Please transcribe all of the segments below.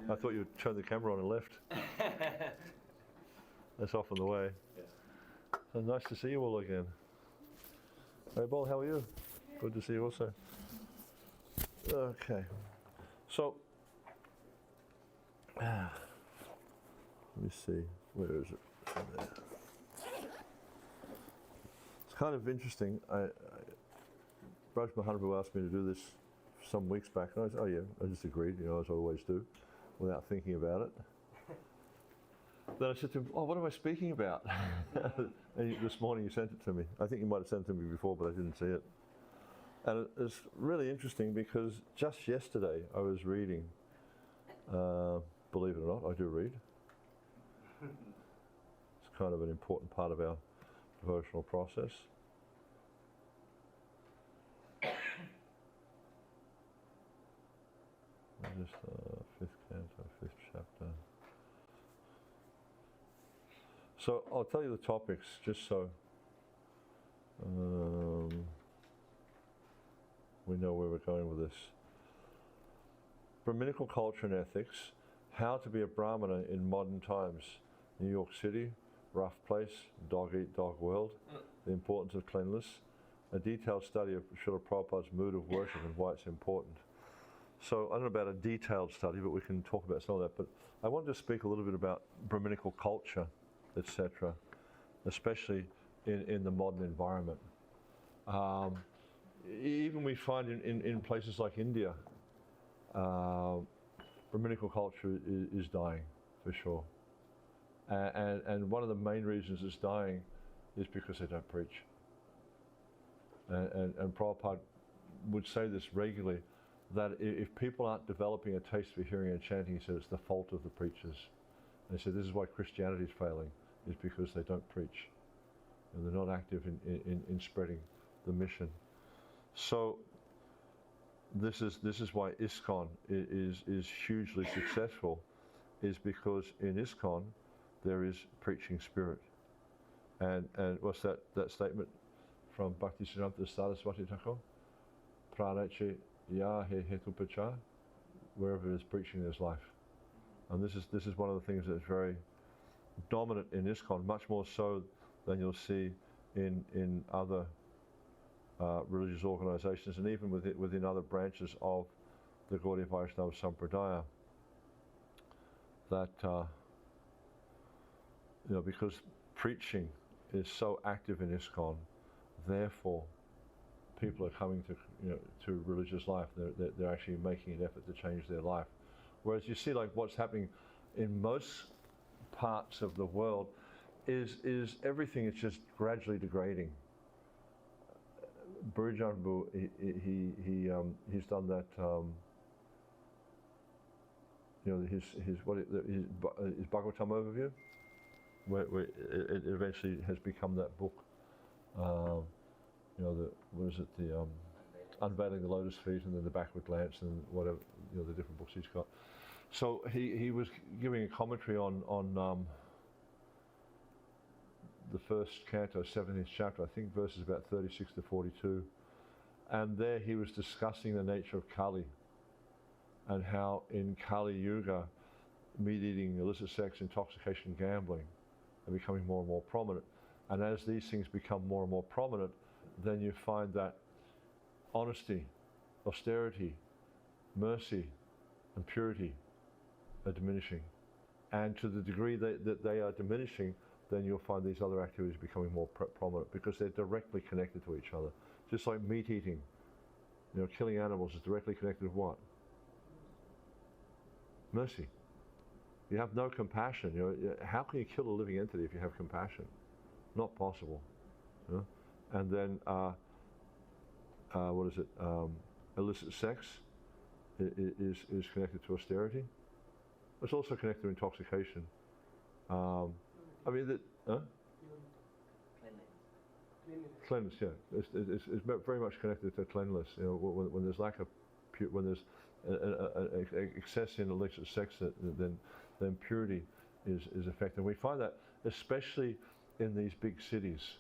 I thought you turned the camera on and left. That's often the way. Yeah. So nice to see you all again. Hey, Paul, how are you? Good to see you also. Okay. So, let me see. Where is it? There. It's kind of interesting. Raj Mahaprabhu asked me to do this some weeks back, and I said, oh yeah, I just agreed, as I always do, without thinking about it. Then I said to him, oh, what am I speaking about? And this morning you sent it to me. I think you might have sent it to me before, but I didn't see it. And it's really interesting because just yesterday I was reading, believe it or not, I do read. It's kind of an important part of our devotional process. Just fifth canto, fifth chapter. So I'll tell you the topics just so we know where we're going with this. Brahminical culture and ethics, how to be a Brahmana in modern times. New York City, rough place, dog eat dog world, the importance of cleanliness, a detailed study of Srila Prabhupada's mood of worship and why it's important. So I don't know about a detailed study, but we can talk about some of that. But I wanted to speak a little bit about Brahminical culture, etc., especially in the modern environment. Even we find in places like India, Brahminical culture is dying, for sure. And one of the main reasons it's dying is because they don't preach. And Prabhupada would say this regularly, that if people aren't developing a taste for hearing and chanting, he said it's the fault of the preachers. And he said this is why Christianity is failing, is because they don't preach. And they're not active in spreading the mission. So this is why ISKCON is hugely successful, is because in ISKCON there is preaching spirit. And what's that statement from Bhaktisiddhanta Saraswati Thakur? Pranache ya he hetu pacha, wherever there's preaching there's life. And this is one of the things that's very dominant in ISKCON, much more so than you'll see in other religious organizations, and even within other branches of the Gaudiya Vaishnava Sampradaya. That because preaching is so active in ISKCON, therefore people are coming to religious life. They're actually making an effort to change their life. Whereas you see, like what's happening in most parts of the world is everything is just gradually degrading. Burijanbu, he's done that. His Bhagavatam overview, where it eventually has become that book. The Unveiling the Lotus Feet, and then the Backward Glance, and whatever, the different books he's got. So he was giving a commentary on the first canto, 17th chapter, I think verses about 36 to 42, and there he was discussing the nature of Kali, and how in Kali Yuga, meat eating, illicit sex, intoxication, gambling are becoming more and more prominent. And as these things become more and more prominent, then you find that honesty, austerity, mercy, and purity are diminishing. And to the degree that they are diminishing, then you'll find these other activities becoming more prominent, because they're directly connected to each other. Just like meat eating, killing animals is directly connected to what? Mercy. You have no compassion. How can you kill a living entity if you have compassion? Not possible. And then illicit sex is connected to austerity. It's also connected to intoxication. Cleanliness, yeah. It's very much connected to cleanliness. When there's lack of when there's excess in illicit sex, then purity is affected. And we find that especially in these big cities.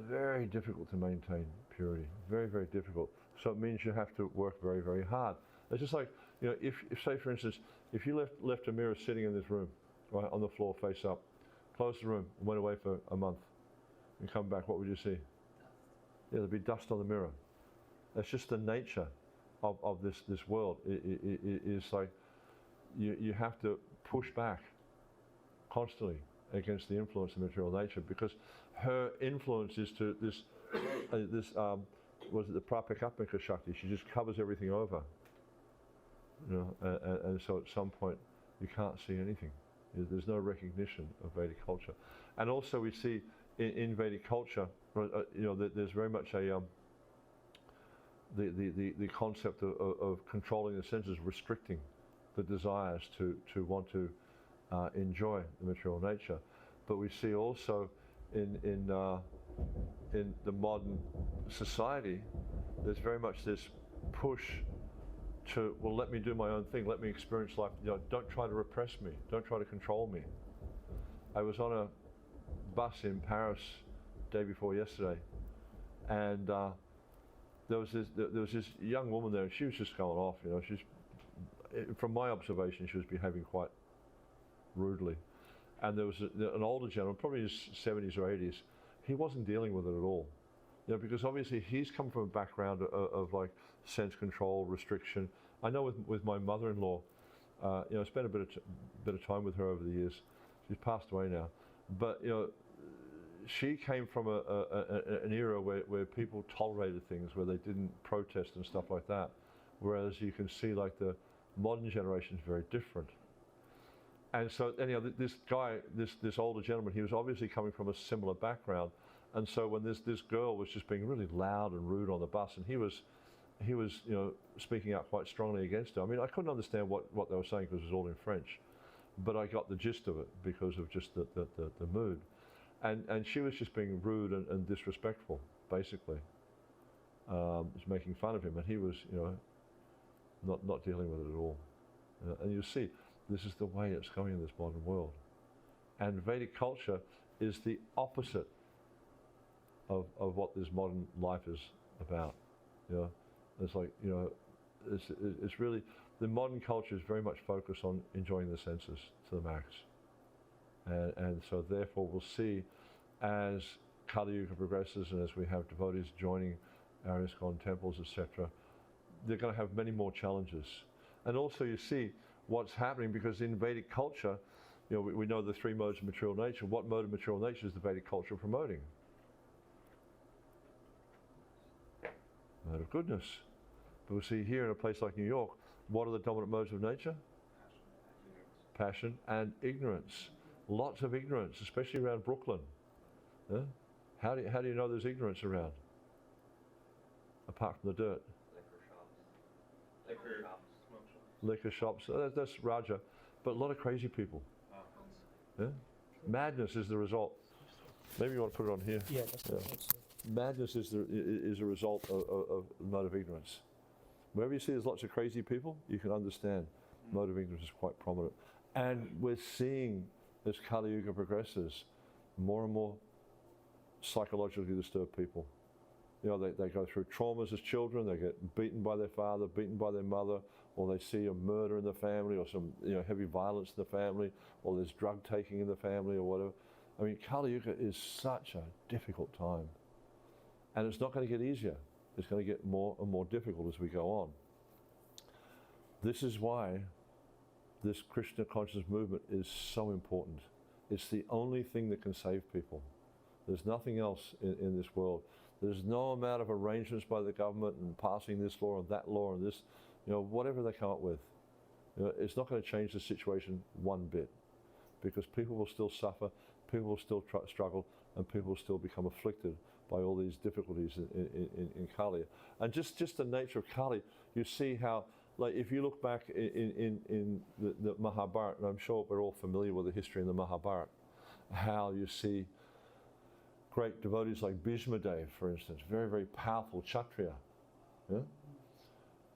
Very difficult to maintain purity. Very, very difficult. So it means you have to work very, very hard. It's just like You know, if say for instance, if you left a mirror sitting in this room, right, on the floor face up, closed the room and went away for a month, and come back, what would you see? Yeah, there'd be dust on the mirror. That's just the nature of this world. It is like you have to push back constantly against the influence of material nature, because her influence is to this was it the Prapakapnika Shakti? She just covers everything over. You know, and so at some point you can't see anything. There's no recognition of Vedic culture, and also we see in Vedic culture, you know, there's very much a the concept of controlling the senses, restricting the desires to want to enjoy the material nature. But we see also in the modern society, there's very much this push to, well, let me do my own thing, let me experience life. You know, don't try to repress me, don't try to control me. I was on a bus in Paris day before yesterday, and there was this young woman there, and she was just going off. You know, from my observation, she was behaving quite rudely. And there was an older gentleman, probably in his 70s or 80s. He wasn't dealing with it at all. You know, because obviously he's come from a background of like sense control, restriction. I know with my mother-in-law, you know, I spent a bit of time with her over the years. She's passed away now, but you know, she came from an era where people tolerated things, where they didn't protest and stuff like that. Whereas you can see like the modern generation is very different. And so anyhow, this guy, this older gentleman, he was obviously coming from a similar background. And so when this girl was just being really loud and rude on the bus, and he was you know, speaking out quite strongly against her. I mean, I couldn't understand what they were saying because it was all in French, but I got the gist of it because of just the mood. And she was just being rude and disrespectful, basically. Was making fun of him, and he was, you know, not dealing with it at all. And you see, this is the way it's going in this modern world. And Vedic culture is the opposite of what this modern life is about. You know, it's like, you know, it's really, the modern culture is very much focused on enjoying the senses to the max. And so therefore we'll see, as Kali Yuga progresses and as we have devotees joining our ISKCON temples, etc., they're going to have many more challenges. And also you see what's happening, because in Vedic culture, you know, we know the three modes of material nature. What mode of material nature is the Vedic culture promoting? Mode of goodness. But we see here in a place like New York, what are the dominant modes of nature? Passion and ignorance. Lots of ignorance, especially around Brooklyn. Yeah? How do you know there's ignorance around? Apart from the dirt. Liquor shops. That's Raja. But a lot of crazy people. Yeah? Madness is the result. Maybe you want to put it on here. Yeah, that's Madness is a result of mode of ignorance. Wherever you see there's lots of crazy people, you can understand mode of ignorance is quite prominent. And we're seeing, as Kali Yuga progresses, more and more psychologically disturbed people. You know, they go through traumas as children, they get beaten by their father, beaten by their mother, or they see a murder in the family, or some, you know, heavy violence in the family, or there's drug taking in the family, or whatever. I mean, Kali Yuga is such a difficult time. And it's not going to get easier. It's going to get more and more difficult as we go on. This is why this Krishna consciousness movement is so important. It's the only thing that can save people. There's nothing else in this world. There's no amount of arrangements by the government and passing this law and that law and this, you know, whatever they come up with. You know, it's not going to change the situation one bit, because people will still suffer, people will still struggle, and people will still become afflicted by all these difficulties in Kali. And just the nature of Kali, you see how, like, if you look back in the Mahabharata, and I'm sure we're all familiar with the history in the Mahabharata, how you see great devotees like Bhishma Dev, for instance, very, very powerful Kshatriya. Yeah?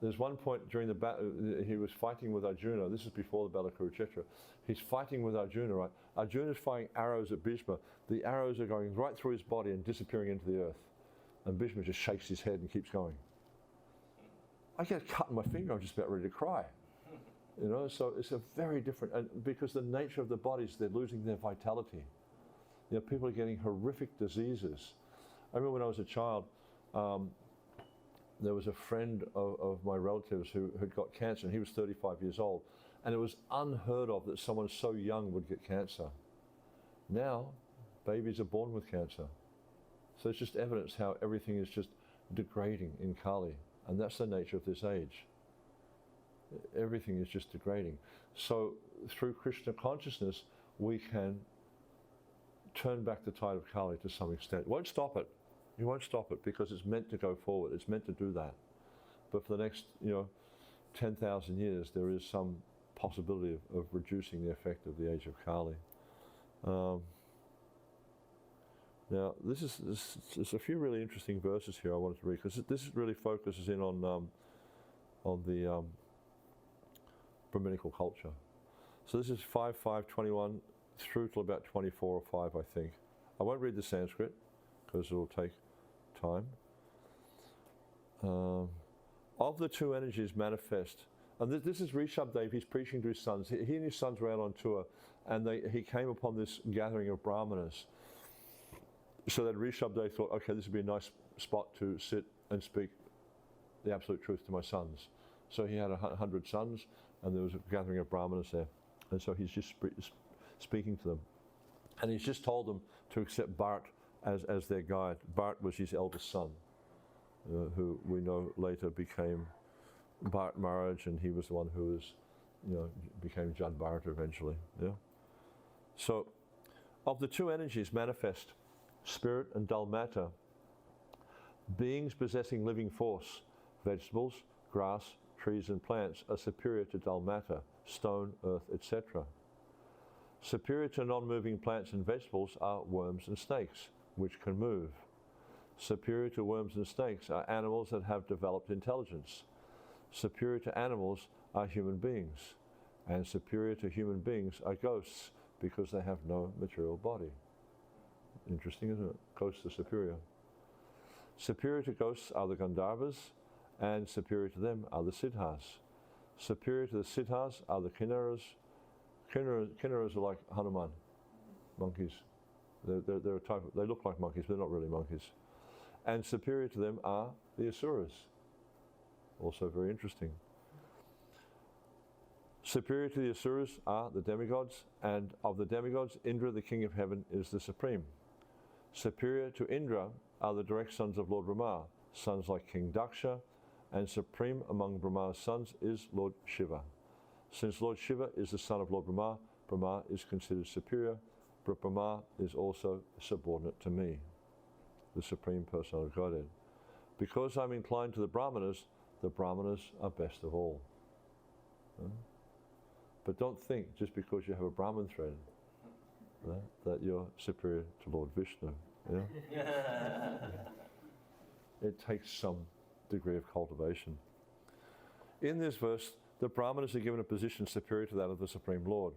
There's one point during the battle, he was fighting with Arjuna. This is before the battle of Kurukshetra. He's fighting with Arjuna, right? Arjuna's firing arrows at Bhishma. The arrows are going right through his body and disappearing into the earth. And Bhishma just shakes his head and keeps going. I get a cut in my finger, I'm just about ready to cry. You know, so it's a very different, and because the nature of the bodies, they're losing their vitality. You know, people are getting horrific diseases. I remember when I was a child, there was a friend of my relatives who had got cancer, and he was 35 years old, and it was unheard of that someone so young would get cancer. Now, babies are born with cancer. So it's just evidence how everything is just degrading in Kali, and that's the nature of this age. Everything is just degrading. So through Krishna consciousness, we can turn back the tide of Kali to some extent. It won't stop it. You won't stop it because it's meant to go forward. It's meant to do that. But for the next, 10,000 years, there is some possibility of reducing the effect of the age of Kali. Now, there's a few really interesting verses here I wanted to read, because this really focuses in on the Brahminical culture. So this is 5.5.21 through till about 24 or 5, I think. I won't read the Sanskrit because it will take time. Of the two energies manifest, and this is Rishabdev, he's preaching to his sons. He and his sons were out on tour, and he came upon this gathering of brahmanas. So that Rishabdev thought, okay, this would be a nice spot to sit and speak the absolute truth to my sons. So he had 100 sons, and there was a gathering of brahmanas there. And so he's just speaking to them. And he's just told them to accept Bharat as their guide. Bharat was his eldest son, who we know later became Bharat Maharaj, and he was the one who was, became Jad Bharat eventually. Yeah. So, of the two energies manifest, spirit and dull matter, beings possessing living force, vegetables, grass, trees and plants are superior to dull matter, stone, earth, etc. Superior to non-moving plants and vegetables are worms and snakes, which can move. Superior to worms and snakes are animals that have developed intelligence. Superior to animals are human beings. And superior to human beings are ghosts, because they have no material body. Interesting, isn't it? Ghosts are superior. Superior to ghosts are the Gandharvas, and superior to them are the Siddhas. Superior to the Siddhas are the Kinnaras. Kinnaras are like Hanuman, monkeys. They're a type of, they look like monkeys, but they're not really monkeys. And superior to them are the Asuras. Also very interesting. Superior to the Asuras are the demigods, and of the demigods, Indra, the king of heaven, is the supreme. Superior to Indra are the direct sons of Lord Brahma, sons like King Daksha, and supreme among Brahma's sons is Lord Shiva. Since Lord Shiva is the son of Lord Brahma, Brahma is considered superior, but Brahma is also subordinate to me, the Supreme Personality of Godhead. Because I'm inclined to the Brahmanas are best of all. But don't think just because you have a Brahman thread that you're superior to Lord Vishnu. Yeah? It takes some degree of cultivation. In this verse, the Brahmanas are given a position superior to that of the Supreme Lord.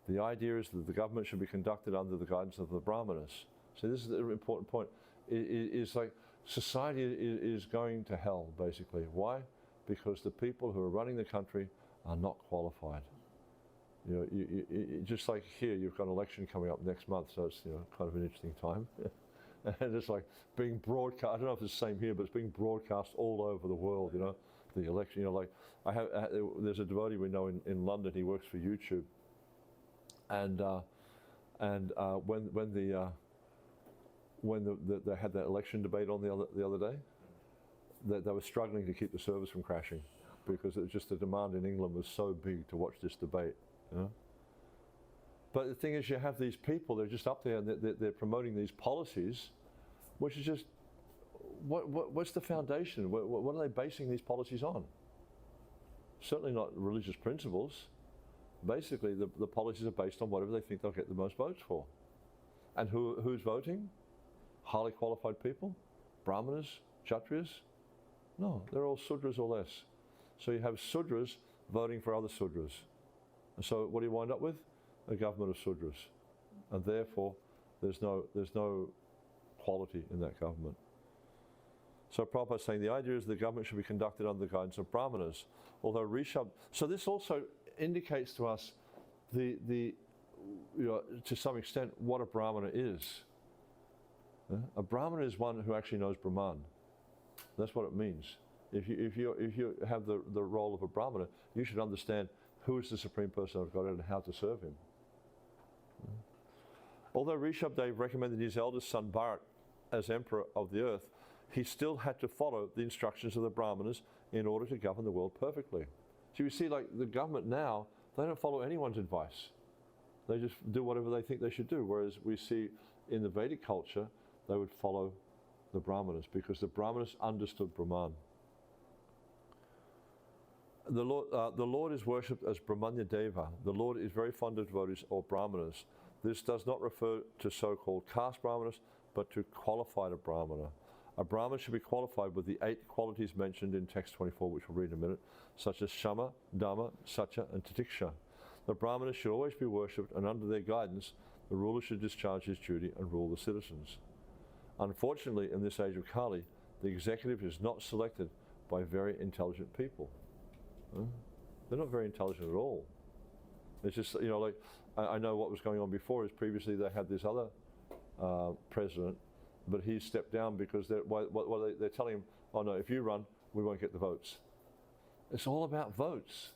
The idea is that the government should be conducted under the guidance of the Brahmanas. So this is an important point. It's like society is going to hell, basically. Why? Because the people who are running the country are not qualified. Just like here, you've got an election coming up next month, so it's kind of an interesting time. And it's like being broadcast. I don't know if it's the same here, but it's being broadcast all over the world. The election. Like there's a devotee we know in London. He works for YouTube, and when they had that election debate on the other day, they were struggling to keep the service from crashing, because it was just the demand in England was so big to watch this debate. But the thing is, you have these people, they're just up there and they're promoting these policies, which is just, what's the foundation? What are they basing these policies on? Certainly not religious principles. Basically, the policies are based on whatever they think they'll get the most votes for. And who's voting? Highly qualified people? Brahmanas? Kshatriyas? No, they're all Sudras or less. So you have Sudras voting for other Sudras. And so what do you wind up with? A government of Sudras. And therefore, there's no quality in that government. So Prabhupada is saying the idea is the government should be conducted under the guidance of Brahmanas. Although so this also indicates to us to some extent what a Brahmana is. A Brahmana is one who actually knows Brahman. That's what it means. If you have the role of a Brahmana, you should understand who is the Supreme Person of Godhead and how to serve him. Although Rishabdev recommended his eldest son Bharat as emperor of the earth, he still had to follow the instructions of the Brahmanas in order to govern the world perfectly. So you see, like the government now, they don't follow anyone's advice. They just do whatever they think they should do. Whereas we see in the Vedic culture, they would follow the Brahmanas because the Brahmanas understood Brahman. The Lord is worshipped as Brahmanya Deva. The Lord is very fond of devotees or Brahmanas. This does not refer to so-called caste Brahmanas, but to qualified Brahmana. A Brahmana should be qualified with the 8 qualities mentioned in text 24, which we'll read in a minute, such as Shama, Dhamma, Satya, and Titiksha. The Brahmanas should always be worshipped, and under their guidance, the ruler should discharge his duty and rule the citizens. Unfortunately, in this age of Kali, the executive is not selected by very intelligent people. They're not very intelligent at all. It's just, like, I know what was going on before is previously they had this other president, but he stepped down because they're telling him, oh no, if you run, we won't get the votes. It's all about votes.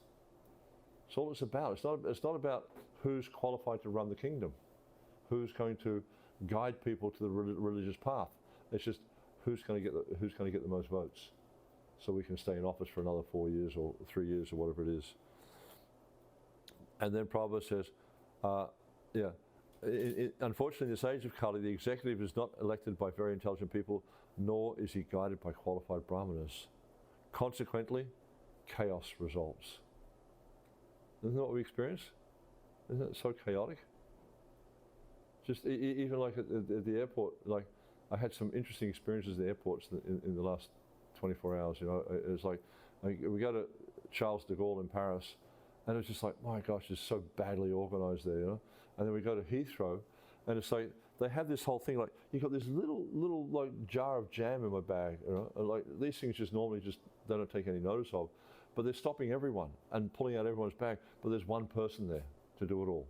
It's all it's about. It's not about who's qualified to run the kingdom, who's going to guide people to the religious path. It's just who's going to get the most votes, so we can stay in office for another 4 years or 3 years or whatever it is. And then Prabhupada says, unfortunately, in this age of Kali, the executive is not elected by very intelligent people, nor is he guided by qualified Brahmanas. Consequently, chaos results. Isn't that what we experience? Isn't it so chaotic? Just even like at the airport, like I had some interesting experiences at the airports in the last 24 hours. It was like we go to Charles de Gaulle in Paris, and it was just like, my gosh, it's so badly organised there, And then we go to Heathrow, and it's like they have this whole thing, like you got this little like jar of jam in my bag, and like these things just normally they don't take any notice of, but they're stopping everyone and pulling out everyone's bag, but there's one person there to do it all,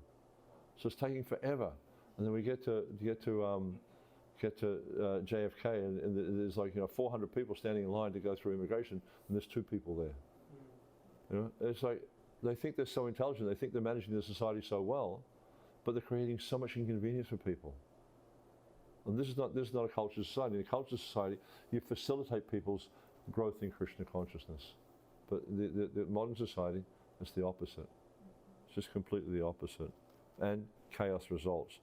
so it's taking forever. And then we get to JFK, and there's like 400 people standing in line to go through immigration, and there's 2 people there. It's like they think they're so intelligent, they think they're managing the society so well, but they're creating so much inconvenience for people. And this is not a cultural society. In a cultural society, you facilitate people's growth in Krishna consciousness. But the modern society, it's the opposite. It's just completely the opposite. And chaos results.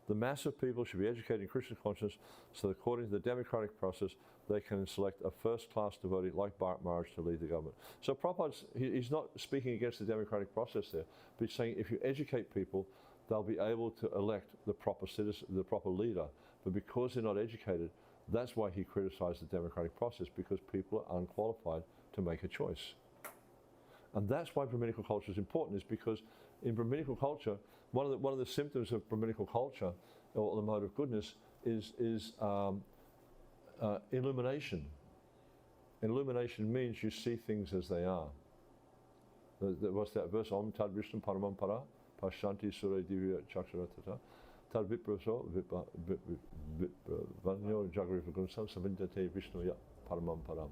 The mass of people should be educated in Krishna consciousness, so that according to the democratic process, they can select a first-class devotee like Bharat Maharaj to lead the government. So Prabhupada's, he's not speaking against the democratic process there, but he's saying if you educate people, they'll be able to elect the proper citizen, the proper leader. But because they're not educated, that's why he criticized the democratic process, because people are unqualified to make a choice. And that's why Brahminical culture is important, is because in Brahminical culture, one of the symptoms of Brahminical culture, or the mode of goodness, is illumination. And illumination means you see things as they are. What's that verse? Om tad Vishnu paramam para pashanti sura divya chakraratata tad vipraso vanyo jagrivagumsam savindate Vishnu ya paramam param.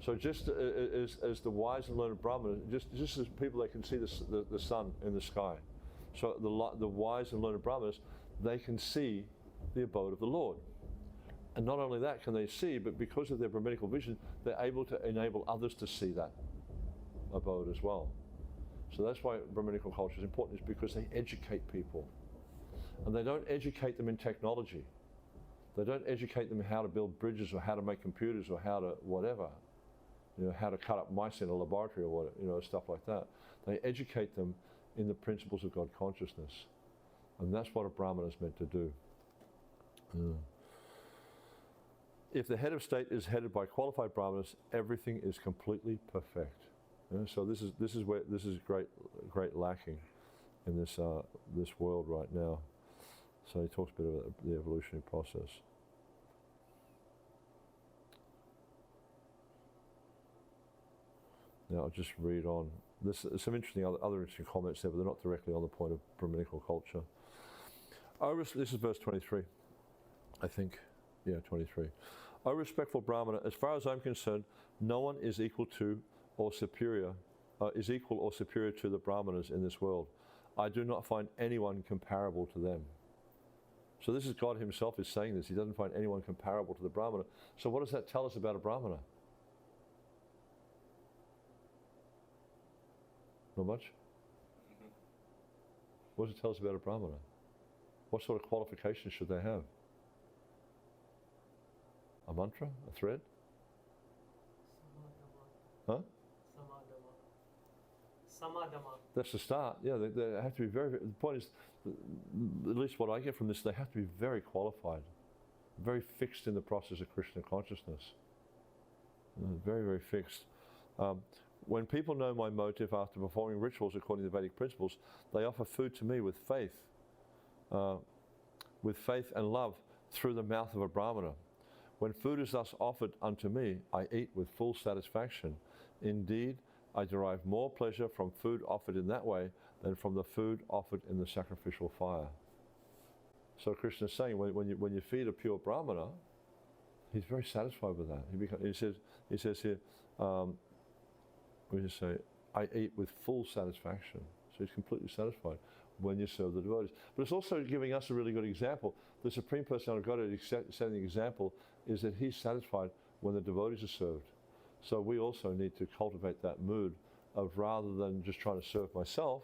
So just as the wise and learned Brahmana, just as people that can see the sun in the sky, so the wise and learned Brahmanas, they can see the abode of the Lord. And not only that can they see, but because of their Brahminical vision, they're able to enable others to see that abode as well. So that's why Brahminical culture is important, is because they educate people. And they don't educate them in technology. They don't educate them how to build bridges or how to make computers or how to whatever. How to cut up mice in a laboratory or what, stuff like that. They educate them in the principles of God consciousness. And that's what a Brahmana is meant to do. If the head of state is headed by qualified Brahmanas, everything is completely perfect. So this is great lacking in this world right now. So he talks a bit about the evolutionary process. Now I'll just read on There's some interesting other interesting comments there, but they're not directly on the point of Brahminical culture. This is verse 23, I think. Yeah, 23. O respectful Brahmana, as far as I'm concerned, no one is equal to or superior, to the Brahmanas in this world. I do not find anyone comparable to them. So this is God himself is saying this. He doesn't find anyone comparable to the Brahmana. So what does that tell us about a Brahmana? Not much? What does it tell us about a Brahmana? What sort of qualifications should they have? A mantra? A thread? Huh? Samadama. That's the start. Yeah, they have to be very, the point is, at least what I get from this, they have to be very qualified, very fixed in the process of Krishna consciousness. Very, very fixed. When people know my motive after performing rituals according to Vedic principles, they offer food to me with faith and love through the mouth of a Brahmana. When food is thus offered unto me, I eat with full satisfaction. Indeed, I derive more pleasure from food offered in that way than from the food offered in the sacrificial fire. So Krishna is saying, when you feed a pure Brahmana, he's very satisfied with that. He says here, we just say, I eat with full satisfaction. So he's completely satisfied when you serve the devotees. But it's also giving us a really good example. The Supreme Personality of Godhead setting the example is that he's satisfied when the devotees are served. So we also need to cultivate that mood of, rather than just trying to serve myself,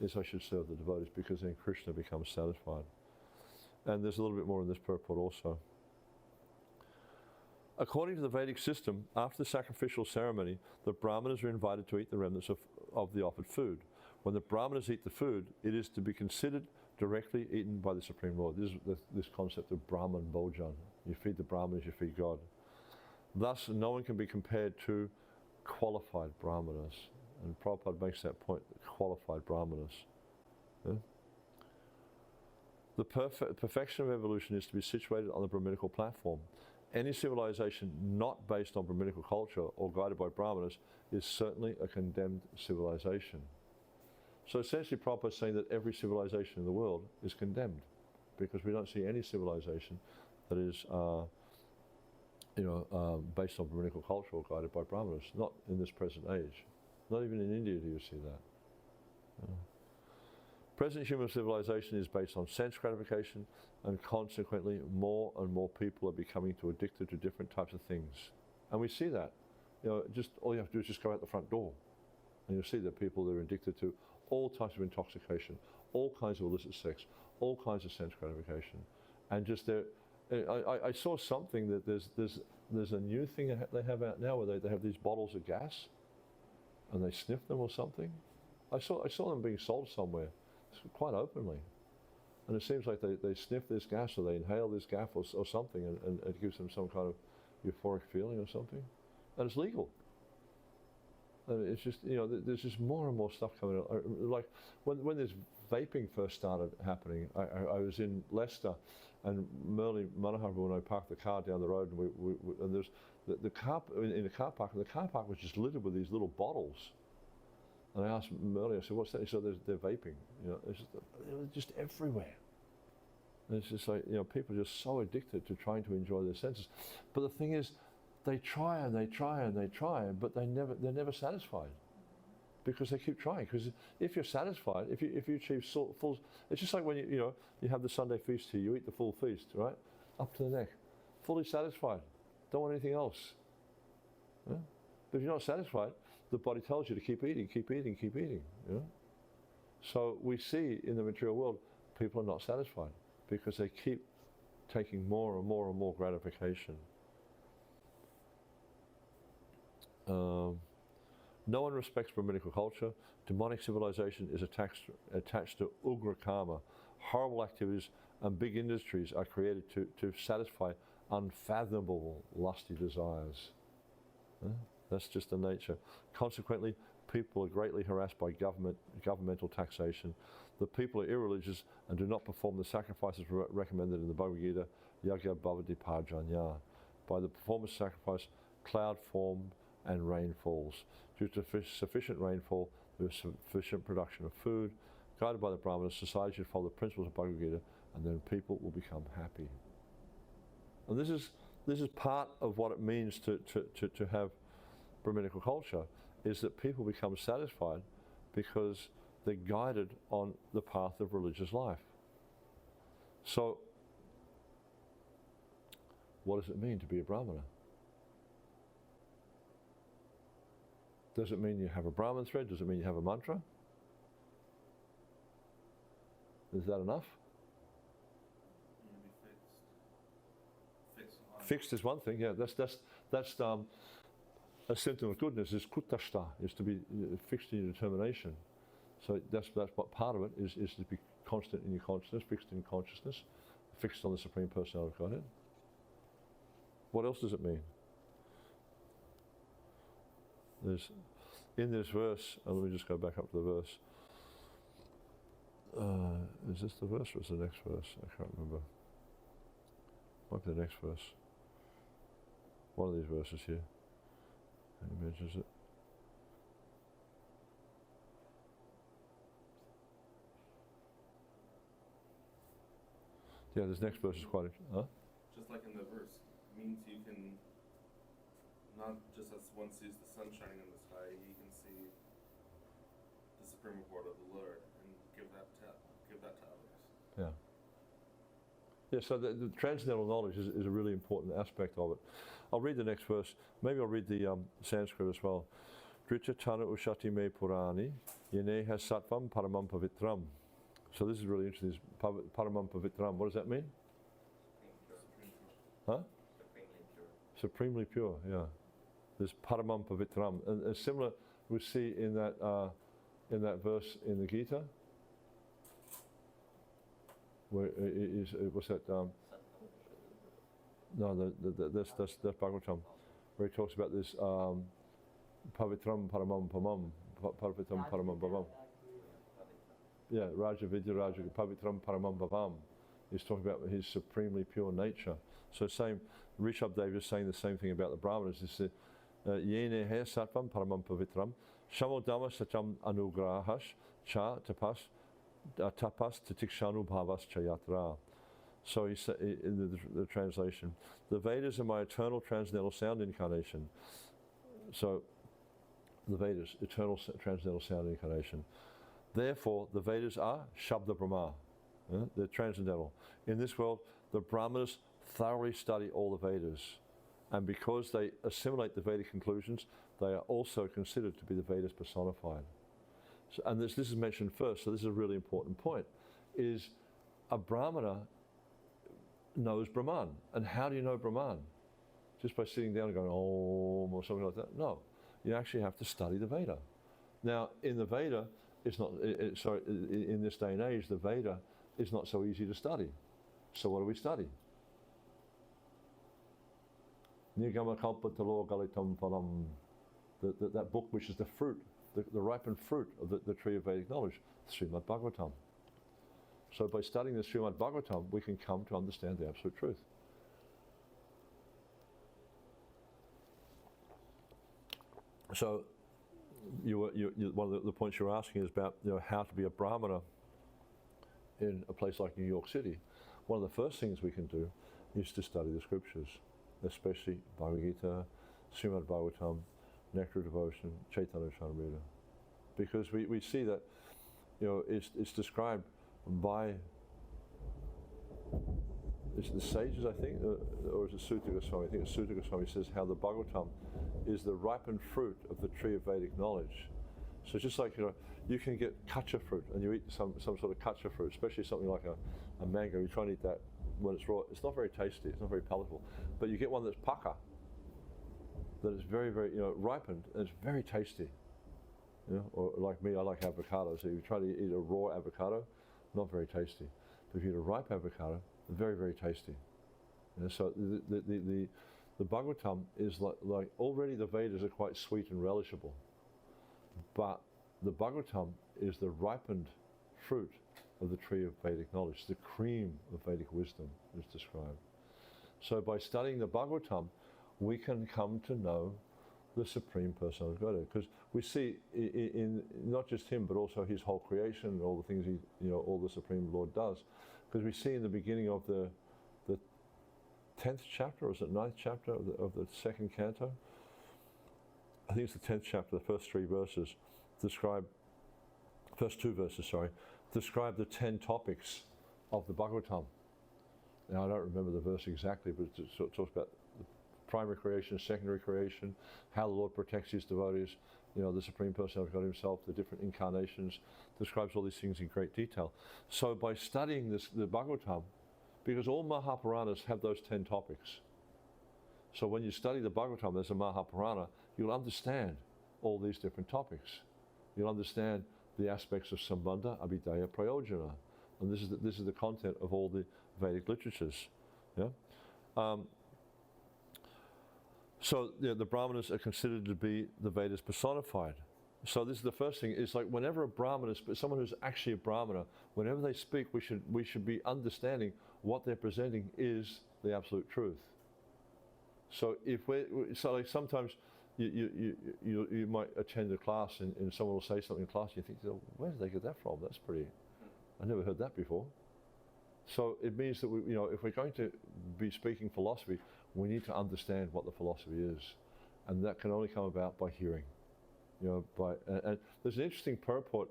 is I should serve the devotees, because then Krishna becomes satisfied. And there's a little bit more in this purport also. According to the Vedic system, after the sacrificial ceremony, the Brahmanas are invited to eat the remnants of the offered food. When the Brahmanas eat the food, it is to be considered directly eaten by the Supreme Lord. This is this concept of Brahman Bhojan. You feed the Brahmanas, you feed God. Thus, no one can be compared to qualified Brahmanas. And Prabhupada makes that point, qualified Brahmanas. Yeah? The perfection of evolution is to be situated on the Brahminical platform. Any civilization not based on Brahminical culture or guided by Brahmanas is certainly a condemned civilization. So essentially Prabhupada is saying that every civilization in the world is condemned, because we don't see any civilization that is based on Brahminical culture or guided by Brahmanas, not in this present age. Not even in India do you see that. Present human civilization is based on sense gratification, and consequently more and more people are becoming addicted to different types of things. And we see that. Just all you have to do is just go out the front door, and you'll see that people are addicted to all types of intoxication, all kinds of illicit sex, all kinds of sense gratification. And just I saw something that there's a new thing they have out now where they have these bottles of gas, and they sniff them or something. I saw them being sold somewhere, quite openly. And it seems like they sniff this gas or they inhale this gas or something, and it gives them some kind of euphoric feeling or something. And it's legal. And it's just, there's just more and more stuff coming out. Like when this vaping first started happening, I was in Leicester, and Merle Manohar and I parked the car down the road, and there's the car in the car park, and the car park was just littered with these little bottles. And I asked Merle, I said, what's that? He said, they're vaping. It's just everywhere. And it's just like, people are just so addicted to trying to enjoy their senses. But the thing is, they try and they try and they try, but they're never satisfied, because they keep trying. Because if you're satisfied, if you achieve full, it's just like when you have the Sunday feast here, you eat the full feast, right, up to the neck, fully satisfied, don't want anything else. Yeah? But if you're not satisfied, the body tells you to keep eating, keep eating, keep eating. So we see in the material world, people are not satisfied because they keep taking more and more and more gratification. No one respects Brahminical culture. Demonic civilization is attached to Ugra Karma. Horrible activities and big industries are created to satisfy unfathomable lusty desires. That's just the nature. Consequently, people are greatly harassed by governmental taxation. The people are irreligious and do not perform the sacrifices recommended in the Bhagavad Gita, Yagya Bhavati Parjanya. By the performance of sacrifice, cloud formed and rain falls. Due to sufficient rainfall, with sufficient production of food. Guided by the Brahmanas, society should follow the principles of Bhagavad Gita, and then people will become happy. And this is part of what it means to have Brahminical culture, is that people become satisfied because they're guided on the path of religious life. So, what does it mean to be a Brahmana? Does it mean you have a Brahman thread? Does it mean you have a mantra? Is that enough? Fixed is one thing, yeah. That's a symptom of goodness, is kutashta, is to be fixed in your determination. So that's what part of it is to be constant in your consciousness, fixed in consciousness, fixed on the Supreme Personality of Godhead. What else does it mean? There's, in this verse, let me just go back up to the verse. Is this the verse or is the next verse? I can't remember. Might be the next verse. One of these verses here. He mentions it. Yeah, this next verse is quite interesting. Huh? Just like in the verse, it means you can, not just as one sees the sun shining in the sky, you can see the supreme report of the Lord and give that to others. Yeah. Yeah, so the transcendental knowledge is a really important aspect of it. I'll read the next verse. Maybe I'll read the Sanskrit as well. Drita Chana Ushati Me Purani Yene Has Sattvam Paramam Pavitram. So this is really interesting. This Paramam Pavitram. What does that mean? Huh? Supremely pure, yeah. This Paramam Pavitram. And similar we see in that verse in the Gita. Where what's that? No, that's Bhagavatam, where he talks about this Pavitram Paramam Pamam, Pavitram Paramam Pavam. Yeah, Raja Vidya Raja Pavitram Paramam Pavam. He's talking about his supremely pure nature. So same, Rishabh Dev is saying the same thing about the Brahmanas. He said, Yene He Sattvam Paramam Pavitram, Shamodama Satam Anugrahas Cha Tapas Titikshanu Bhavas Chayatra. So he said in the translation, the Vedas are my eternal transcendental sound incarnation. So the Vedas, eternal transcendental sound incarnation. Therefore, the Vedas are Shabda Brahma. They're transcendental. In this world, the Brahmanas thoroughly study all the Vedas. And because they assimilate the Vedic conclusions, they are also considered to be the Vedas personified. So, and this is mentioned first, so this is a really important point, is a Brahmana knows Brahman. And how do you know Brahman? Just by sitting down and going, Om, or something like that? No. You actually have to study the Veda. Now, in the Veda, it's not, in this day and age, the Veda is not so easy to study. So what do we study? Nirgama Kalpatalo Galitam Phalam. That book which is the fruit, the ripened fruit of the tree of Vedic knowledge, Srimad Bhagavatam. So by studying the Srimad Bhagavatam, we can come to understand the absolute truth. So, one of the points you're asking is about how to be a Brahmana in a place like New York City. One of the first things we can do is to study the scriptures, especially Bhagavad Gita, Srimad Bhagavatam, Nectar of Devotion, Chaitanya Charitamrita, because we see that it's described by it's the sages, I think, or is it Sutta Goswami? I think it's Sutta Goswami says how the Bhagavatam is the ripened fruit of the tree of Vedic knowledge. So just like you can get kacha fruit and you eat some sort of kacha fruit, especially something like a mango. You try and eat that when it's raw. It's not very tasty. It's not very palatable. But you get one that's paka, that is very, very ripened, and it's very tasty. Or like me, I like avocado. So if you try to eat a raw avocado, not very tasty. But if you eat a ripe avocado, very, very tasty. So the Bhagavatam is like already the Vedas are quite sweet and relishable, but the Bhagavatam is the ripened fruit of the tree of Vedic knowledge, the cream of Vedic wisdom is described. So by studying the Bhagavatam, we can come to know the Supreme Personality of Godhead, because we see in not just him, but also his whole creation and all the things all the Supreme Lord does. Because we see in the beginning of the 10th chapter, or is it 9th chapter of the second canto? I think it's the 10th chapter, the first 3 verses, first 2 verses, describe the 10 topics of the Bhagavatam. Now, I don't remember the verse exactly, but it talks about the primary creation, secondary creation, how the Lord protects his devotees, the Supreme Person of God himself, the different incarnations, describes all these things in great detail. So by studying the Bhagavatam, because all Mahapuranas have those 10 topics. So when you study the Bhagavatam as a Mahapurana, you'll understand all these different topics. You'll understand the aspects of Sambandha, Abhidaya, Prayojana. And this is the content of all the Vedic literatures. Yeah? So the Brahmanas are considered to be the Vedas personified. So this is the first thing, is like whenever a Brahmana, someone who's actually a Brahmana, whenever they speak, we should be understanding what they're presenting is the absolute truth. So like sometimes you might attend a class and someone will say something in class and you think, oh, where did they get that from? That's pretty, I never heard that before. So it means that if we're going to be speaking philosophy, we need to understand what the philosophy is, and that can only come about by hearing. And there's an interesting purport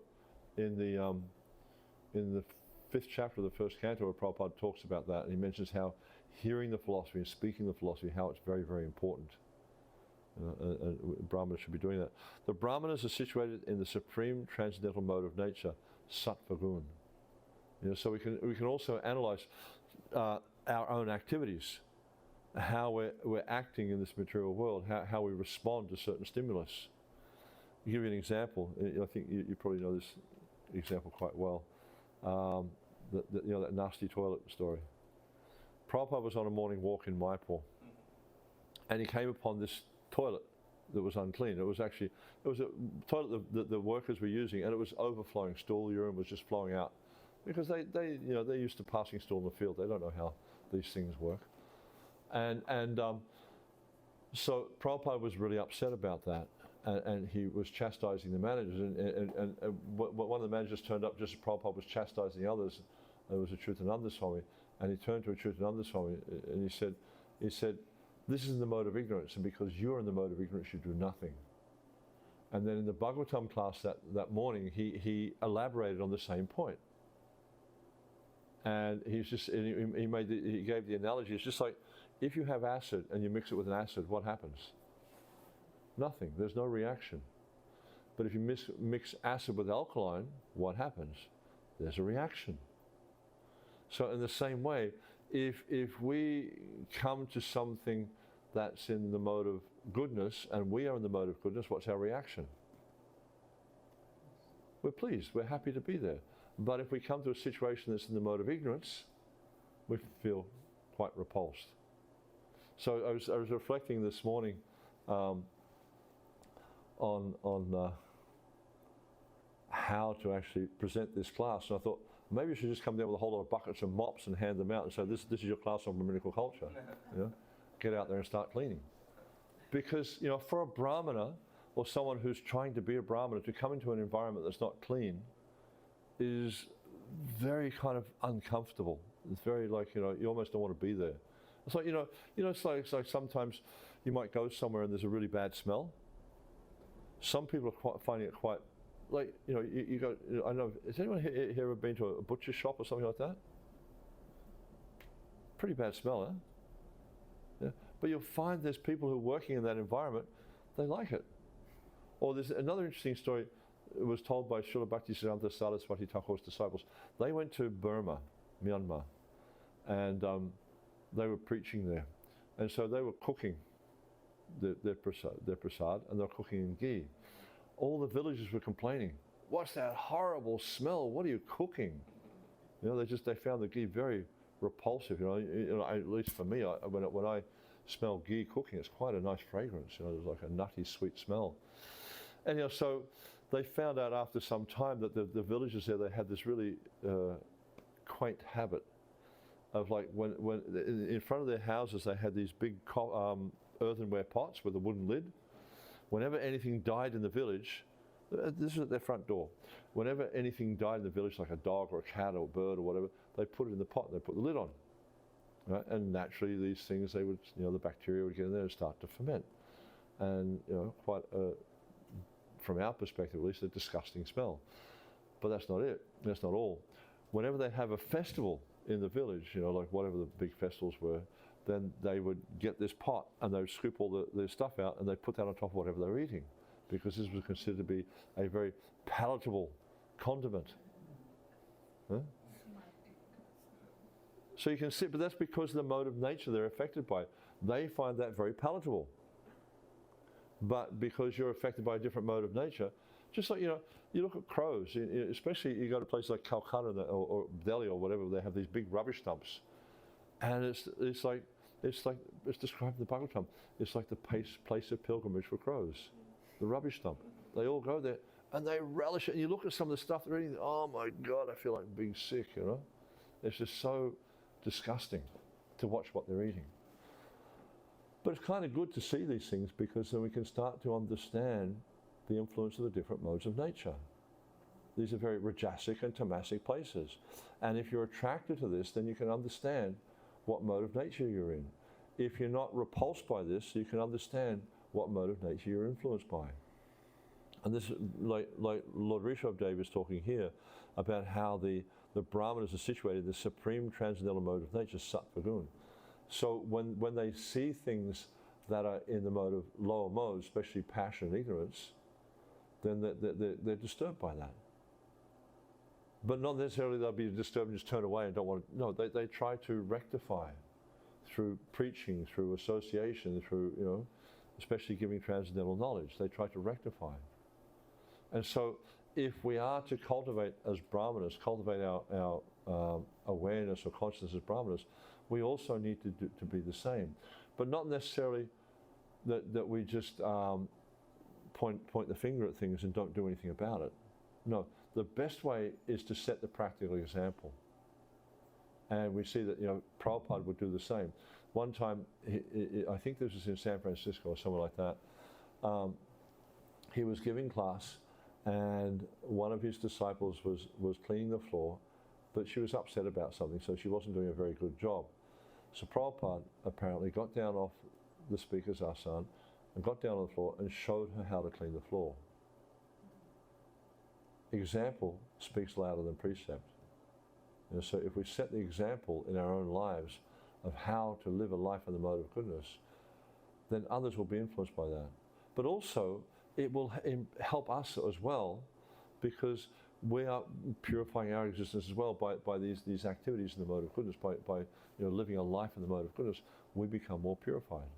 in the 5th chapter of the first canto where Prabhupada talks about that, and he mentions how hearing the philosophy and speaking the philosophy, how it's very, very important. And Brahmanas should be doing that. The Brahmanas are situated in the supreme transcendental mode of nature, sattva gun. So we can also analyze our own activities, how we're acting in this material world, how we respond to certain stimulus. I'll give you an example. I think you probably know this example quite well. That nasty toilet story. Prabhupada was on a morning walk in Mayapur, and he came upon this toilet that was unclean. It was a toilet that the workers were using, and it was overflowing. Stool, urine was just flowing out, because they're used to passing stool in the field. They don't know how these things work, and so Prabhupada was really upset about that, and he was chastising the managers, and one of the managers turned up just as Prabhupada was chastising the others. There was a Chutananda Swami, and he turned to a Chutananda Swami and he said, this is in the mode of ignorance, and because you're in the mode of ignorance, you do nothing. And then in the Bhagavatam class that morning, he elaborated on the same point. And he gave the analogy. It's just like if you have acid and you mix it with an acid, what happens? Nothing. There's no reaction. But if you mix acid with alkaline, what happens? There's a reaction. So in the same way, if we come to something that's in the mode of goodness, and we are in the mode of goodness, what's our reaction? We're pleased. We're happy to be there. But if we come to a situation that's in the mode of ignorance, we feel quite repulsed. So I was reflecting this morning on how to actually present this class, and I thought maybe you should just come down with a whole lot of buckets and mops and hand them out and say, this is your class on Brahminical culture. Get out there and start cleaning. Because for a Brahmana or someone who's trying to be a Brahmana to come into an environment that's not clean is very kind of uncomfortable. It's very like, you almost don't want to be there. It's like, it's like sometimes you might go somewhere and there's a really bad smell. Some people are finding it quite, like, you go, I don't know, has anyone here ever been to a butcher shop or something like that? Pretty bad smell, huh? Yeah. But you'll find there's people who are working in that environment, they like it. Or there's another interesting story. It was told by Srila Bhaktisiddhanta Saraswati Thakur's disciples. They went to Burma, Myanmar, and they were preaching there. And so they were cooking their prasad, and they were cooking in ghee. All the villagers were complaining, what's that horrible smell? What are you cooking? They found the ghee very repulsive. At least for me, when I smell ghee cooking, it's quite a nice fragrance. There's like a nutty, sweet smell. And so they found out after some time that the villagers there, they had this really quaint habit of, like, when in front of their houses they had these big earthenware pots with a wooden lid. Whenever anything died in the village, this is at their front door. Whenever anything died in the village, like a dog or a cat or a bird or whatever, they put it in the pot and they put the lid on. Right? And naturally these things, they would, the bacteria would get in there and start to ferment. And, quite, from our perspective at least, a disgusting smell. But that's not it. That's not all. Whenever they have a festival in the village, like whatever the big festivals were, then they would get this pot and they would scoop all the stuff out and they'd put that on top of whatever they were eating, because this was considered to be a very palatable condiment. Huh? So you can see, but that's because of the mode of nature they're affected by. They find that very palatable. But because you're affected by a different mode of nature, just like, you look at crows, especially you go to places like Calcutta or Delhi or whatever, they have these big rubbish dumps. And it's described in the Bhagavatam. It's like the place of pilgrimage for crows, the rubbish dump. They all go there and they relish it. And you look at some of the stuff they're eating, oh my God, I feel like being sick, It's just so disgusting to watch what they're eating. But it's kind of good to see these things, because then we can start to understand the influence of the different modes of nature. These are very rajasic and tamasic places. And if you're attracted to this, then you can understand what mode of nature you're in. If you're not repulsed by this, you can understand what mode of nature you're influenced by. And this, like Lord Rishabhdev is talking here about how the Brahmanas are situated in the supreme transcendental mode of nature, Sattva Gun. So when they see things that are in the mode of lower modes, especially passion and ignorance, then they're disturbed by that. But not necessarily they'll be disturbed and just turn away and don't want to. No, they try to rectify through preaching, through association, through, especially giving transcendental knowledge. They try to rectify. And so if we are to cultivate as Brahmanas, cultivate our awareness or consciousness as Brahmanas, we also need to be the same. But not necessarily that we just point the finger at things and don't do anything about it. No, the best way is to set the practical example. And we see that, Prabhupada would do the same. One time, I think this was in San Francisco or somewhere like that, he was giving class, and one of his disciples was cleaning the floor, but she was upset about something, so she wasn't doing a very good job. So Prabhupada apparently got down off the speaker's asana and got down on the floor and showed her how to clean the floor. Example speaks louder than precept. So if we set the example in our own lives of how to live a life in the mode of goodness, then others will be influenced by that. But also, it will help us as well, because we are purifying our existence as well by these activities in the mode of goodness. By living a life in the mode of goodness, we become more purified.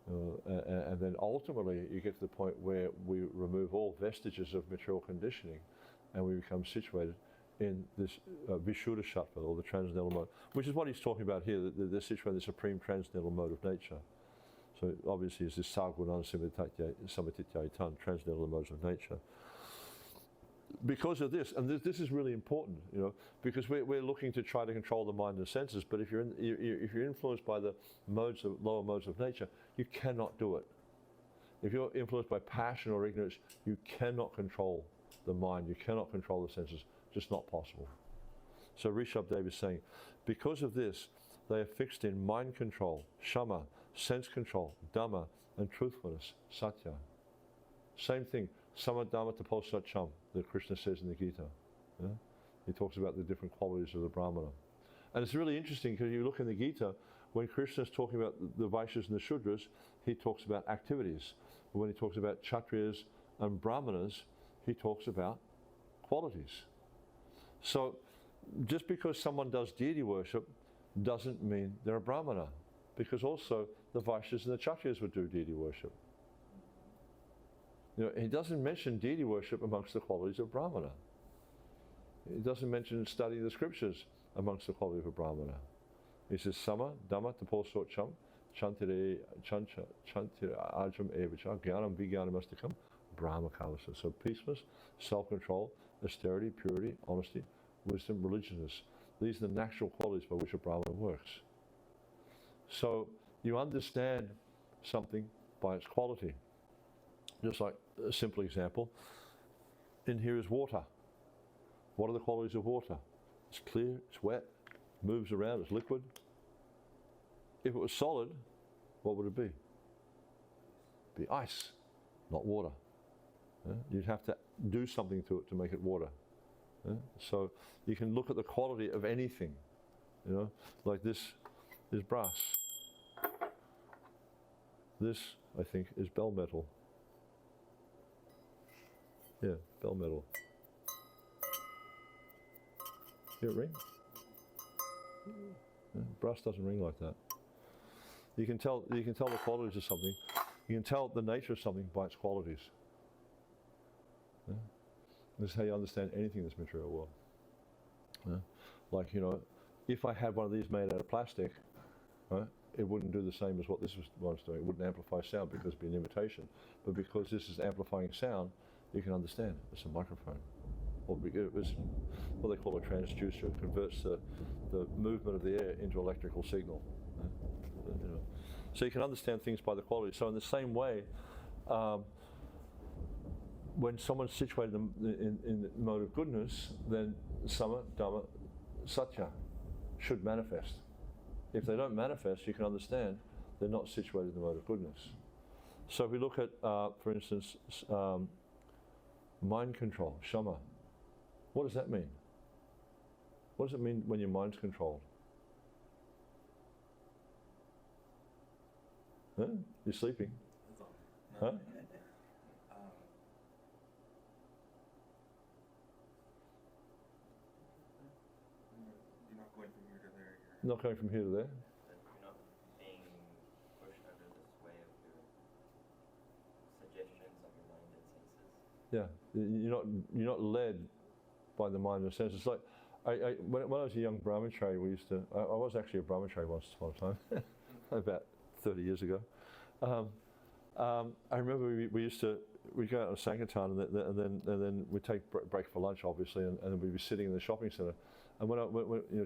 And then ultimately you get to the point where we remove all vestiges of material conditioning and we become situated in this Vishuddha Sattva, or the transcendental mode, which is what he's talking about here, they're situated in the supreme transcendental mode of nature. So obviously it's this Sargunan Samatitya transcendental modes of nature. Because of this, and this is really important, because we're looking to try to control the mind and senses, but if you're influenced by the lower modes of nature, you cannot do it. If you're influenced by passion or ignorance, you cannot control the mind, you cannot control the senses, just not possible. So Rishabhdev is saying, because of this, they are fixed in mind control, shama, sense control, dhamma, and truthfulness, satya. Same thing, sama dhamma taposa cham, that Krishna says in the Gita. Yeah? He talks about the different qualities of the Brahmana. And it's really interesting, because you look in the Gita, when Krishna is talking about the Vaishyas and the Shudras, he talks about activities. When he talks about Kshatriyas and Brahmanas, he talks about qualities. So just because someone does deity worship doesn't mean they're a Brahmana, because also the Vaishyas and the Kshatriyas would do deity worship. He doesn't mention deity worship amongst the qualities of Brahmana. He doesn't mention studying the scriptures amongst the qualities of Brahmana. He says, sama, dhamma, taposo cham, chantire ajam evacha, jnanam vijnanamastikam, brahmakavasa. So peacefulness, self-control, austerity, purity, honesty, wisdom, religiousness. These are the natural qualities by which a Brahmana works. So you understand something by its quality. Just like a simple example, in here is water. What are the qualities of water? It's clear, it's wet, moves around, it's liquid. If it was solid, what would it be? It'd be ice, not water. Yeah? You'd have to do something to it to make it water. Yeah? So you can look at the quality of anything, you know, like this is brass. This, I think, is bell metal. Yeah, bell metal. Hear it ring? Yeah, brass doesn't ring like that. You can tell the qualities of something. You can tell the nature of something by its qualities. Yeah? This is how you understand anything in this material world. Yeah? Like, you know, if I had one of these made out of plastic, right, it wouldn't do the same as what this one's doing. It wouldn't amplify sound because it'd be an imitation. But because this is amplifying sound, you can understand it. It's a microphone. Or it was what they call a transducer. It converts the movement of the air into electrical signal. You know. So you can understand things by the quality. So in the same way, when someone's situated in the mode of goodness, then Sama, Dhamma, Satya should manifest. If they don't manifest, you can understand they're not situated in the mode of goodness. So if we look at, for instance, mind control, shama, what does that mean? What does it mean when your mind's controlled? Huh? You're sleeping. No. Huh? You're not going from here to there. Not going from here to there. You're not being pushed under the sway of your suggestions of your mind and senses. Yeah, you're not led by the mind and senses. Like when I was a young brahmachari, I was actually a brahmachari once upon a time, about 30 years ago. I remember we'd go out on a Sankirtan and then we'd take break for lunch, obviously, and we'd be sitting in the shopping centre, and when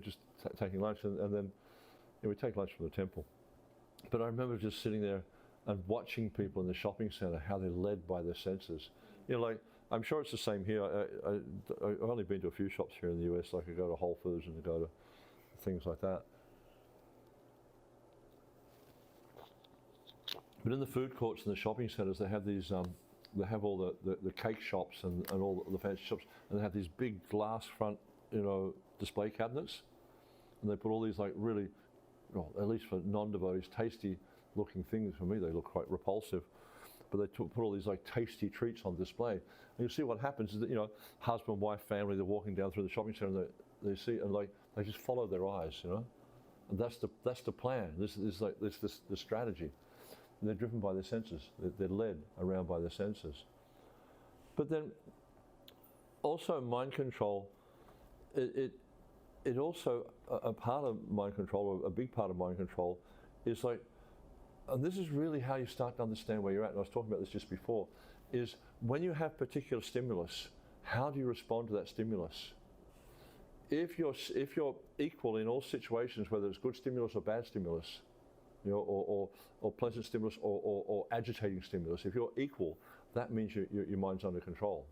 just taking lunch, and then we'd take lunch from the temple. But I remember just sitting there and watching people in the shopping centre, how they're led by their senses. You know, like, I'm sure it's the same here. I've only been to a few shops here in the US, like I go to Whole Foods and I go to things like that. But in the food courts and the shopping centres, they have these, they have all the cake shops and all the fancy shops, and they have these big glass front, display cabinets, and they put all these like really, well, at least for non-devotees, tasty looking things. For me, they look quite repulsive, but they put all these like tasty treats on display. And you see what happens is that, husband, wife, family, they're walking down through the shopping centre, and they see, and like they just follow their eyes, and that's the plan. This is like the strategy. And they're driven by their senses. They're led around by their senses. But then also mind control, it also, a part of mind control, or a big part of mind control, is like, and this is really how you start to understand where you're at, and I was talking about this just before, is when you have particular stimulus, how do you respond to that stimulus? If you're equal in all situations, whether it's good stimulus or bad stimulus, or pleasant stimulus or agitating stimulus, if you're equal, that means your mind's under control.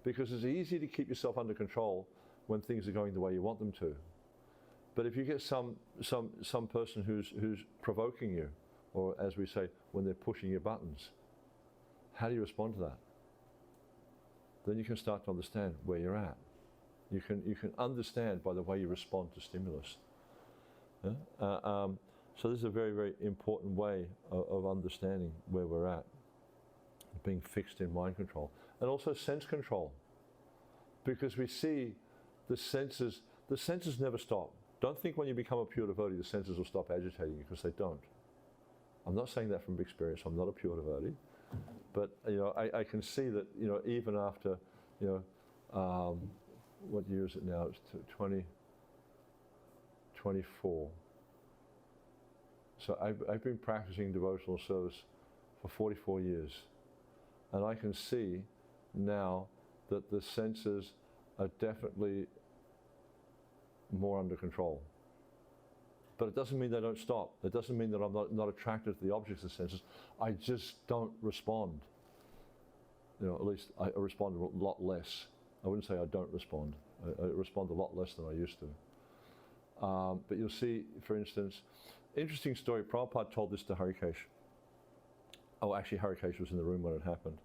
Because it's easy to keep yourself under control when things are going the way you want them to. But if you get some person who's provoking you, or as we say, when they're pushing your buttons, how do you respond to that? Then you can start to understand where you're at. You can understand by the way you respond to stimulus. Yeah? So this is a very, very important way of understanding where we're at, being fixed in mind control. And also sense control, because we see the senses never stop. Don't think when you become a pure devotee the senses will stop agitating you, because they don't. I'm not saying that from experience. I'm not a pure devotee, but I can see that even after what year is it now? It's 2024. So I've been practicing devotional service for 44 years, and I can see now that the senses are definitely more under control. But it doesn't mean they don't stop. It doesn't mean that I'm not attracted to the objects of the senses. I just don't respond. at least I respond a lot less. I wouldn't say I don't respond. I respond a lot less than I used to. But you'll see, for instance, interesting story. Prabhupada told this to Harikesh. Oh, actually, Harikesh was in the room when it happened.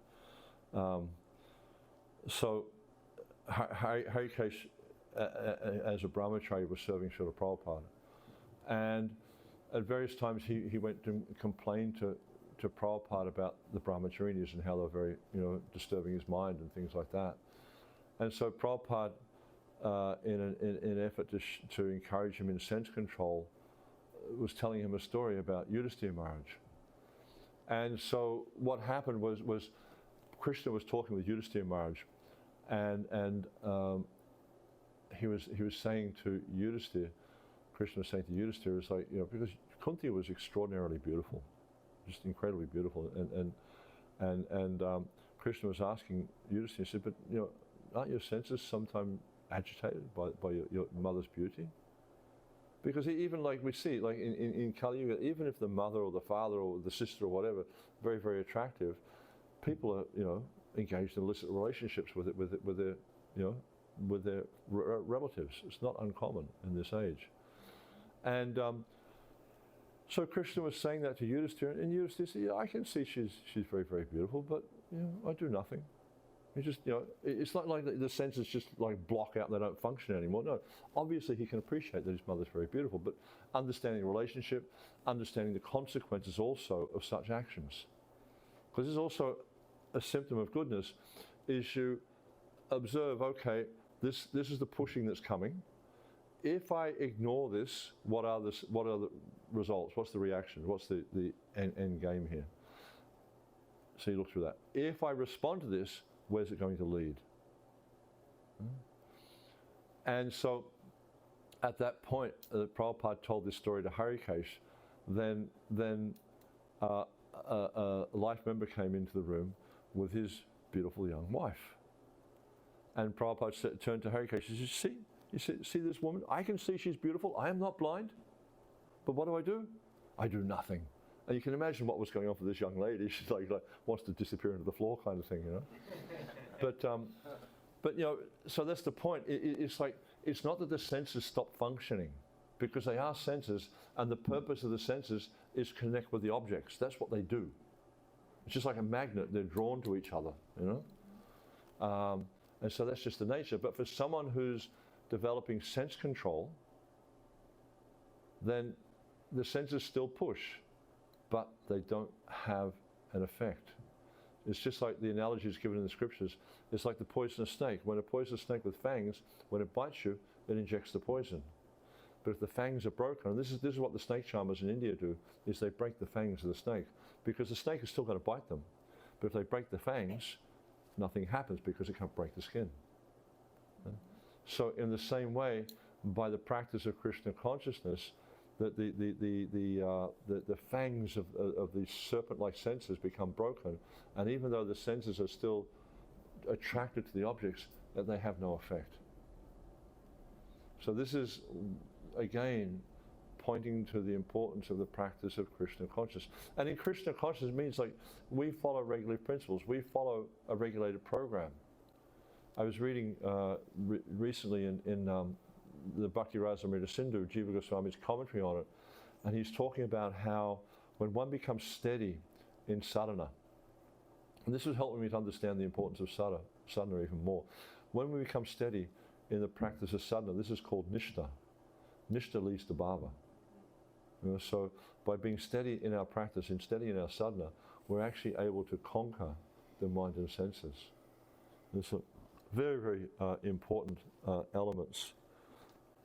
So Harikesh, as a brahmachari, was serving Srila Prabhupada. And at various times he went to complain to Prabhupada about the brahmacharinis and how they were very, disturbing his mind and things like that. And so Prabhupada, in an effort to encourage him in sense control, was telling him a story about Yudhisthira Maharaj. And so what happened was Krishna was talking with Yudhisthira Maharaj, and he was saying to Yudhisthira, Krishna was saying to Yudhisthira, it's like, because Kunti was extraordinarily beautiful, just incredibly beautiful, and Krishna was asking Yudhisthira, he said, but aren't your senses sometimes agitated by your mother's beauty? Because even like we see, like in Kali Yuga, even if the mother or the father or the sister or whatever, very, very attractive, people are, engaged in illicit relationships with their relatives. It's not uncommon in this age. And so Krishna was saying that to Yudhisthira, and Yudhisthira said, I can see she's very, very beautiful, but I do nothing. He just, it's not like the senses just like block out and they don't function anymore. No, obviously he can appreciate that his mother's very beautiful, but understanding the relationship, understanding the consequences also of such actions. Because this is also a symptom of goodness, is you observe, okay, this is the pushing that's coming. If I ignore this, what are the results? What's the reaction? What's the end game here? So you look through that. If I respond to this, where's it going to lead? And so at that point, Prabhupada told this story to Harikesh. Then a life member came into the room with his beautiful young wife. And Prabhupada turned to Harikesh and said, see this woman? I can see she's beautiful. I am not blind. But what do? I do nothing. And you can imagine what was going on for this young lady. She's like wants to disappear into the floor kind of thing, But so that's the point. It's like, it's not that the senses stop functioning, because they are senses, and the purpose of the senses is connect with the objects. That's what they do. It's just like a magnet. They're drawn to each other, and so that's just the nature. But for someone who's developing sense control, then the senses still push, but they don't have an effect. It's just like the analogy is given in the scriptures. It's like the poisonous snake. When a poisonous snake with fangs, when it bites you, it injects the poison. But if the fangs are broken, and this is what the snake charmers in India do, is they break the fangs of the snake, because the snake is still going to bite them. But if they break the fangs, nothing happens because it can't break the skin. So in the same way, by the practice of Krishna consciousness, the fangs of these serpent-like senses become broken, and even though the senses are still attracted to the objects, that they have no effect. So this is, again, pointing to the importance of the practice of Krishna consciousness. And in Krishna consciousness means like we follow regulated principles, we follow a regulated program. I was reading recently in the Bhakti Rasamrita Sindhu, Jiva Goswami's commentary on it, and he's talking about how when one becomes steady in sadhana, and this was helping me to understand the importance of sadhana even more. When we become steady in the practice of sadhana, this is called nishta. Nishta leads to bhava. So by being steady in our practice and steady in our sadhana, we're actually able to conquer the mind and senses. There's some very, very important elements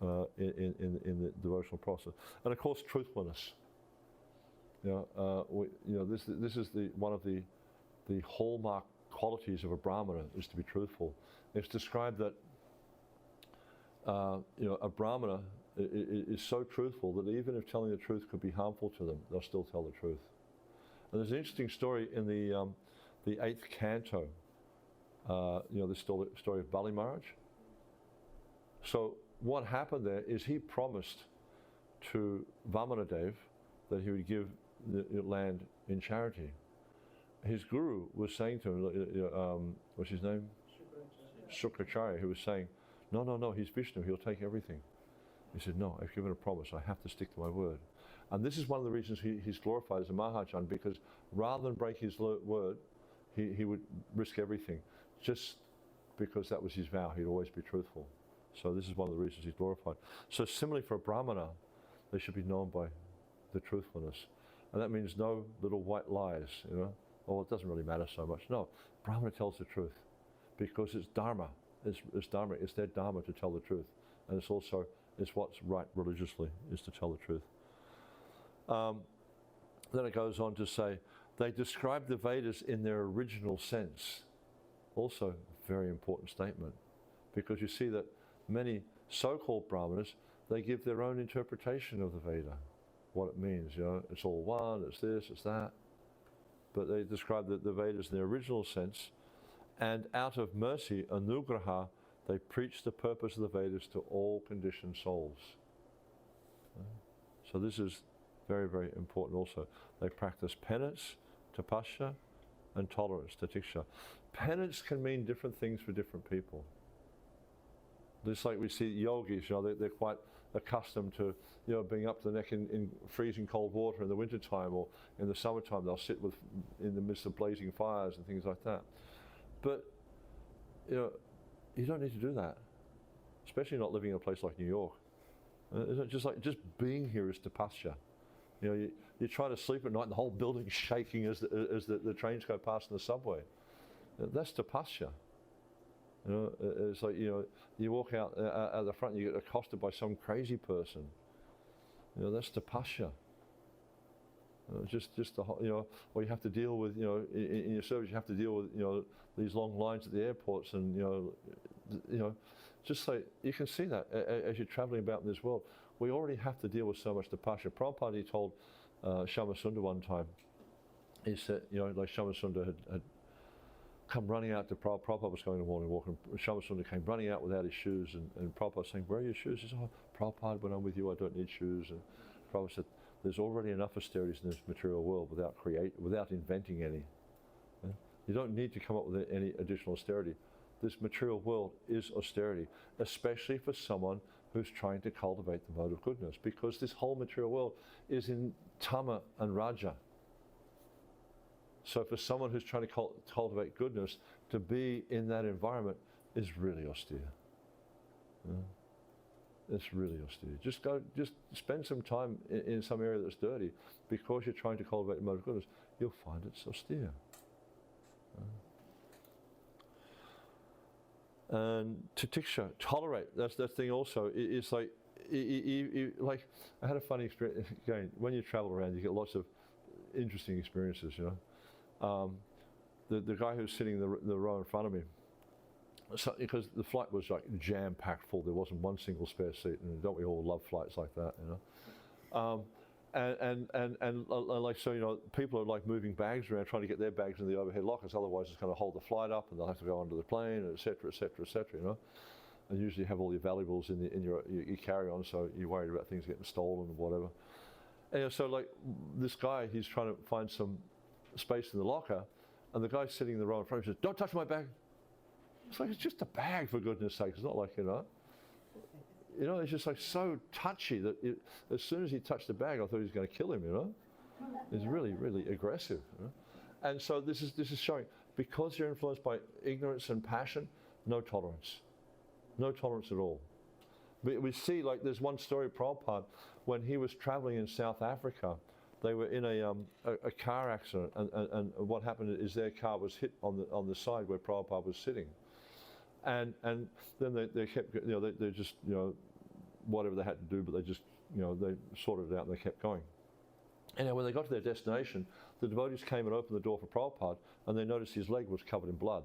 in the devotional process, and of course truthfulness. This is one of the hallmark qualities of a brahmana, is to be truthful. It's described that a brahmana is so truthful that even if telling the truth could be harmful to them, they'll still tell the truth. And there's an interesting story in the 8th canto. The story of Bali Maharaj. So what happened there is he promised to Vamanadev that he would give the land in charity. his guru was saying to him, what's his name? Shukracharya, who was saying, no, he's Vishnu, he'll take everything. He said, no, I've given a promise, I have to stick to my word. And this is one of the reasons he's glorified as a Mahajan, because rather than break his word, he would risk everything, just because that was his vow, he'd always be truthful. So this is one of the reasons he's glorified. So similarly for a Brahmana, they should be known by the truthfulness. And that means no little white lies, Oh, it doesn't really matter so much. No, Brahmana tells the truth because it's Dharma. It's Dharma. It's their Dharma to tell the truth. And it's what's right religiously, is to tell the truth. Then it goes on to say, they describe the Vedas in their original sense. Also, very important statement. Because you see that many so-called Brahmanas, they give their own interpretation of the Veda. What it means, it's all one, it's this, it's that. But they describe the Vedas in their original sense, and out of mercy, anugraha, they preach the purpose of the Vedas to all conditioned souls. So this is very, very important also. They practice penance, tapasya, and tolerance, tatiksha. Penance can mean different things for different people. Just like we see yogis, they're quite accustomed to, being up to the neck in freezing cold water in the wintertime, or in the summertime they'll sit in the midst of blazing fires and things like that. But, you don't need to do that, especially not living in a place like New York. Just being here is tapasya. You try to sleep at night and the whole building's shaking as the trains go past in the subway. That's tapasya. It's like, you walk out the front and you get accosted by some crazy person. That's tapasya. Just the whole, or you have to deal with, in your service you have to deal with, these long lines at the airports, and just like you can see that as you're traveling about in this world. We already have to deal with so much tapasya. Prabhupada, he told Shamasundar one time, he said, like Shamasundar had come running out to Prabhupada. Prabhupada was going to morning walk, and Shamasundar came running out without his shoes, and Prabhupada was saying, where are your shoes? He said, oh, Prabhupada, when I'm with you, I don't need shoes. And Prabhupada said, there's already enough austerities in this material world without inventing any. You don't need to come up with any additional austerity. This material world is austerity, especially for someone who's trying to cultivate the mode of goodness, because this whole material world is in tama and raja. So for someone who's trying to cultivate goodness, to be in that environment is really austere. It's really austere. Just spend some time in some area that's dirty, because you're trying to cultivate the mode of goodness. You'll find it's austere. And titiksha, tolerate. That's the thing. Also, it's like, like I had a funny experience. Again, when you travel around, you get lots of interesting experiences. The guy who's sitting in the row in front of me, so, because the flight was like jam-packed full, there wasn't one single spare seat, and don't we all love flights like that, And like, so, people are like moving bags around, trying to get their bags in the overhead lockers, otherwise it's going to hold the flight up, and they'll have to go onto the plane, et cetera, et cetera, et cetera, And usually you have all your valuables in your carry-on, so you're worried about things getting stolen or whatever. And so like this guy, he's trying to find some space in the locker, and the guy sitting in the row in front of him says, don't touch my bag. It's like, it's just a bag, for goodness sake. It's not like, it's just like so touchy that as soon as he touched the bag, I thought he was going to kill him, It's really, really aggressive. And so this is showing, because you're influenced by ignorance and passion, no tolerance. No tolerance at all. We see, like, there's one story of Prabhupada, when he was traveling in South Africa, they were in a car accident, and what happened is their car was hit on the side where Prabhupada was sitting. And then they kept, they just, whatever they had to do, but they just, they sorted it out and they kept going. And when they got to their destination, the devotees came and opened the door for Prabhupada, and they noticed his leg was covered in blood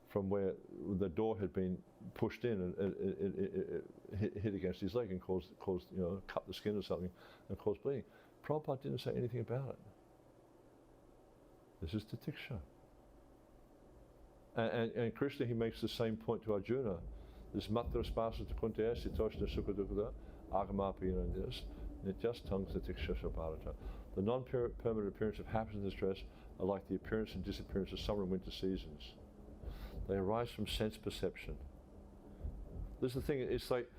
from where the door had been pushed in, and it hit against his leg and caused, cut the skin or something and caused bleeding. Prabhupada didn't say anything about it. This is titiksha. And Krishna, he makes the same point to Arjuna. This matra spasa takunteya sitoshna sukha agamapi nandis nityas tang titiksha bharata. The non-permanent appearance of happiness and distress are like the appearance and disappearance of summer and winter seasons. They arise from sense perception. This is the thing, it's like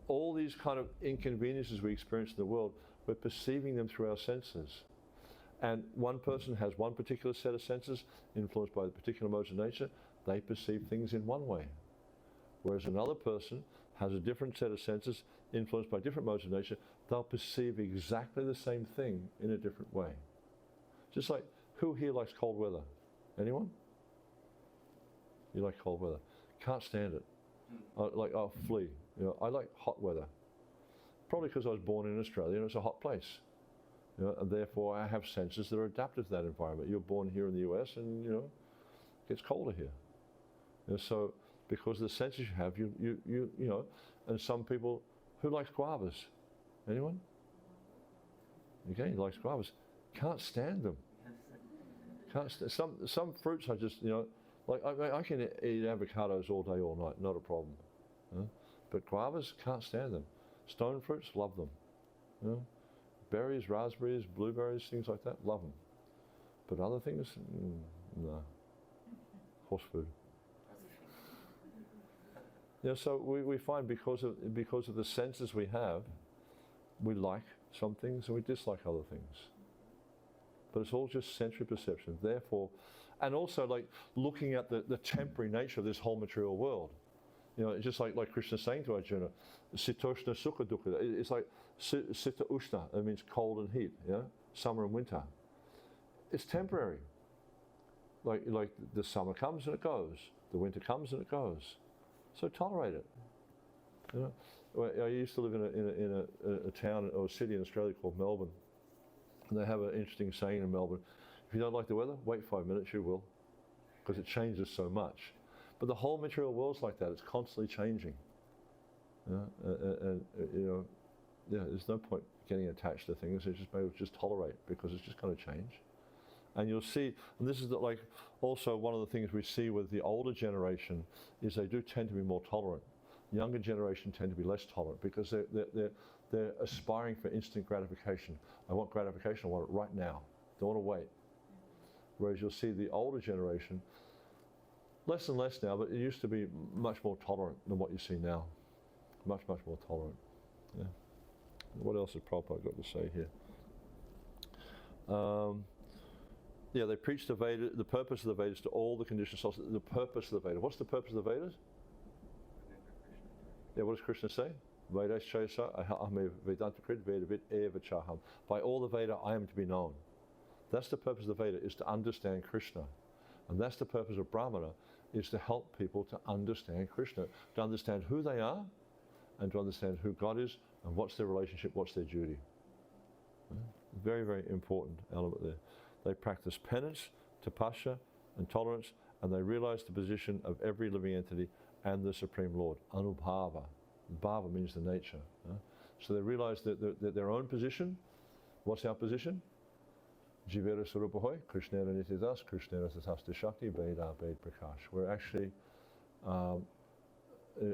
all these kind of inconveniences we experience in the world, we're perceiving them through our senses. And one person has one particular set of senses influenced by the particular modes of nature, they perceive things in one way. Whereas another person has a different set of senses influenced by different modes of nature, they'll perceive exactly the same thing in a different way. Just like, who here likes cold weather? Anyone? You like cold weather. Can't stand it. I'll flee. You know, I like hot weather. Probably because I was born in Australia and it's a hot place. You know, and therefore I have senses that are adapted to that environment. You're born here in the US and, you know, it gets colder here. You know, so because of the senses you have, you know, and some people, who likes guavas? Anyone? Okay, he likes guavas. Can't stand them. Some fruits I just, you know, like I can eat avocados all day, all night, not a problem. But guavas, can't stand them. Stone fruits, love them. You know? Berries, raspberries, blueberries, things like that, love them. But other things, no. Horse food. Yeah, so we find because of the senses we have, we like some things and we dislike other things. But it's all just sensory perception. Therefore, and also like looking at the temporary nature of this whole material world. You know, it's just like Krishna saying to Arjuna, Sitoshna Sukha Dukkha. It's like Sita Ushna, it means cold and heat, yeah? Summer and winter. It's temporary. Like the summer comes and it goes. The winter comes and it goes. So tolerate it. You know? I used to live in a town or a city in Australia called Melbourne. And they have an interesting saying in Melbourne, if you don't like the weather, wait 5 minutes, you will. Because it changes so much. But the whole material world's like that, it's constantly changing. And you know, yeah, there's no point getting attached to things, it's just tolerate, because it's just going to change. And you'll see, and this is like also one of the things we see with the older generation, is they do tend to be more tolerant. Younger generation tend to be less tolerant, because they're aspiring for instant gratification. I want gratification, I want it right now. Don't want to wait. Whereas you'll see the older generation, less and less now, but it used to be much more tolerant than what you see now. Much, much more tolerant. Yeah. What else has Prabhupada got to say here? Yeah, they preach the Veda, the purpose of the Vedas to all the conditioned souls. The purpose of the Vedas. What's the purpose of the Vedas? Yeah, what does Krishna say? Vedas Chayasa Ahame Vedanta Krit Veda Vid Eva Chaham. By all the Veda I am to be known. That's the purpose of the Veda, is to understand Krishna. And that's the purpose of Brahmana, is to help people to understand Krishna, to understand who they are, and to understand who God is, and what's their relationship, what's their duty. Very, very important element there. They practice penance, tapasya, and tolerance, and they realize the position of every living entity and the Supreme Lord. Anubhava. Bhava means the nature. So they realize that their own position. What's our position? Jivera Surupahoy, Krishnera Nitidas, Krishnera Tatasta Shakti, Veda Ved Prakash. We're actually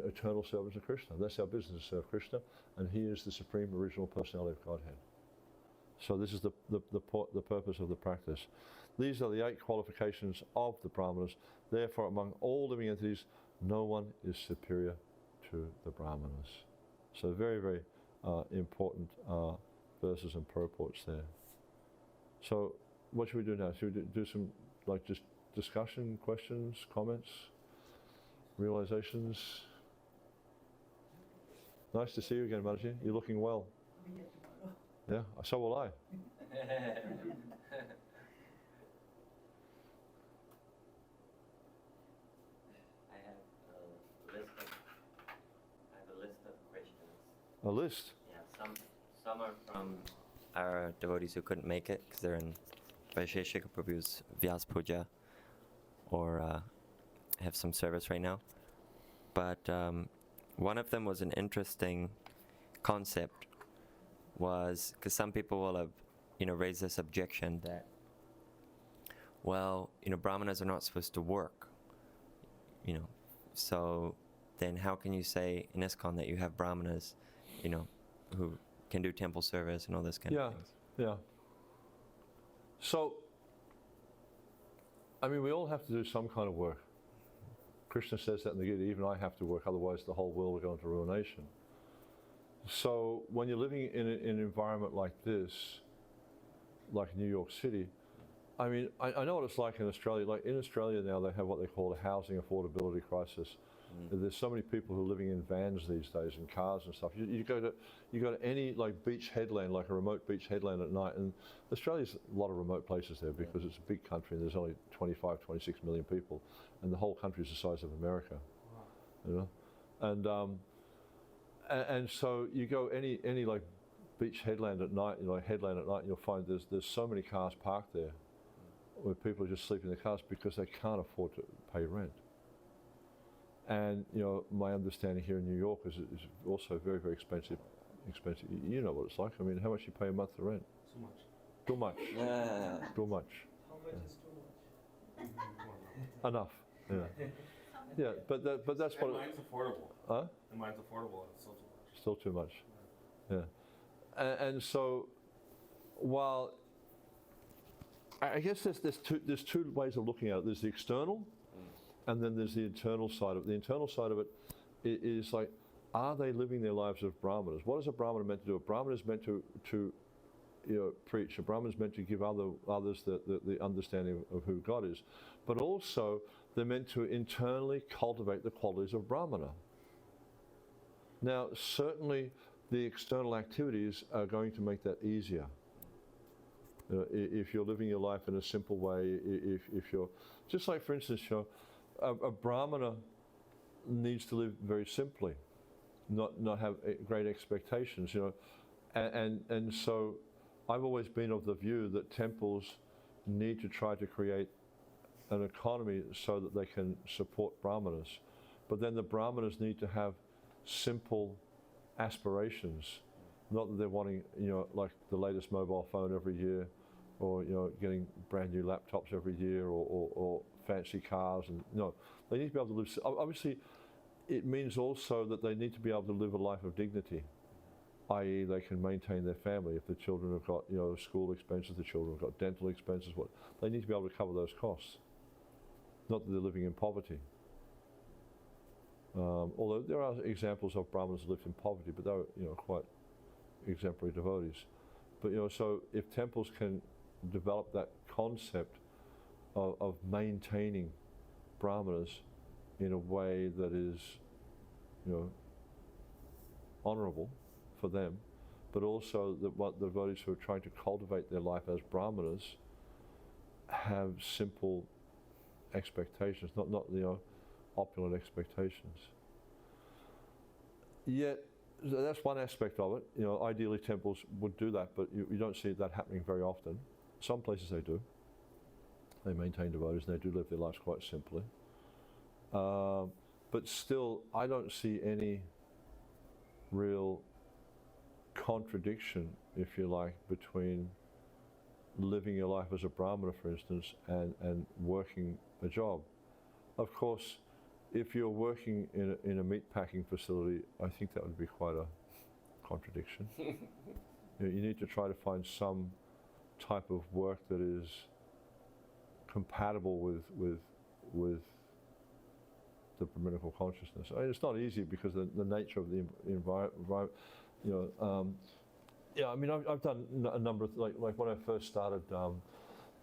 eternal servants of Krishna. That's our business, to serve Krishna, and He is the Supreme Original Personality of Godhead. So this is the purpose of the practice. These are the 8 qualifications of the Brahmanas. Therefore, among all living entities, no one is superior to the Brahmanas. So very, very important verses and purports there. So what should we do now? Should we do some like just discussion, questions, comments, realizations? Nice to see you again, Mataji. You're looking well. Yeah, so will I. I have a list of questions. A list? Yeah, some are from our devotees who couldn't make it because they're in Vaisheshika Prabhu's Vyas Puja or have some service right now. But one of them was an interesting concept, was because some people will have, raised this objection that, well, Brahmanas are not supposed to work, so then how can you say in ISKCON that you have Brahmanas, who can do temple service and all this kind of things? Yeah. So I mean, we all have to do some kind of work. Krishna says that in the Gita, even I have to work, otherwise the whole world will go into ruination. So when you're living in an environment like this, like New York City, I mean, I know what it's like in Australia. Like in Australia now, they have what they call a housing affordability crisis. There's so many people who are living in vans these days, in cars and stuff. You go to any like beach headland, like a remote beach headland at night, and Australia's a lot of remote places there because it's a big country and there's only 25, 26 million people, and the whole country is the size of America. Wow. You know, and so you go any like beach headland at night, and you'll find there's so many cars parked there, where people are just sleeping in their cars because they can't afford to pay rent. And you know, my understanding here in New York is also very, very expensive. You know what it's like. I mean, how much you pay a month for rent? Too much. Too much. Yeah. Too much. How much is too much? Enough. Yeah. Yeah, but that's And what. mine's affordable. Huh? And mine's affordable, and it's still too much. Still too much. Yeah. And so, while I guess there's two ways of looking at it. There's the external, and then there's the internal side of it. The internal side of it is like, are they living their lives as brahmanas? What is a brahmana meant to do? A brahmana is meant to preach. A brahmana is meant to give others the understanding of who God is. But also, they're meant to internally cultivate the qualities of brahmana. Now, certainly, the external activities are going to make that easier. If you're living your life in a simple way, if you're, just like for instance, a brahmana needs to live very simply, not have great expectations, and so I've always been of the view that temples need to try to create an economy so that they can support brahmanas, but then the brahmanas need to have simple aspirations, not that they're wanting, like the latest mobile phone every year, or getting brand new laptops every year, or fancy cars, and no, they need to be able to live. Obviously, it means also that they need to be able to live a life of dignity, i.e., they can maintain their family. If the children have got school expenses, the children have got dental expenses, they need to be able to cover those costs. Not that they're living in poverty. Although there are examples of brahmanas who lived in poverty, but they were quite exemplary devotees. But so if temples can develop that concept of maintaining brahmanas in a way that is honorable for them, but also that what the devotees who are trying to cultivate their life as brahmanas have simple expectations, not opulent expectations. Yet that's one aspect of it. Ideally temples would do that, but you don't see that happening very often. Some places they do. They maintain devotees and they do live their lives quite simply. But still, I don't see any real contradiction, if you like, between living your life as a brahmana, for instance, and working a job. Of course, if you're working in a meat packing facility, I think that would be quite a contradiction. You need to try to find some type of work that is compatible with the Brahminical consciousness. I mean, it's not easy because the nature of the environment. I mean, I've done a number of like when I first started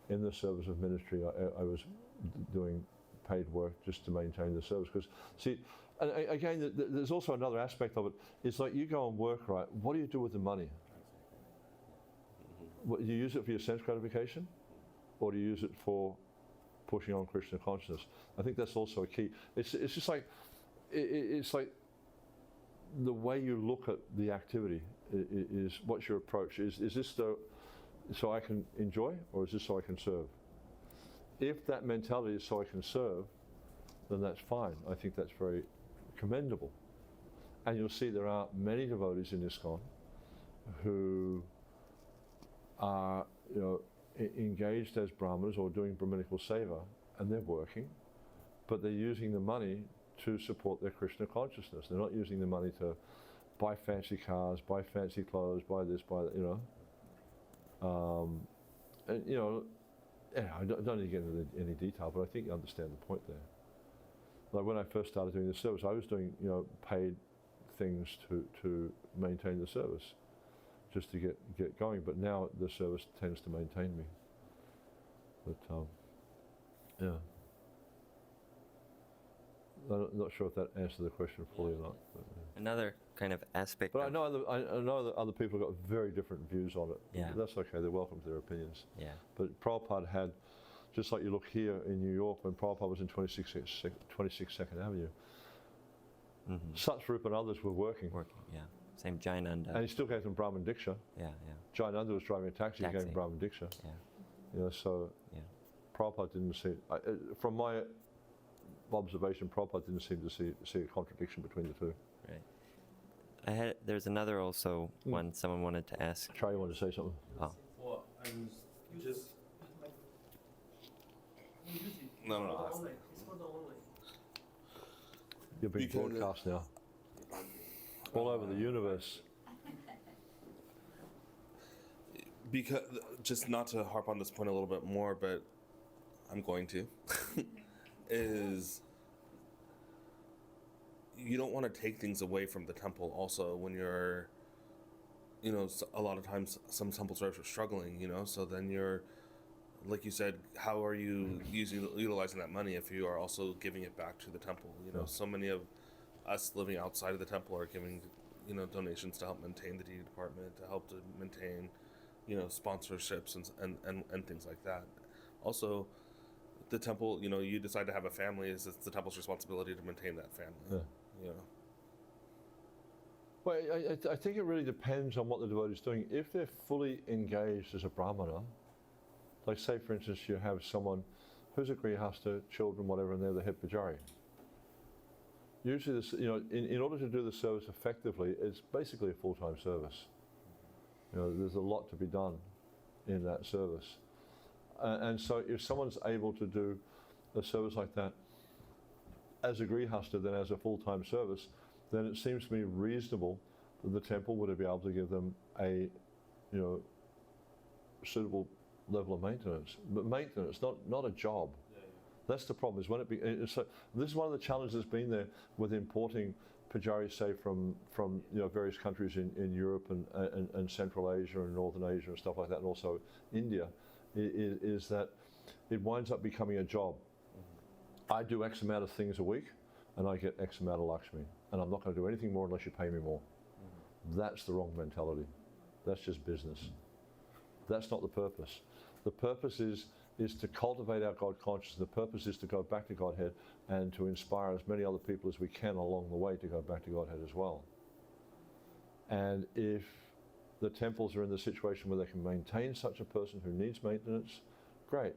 in the service of ministry, I was doing paid work just to maintain the service. Because see, and again, there's also another aspect of it. It's like you go and work, right? What do you do with the money? What, you use it for your sense gratification, or do you use it for pushing on Krishna consciousness? I think that's also a key. It's just like it's like the way you look at the activity is what's your approach. Is this so I can enjoy, or is this so I can serve? If that mentality is so I can serve, then that's fine. I think that's very commendable. And you'll see there are many devotees in ISKCON who are, engaged as brahmanas or doing Brahminical seva, and they're working, but they're using the money to support their Krishna consciousness. They're not using the money to buy fancy cars, buy fancy clothes, buy this, buy that, and Yeah, I don't need to get into any detail, but I think you understand the point there. Like when I first started doing the service, I was doing, you know, paid things to maintain the service, just to get going. But now the service tends to maintain me. But yeah, I'm not sure if that answered the question fully or not. But, yeah. Another kind of aspect. But I of- know that other people have got very different views on it. Yeah. That's okay. They're welcome to their opinions. Yeah. But Prabhupada had, just like you look here in New York, when Prabhupada was in 26 2nd Avenue, Mm-hmm. Satsvarupa and others were working. Yeah. Same Jainanda. And he still gave them Brahman Diksha. Yeah. Jainanda was driving a taxi, he gave him Brahman Diksha. Yeah. You know, so Yeah. Prabhupada didn't see, from my observation, Prabhupada didn't seem to see a contradiction between the two. Right. There's another also Mm. one someone wanted to ask. Charlie, you wanted to say something? Oh. Well, I was just. No. Online. It's for the online. You're being Because, broadcast now. All over the universe. Because, just not to harp on this point a little bit more, but I'm going to, is you don't want to take things away from the temple also when you're, you know, a lot of times some temples are struggling, you know, so then you're, like you said, how are you utilizing that money if you are also giving it back to the temple? You know, so many of us living outside of the temple are giving, you know, donations to help maintain the Deity department, to help to maintain, you know, sponsorships and things like that. Also, the temple, you know, you decide to have a family, it's the temple's responsibility to maintain that family. Yeah. You know. Well, I think it really depends on what the devotee is doing. If they're fully engaged as a brahmana, like say for instance you have someone who's a grihasta, children, whatever, and they're the head pujari. Usually, this, you know, in order to do the service effectively, it's basically a full-time service. You know, there's a lot to be done in that service, and so if someone's able to do a service like that as a grihasta, then as a full-time service, then it seems to me reasonable that the temple would be able to give them a, you know, suitable level of maintenance. But maintenance, not a job. That's the problem. Is when so this is one of the challenges that's been there with importing pujaris, say from you know various countries in Europe and Central Asia and Northern Asia and stuff like that, and also India, is that it winds up becoming a job. I do X amount of things a week, and I get X amount of Lakshmi, and I'm not going to do anything more unless you pay me more. That's the wrong mentality. That's just business. That's not the purpose. The purpose is to cultivate our God consciousness. The purpose is to go back to Godhead and to inspire as many other people as we can along the way to go back to Godhead as well. And if the temples are in the situation where they can maintain such a person who needs maintenance, great.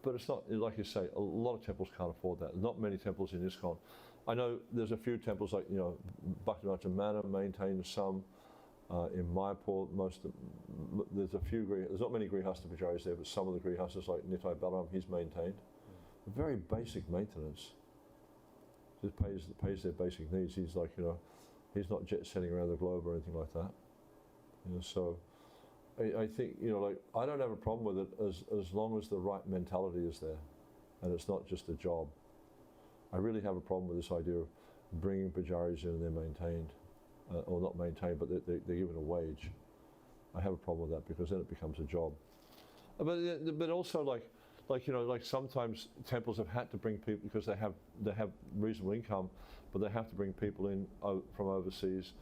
But it's not, like you say, a lot of temples can't afford that. Not many temples in ISKCON. I know there's a few temples like, you know, Bhaktivinoda Manor maintains some. In Mayapur, there's a few, there's not many grihasta pujaris there, but some of the grihastas like Nitai Balaram, he's maintained. Very basic maintenance. Just pays their basic needs. He's like, you know, he's not jet setting around the globe or anything like that. You know, so I think, you know, like, I don't have a problem with it as long as the right mentality is there and it's not just a job. I really have a problem with this idea of bringing pujaris in and they're maintained. Or not maintained, but they're given a wage. I have a problem with that because then it becomes a job. But also like you know, like sometimes temples have had to bring people because they have reasonable income, but they have to bring people in from overseas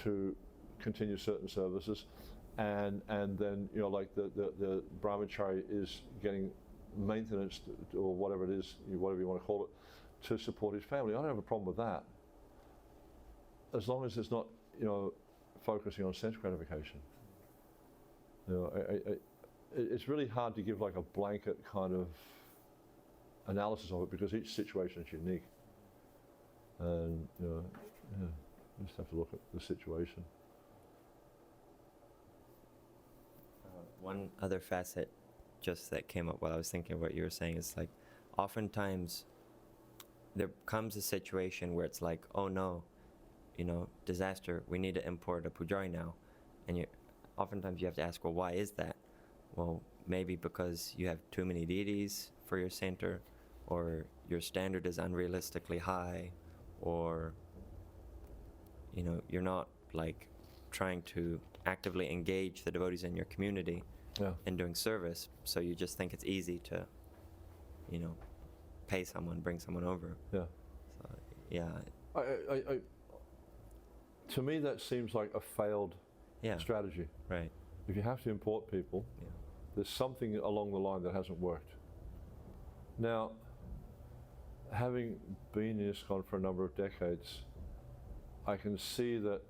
to continue certain services, and then, you know, like the brahmachari is getting maintenance or whatever it is, whatever you want to call it, to support his family. I don't have a problem with that, as long as it's not, you know, focusing on sense gratification. You know, it's really hard to give like a blanket kind of analysis of it because each situation is unique, and you know, yeah, you just have to look at the situation. One other facet just that came up while I was thinking of what you were saying is like, oftentimes there comes a situation where it's like, oh no, you know, disaster, we need to import a pujari now. And oftentimes you have to ask, well, why is that? Well, maybe because you have too many deities for your center, or your standard is unrealistically high, or you're not like trying to actively engage the devotees in your community in doing service, so you just think it's easy to pay someone, bring someone over. Yeah. So, yeah. To me, that seems like a failed strategy. Right. If you have to import people, there's something along the line that hasn't worked. Now, having been in ISKCON for a number of decades, I can see that,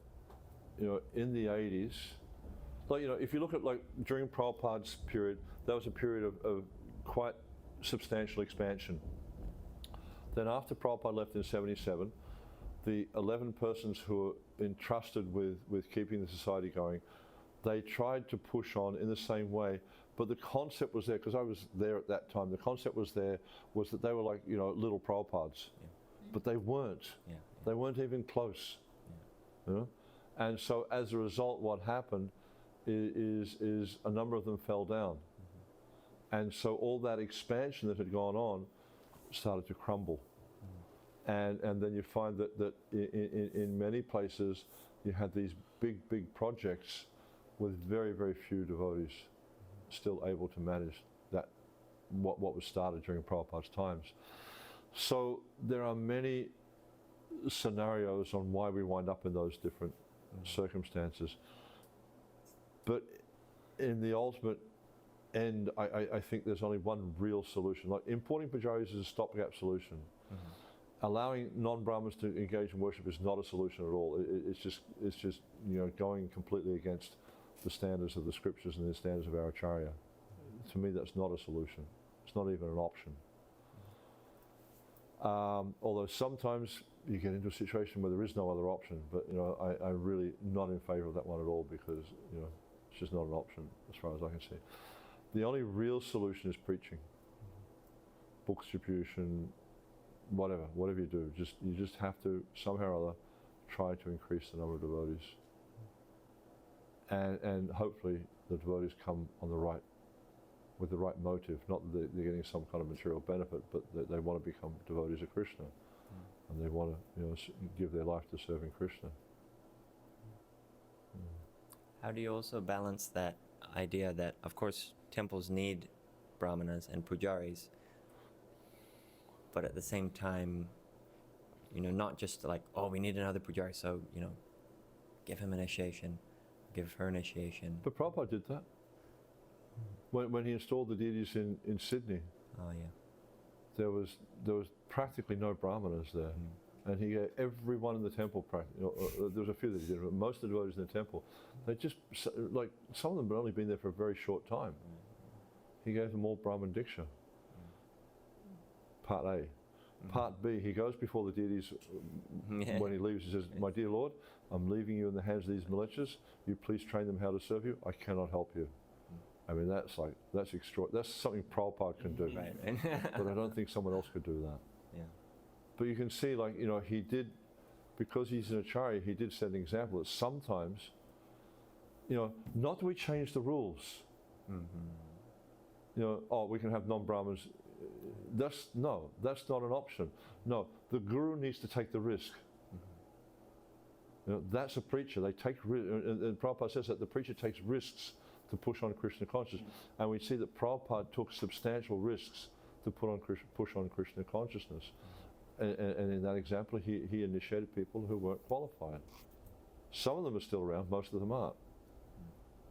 in the 80s, like, if you look at like during Prabhupada's period, that was a period of quite substantial expansion. Then after Prabhupada left in 77, the 11 persons who were entrusted with keeping the society going, they tried to push on in the same way, but the concept was there, because I was there at that time, the concept was there, was that they were like, little Prabhupads. But they weren't. They weren't even close. And so as a result, what happened is a number of them fell down. And so all that expansion that had gone on started to crumble. And then you find that in many places you had these big projects with very, very few devotees still able to manage that, what was started during Prabhupada's times. So there are many scenarios on why we wind up in those different circumstances. But in the ultimate end, I think there's only one real solution. Like importing pujaris is a stopgap solution. Allowing non-Brahmins to engage in worship is not a solution at all. It's just going completely against the standards of the scriptures and the standards of our acharya. To me, that's not a solution. It's not even an option. Although sometimes you get into a situation where there is no other option, but I'm really not in favour of that one at all, because it's just not an option as far as I can see. The only real solution is preaching, book distribution, whatever you do. You just have to somehow or other try to increase the number of devotees, and hopefully the devotees come with the right motive. Not that they're getting some kind of material benefit, but that they want to become devotees of Krishna, and they want to give their life to serving Krishna. How do you also balance that idea that, of course, temples need brahmanas and pujaris, but at the same time, not just like, oh, we need another pujari, so, give him initiation, give her initiation. But Prabhupada did that. When he installed the deities in Sydney, there was practically no brahmanas there. And he gave everyone in the temple, there was a few that he did, but most of the devotees in the temple, they just, like, some of them had only been there for a very short time. He gave them all Brahman Diksha. Part A. Part B, he goes before the deities when he leaves. He says, "My dear Lord, I'm leaving you in the hands of these militias. You please train them how to serve you. I cannot help you." I mean, that's extraordinary. That's something Prabhupada can do. Right. But I don't think someone else could do that. But you can see, like, he did, because he's an acharya, he did set an example that sometimes, not that we change the rules. We can have non-Brahmins. That's not an option. No, the guru needs to take the risk. That's a preacher. They take risks, and Prabhupada says that the preacher takes risks to push on Krishna consciousness. And we see that Prabhupada took substantial risks to push on Krishna consciousness. And in that example, he initiated people who weren't qualified. Some of them are still around, most of them aren't.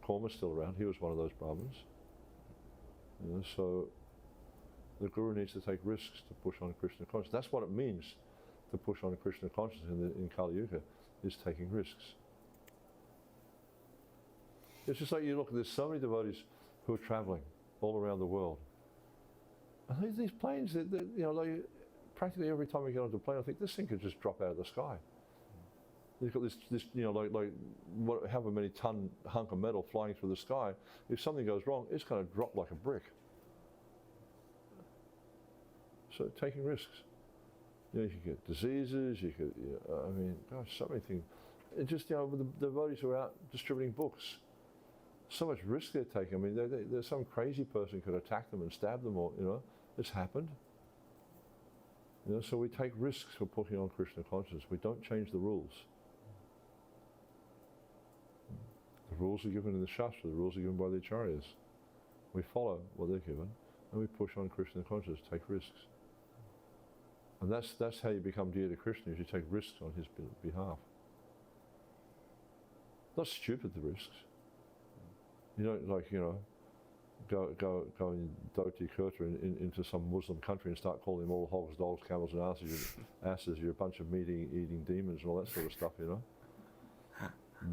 Korma's still around, he was one of those Brahmins. So the guru needs to take risks to push on Krishna consciousness. That's what it means to push on Krishna consciousness in Kali Yuga, is taking risks. It's just like you look, there's so many devotees who are traveling all around the world. And these planes, like, practically every time we get onto a plane, I think this thing could just drop out of the sky. You've got this however many ton hunk of metal flying through the sky. If something goes wrong, it's going to drop like a brick. So taking risks. You could get diseases. You could, so many things. It just, the devotees who are out distributing books. so much risk they're taking. I mean, there's some crazy person could attack them and stab them, or it's happened. So we take risks for putting on Krishna consciousness. We don't change the rules. The rules are given in the Shastra. The rules are given by the Acharyas. We follow what they're given, and we push on Krishna consciousness, take risks. And that's how you become dear to Krishna, is you take risks on his behalf. Not stupid, the risks. You don't go in Deity into some Muslim country and start calling them all hogs, dogs, camels and asses. You're a bunch of meat-eating demons and all that sort of stuff,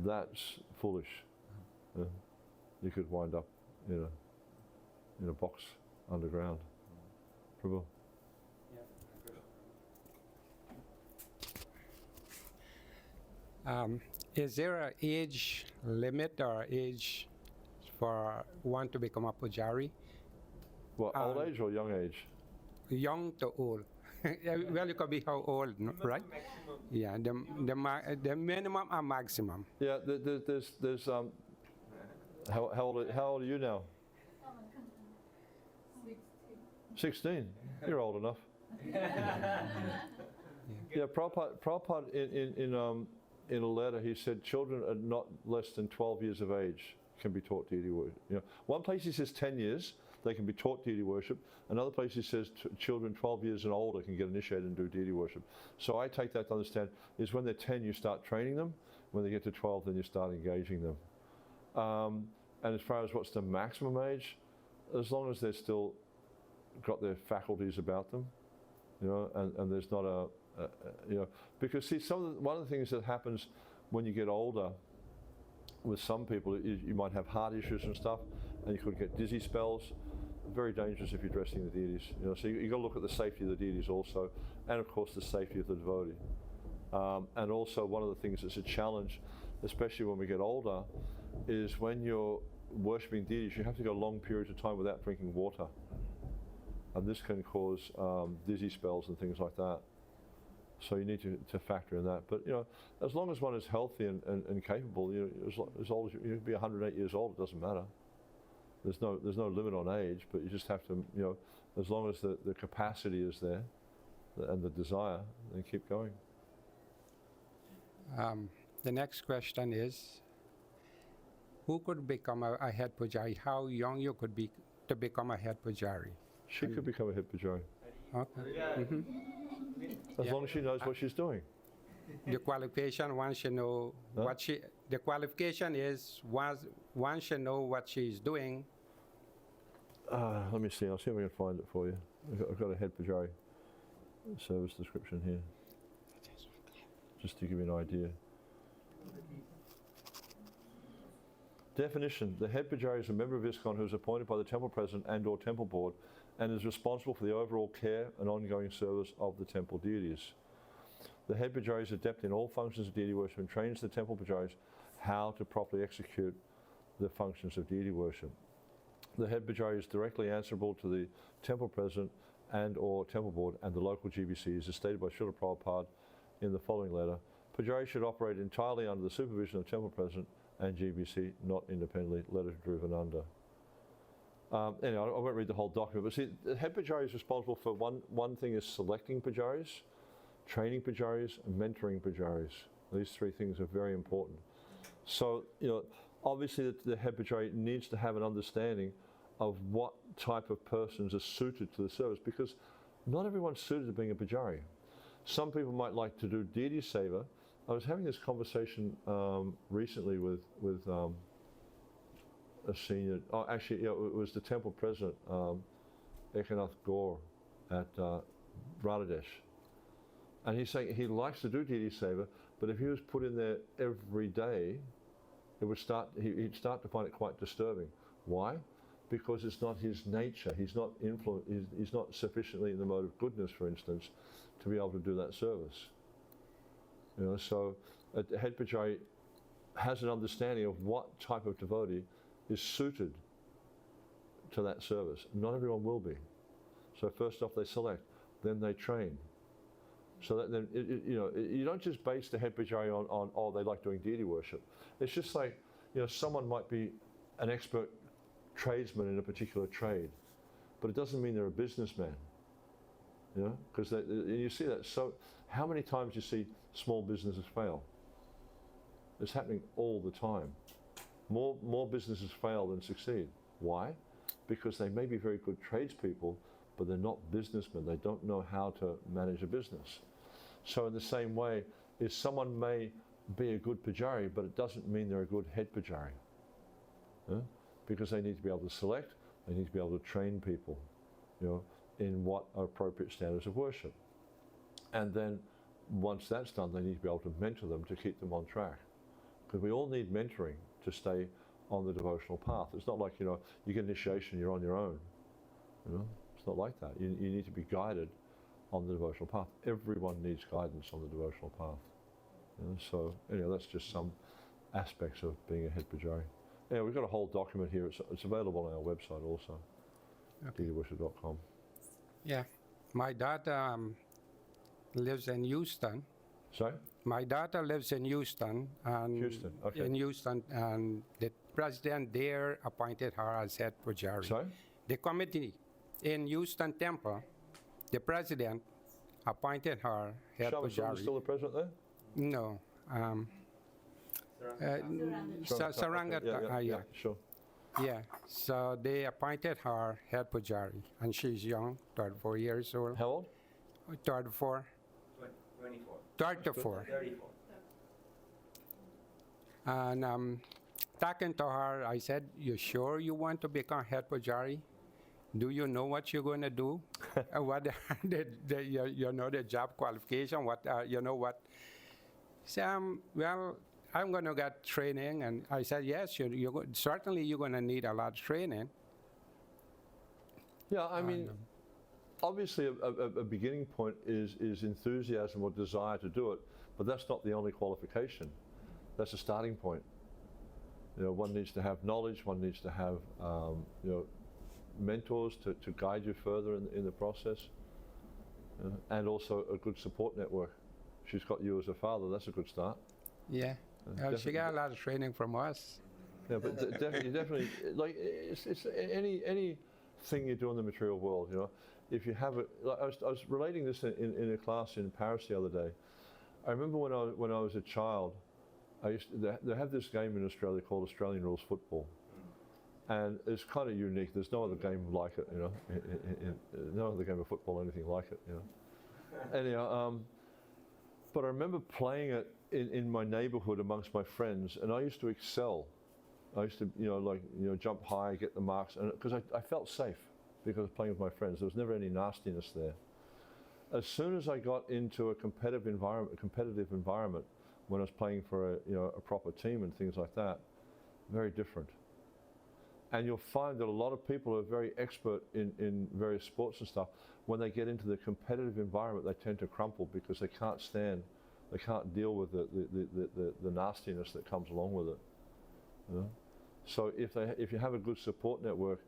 That's foolish. You could wind up in a box underground. Prabhu. Is there an age limit or age for one to become a pujari? What, old age or young age? Young to old. Well, it could be how old, right? Yeah, the minimum and maximum. Yeah, there's how old are you now? 16. You're old enough. Yeah, Prabhupada in a letter, he said children are not less than 12 years of age can be taught deity worship. One place he says 10 years, they can be taught deity worship. Another place he says children 12 years and older can get initiated and do deity worship. So I take that to understand is when they're 10, you start training them. When they get to 12, then you start engaging them. And as far as what's the maximum age, as long as they're still got their faculties about them, and there's not because see, one of the things that happens when you get older with some people is you might have heart issues and stuff, and you could get dizzy spells. Very dangerous if you're dressing the deities. So you've got to look at the safety of the deities also, and of course the safety of the devotee. And also one of the things that's a challenge, especially when we get older, is when you're worshipping deities, you have to go long periods of time without drinking water. And this can cause dizzy spells and things like that. So you need to factor in that. But as long as one is healthy and capable, as old as you can be 108 years old, it doesn't matter. There's no limit on age, but you just have to, as long as the capacity is there and the desire, then keep going. The next question is, who could become a head pujari? How young you could be to become a head pujari? She could become a head pujari. Okay. As long as she knows what she's doing. The qualification, once you know the qualification is once you know what she's doing. Let me see, I'll see if I can find it for you. I've got a head pujari service description here, just to give you an idea. Definition: the head pujari is a member of ISKCON who is appointed by the temple president and/or temple board and is responsible for the overall care and ongoing service of the temple deities. The head pujari is adept in all functions of deity worship and trains the temple pujaris how to properly execute the functions of deity worship. The head pujari is directly answerable to the temple president and/or temple board and the local GBCs, as stated by Srila Prabhupada in the following letter. Pujari should operate entirely under the supervision of temple president and GBC, not independently. Letter to Dhruvananda. Anyway, I won't read the whole document, but see, the head pujari is responsible for one thing is selecting pujaris, training pujaris, and mentoring pujaris. These three things are very important. So, obviously the head pujari needs to have an understanding of what type of persons are suited to the service, because not everyone's suited to being a pujari. Some people might like to do deity seva. I was having this conversation recently with a senior, it was the temple president, Ekanath Gaur at Radhadesh. And he's saying he likes to do deity seva, but if he was put in there every day, he'd start to find it quite disturbing. Why? Because it's not his nature. He's not he's not sufficiently in the mode of goodness, for instance, to be able to do that service. So a head pujari has an understanding of what type of devotee is suited to that service. Not everyone will be. So first off, they select, then they train. So that then, you don't just base the head pujari on they like doing deity worship. It's just like, someone might be an expert tradesman in a particular trade, but it doesn't mean they're a businessman. You know, because you see that. So, how many times do you see small businesses fail? It's happening all the time. More businesses fail than succeed. Why? Because they may be very good tradespeople, but they're not businessmen. They don't know how to manage a business. So in the same way, is someone may be a good pujari, but it doesn't mean they're a good head pujari. Yeah? Because they need to be able to select, they need to be able to train people, you know, in what are appropriate standards of worship. And then once that's done, they need to be able to mentor them to keep them on track. Because we all need mentoring to stay on the devotional path. It's not like, you know, you get initiation, you're on your own. You know, it's not like that. You need to be guided on the devotional path. Everyone needs guidance on the devotional path. You know, so anyway, that's just some aspects of being a head pujari. Yeah, we've got a whole document here. It's available on our website also, deityworship.com. Yeah. My daughter lives in Houston. Sorry? My daughter lives in Houston. And Houston, okay. In Houston, and the president there appointed her as head pujari. Sorry? The committee in Houston Temple, the president appointed her head Shama's pujari. still the president there? No. Sarangata. Yeah, sure. Yeah. So they appointed her head pujari, and she's young, 34 years old. How old? 34. 24. 34. 34. And talking to her, I said, "You sure you want to become head pujari? Do you know what you're going to do? What you know the job qualification? What you know what?" She said, "Well, I'm going to get training." And I said, "Yes, certainly you're going to need a lot of training." Yeah, I mean, obviously a beginning point is enthusiasm or desire to do it, but that's not the only qualification. That's a starting point. You know, one needs to have knowledge, one needs to have, you know, mentors to guide you further in the process, and also a good support network. She's got you as a father, that's a good start. Yeah. She got a lot of training from us. Yeah, but definitely, like, it's anything you do in the material world, you know, if you have it, like I was relating this in a class in Paris the other day. I remember when I was a child, they have this game in Australia called Australian Rules Football. And it's kind of unique. There's no other game like it, you know, no other game of football, anything like it, you know. Anyhow, but I remember playing it in my neighborhood amongst my friends, and I used to excel. I used to, you know, like, you know, jump high, get the marks, and because I felt safe because I was playing with my friends. There was never any nastiness there. As soon as I got into a competitive environment, when I was playing for a proper team and things like that, very different. And you'll find that a lot of people are very expert in various sports and stuff. When they get into the competitive environment, they tend to crumple because they can't deal with the nastiness that comes along with it. You know? So if you have a good support network,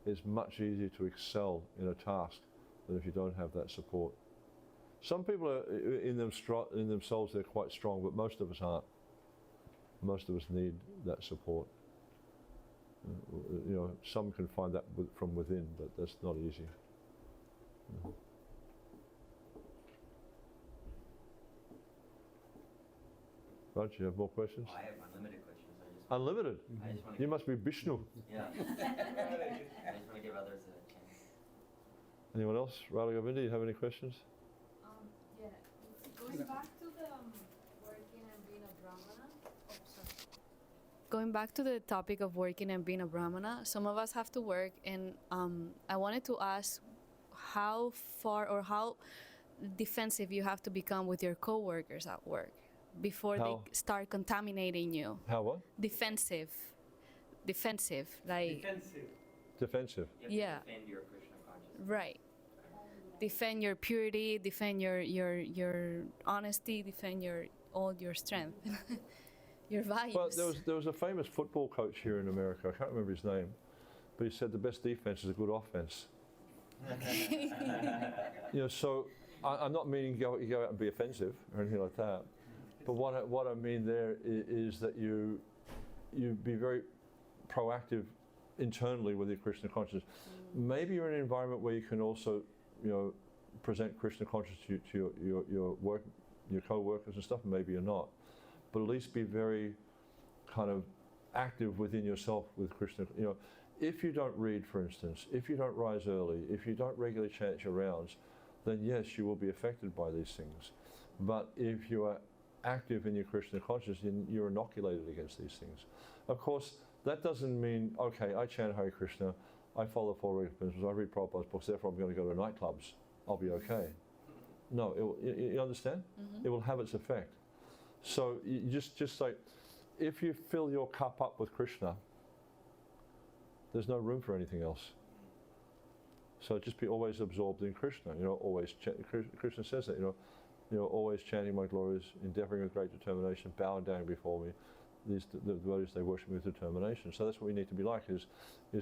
it's much easier to excel in a task than if you don't have that support. Some people are in themselves, they're quite strong, but most of us aren't. Most of us need that support. You know, some can find that from within, but that's not easy. Yeah. Right, you have more questions? Oh, I have unlimited questions. Unlimited? I just want to You must be Vishnu. Yeah. I just want to give others a chance. Anyone else? Radha Govinda, you have any questions? Yeah. Going back to the working and being a brahmana. Oh, sorry. Going back to the topic of working and being a brahmana, some of us have to work, and I wanted to ask how far or how defensive you have to become with your coworkers at work before they start contaminating you. How what? Defensive, like Defensive. You have to defend your Krishna consciousness. right. Defend your purity, defend your honesty, defend all your strength, your values. Well, there was a famous football coach here in America. I can't remember his name, but he said the best defense is a good offense. You know, so I'm not meaning you go out and be offensive or anything like that. But what I mean there is that you be very proactive internally with your Krishna consciousness. Maybe you're in an environment where you can also, present Krishna consciousness to your work, your co-workers and stuff. Maybe you're not, but at least be very kind of active within yourself with Krishna. If you don't read, for instance, if you don't rise early, if you don't regularly chant your rounds, then yes, you will be affected by these things. But if you are active in your Krishna consciousness, you're inoculated against these things. Of course, that doesn't mean, okay, I chant Hare Krishna, I follow 4 regular principles, I read Prabhupada's books, therefore I'm going to go to nightclubs, I'll be okay. No, you understand? Mm-hmm. It will have its effect. So you just like, if you fill your cup up with Krishna, there's no room for anything else. So just be always absorbed in Krishna. Always Krishna says that. Always chanting my glories, endeavoring with great determination, bowing down before me. The devotees, they worship me with determination. So that's what we need to be like: is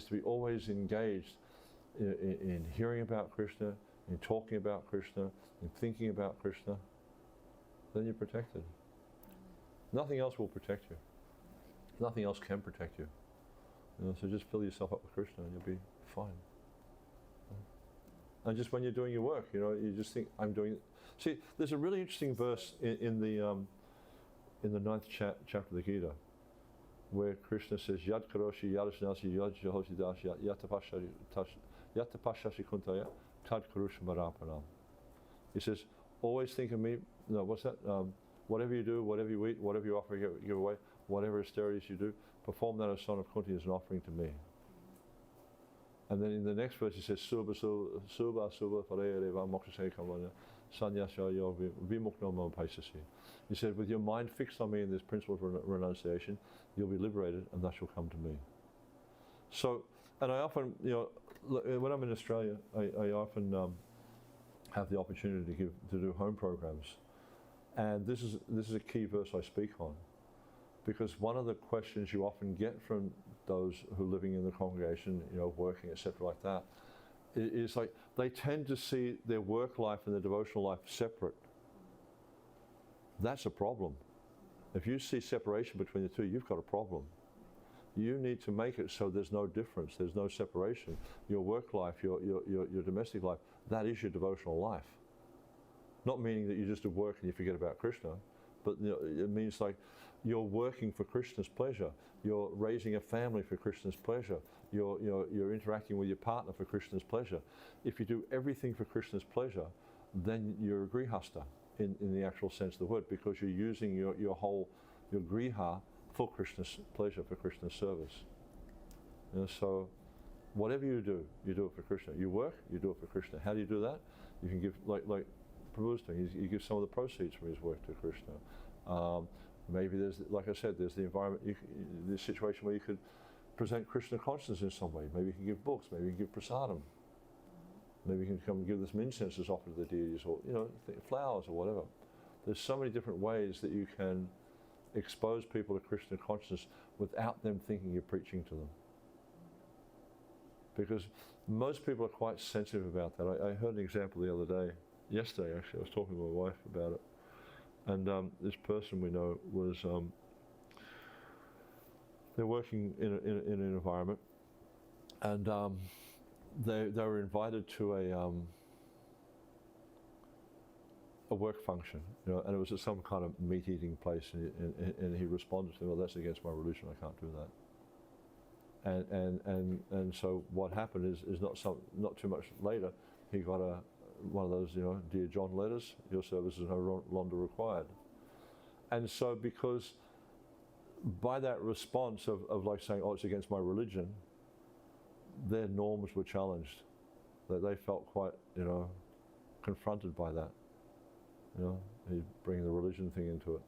to be always engaged in hearing about Krishna, in talking about Krishna, in thinking about Krishna. Then you're protected. Nothing else will protect you. Nothing else can protect you. So just fill yourself up with Krishna and you'll be fine. And just when you're doing your work, you just think, I'm doing it. See, there's a really interesting verse in the 9th chapter of the Gita, where Krishna says, Yad karoshi yadashnasi yad jahoshi dashi yatapashashi kuntaya tad karusha marapanam. He says, always think of me. No, what's that? Whatever you do, whatever you eat, whatever you offer, give away, whatever austerities you do, perform that as son of Kunti as an offering to me. And then in the next verse he says, Suba Pareva Moksha Kamana Sanyasya Vimukno Mo Paisasi. He said, with your mind fixed on me in this principle of renunciation, you'll be liberated and thus you'll come to me. So, and I often, when I'm in Australia, I often have the opportunity to do home programs. And this is a key verse I speak on. Because one of the questions you often get from those who are living in the congregation, working, etc., like that, is like they tend to see their work life and their devotional life separate. That's a problem. If you see separation between the two, you've got a problem. You need to make it so there's no difference, there's no separation. Your work life, your domestic life, that is your devotional life. Not meaning that you just do work and you forget about Krishna, but it means like you're working for Krishna's pleasure. You're raising a family for Krishna's pleasure. You're interacting with your partner for Krishna's pleasure. If you do everything for Krishna's pleasure, then you're a grihasta in the actual sense of the word, because you're using your griha for Krishna's pleasure, for Krishna's service. So whatever you do it for Krishna. You work, you do it for Krishna. How do you do that? You can give, like Prabhu's doing, you give some of the proceeds from his work to Krishna. Maybe there's, like I said, there's the environment, this situation where you could present Krishna consciousness in some way. Maybe you can give books, maybe you can give prasadam. Maybe you can come and give this incense as offered to the deities, or flowers or whatever. There's so many different ways that you can expose people to Krishna consciousness without them thinking you're preaching to them. Because most people are quite sensitive about that. I heard an example the other day, yesterday actually, I was talking to my wife about it. And this person we know was, they're working in an environment, and they were invited to a work function, and it was at some kind of meat-eating place, and he responded to, well, that's against my religion, I can't do that. And so what happened is not too much later, he got one of those, Dear John letters, your service is no longer required. And so because by that response of like saying, oh, it's against my religion, their norms were challenged. That they felt quite, confronted by that. You bring the religion thing into it.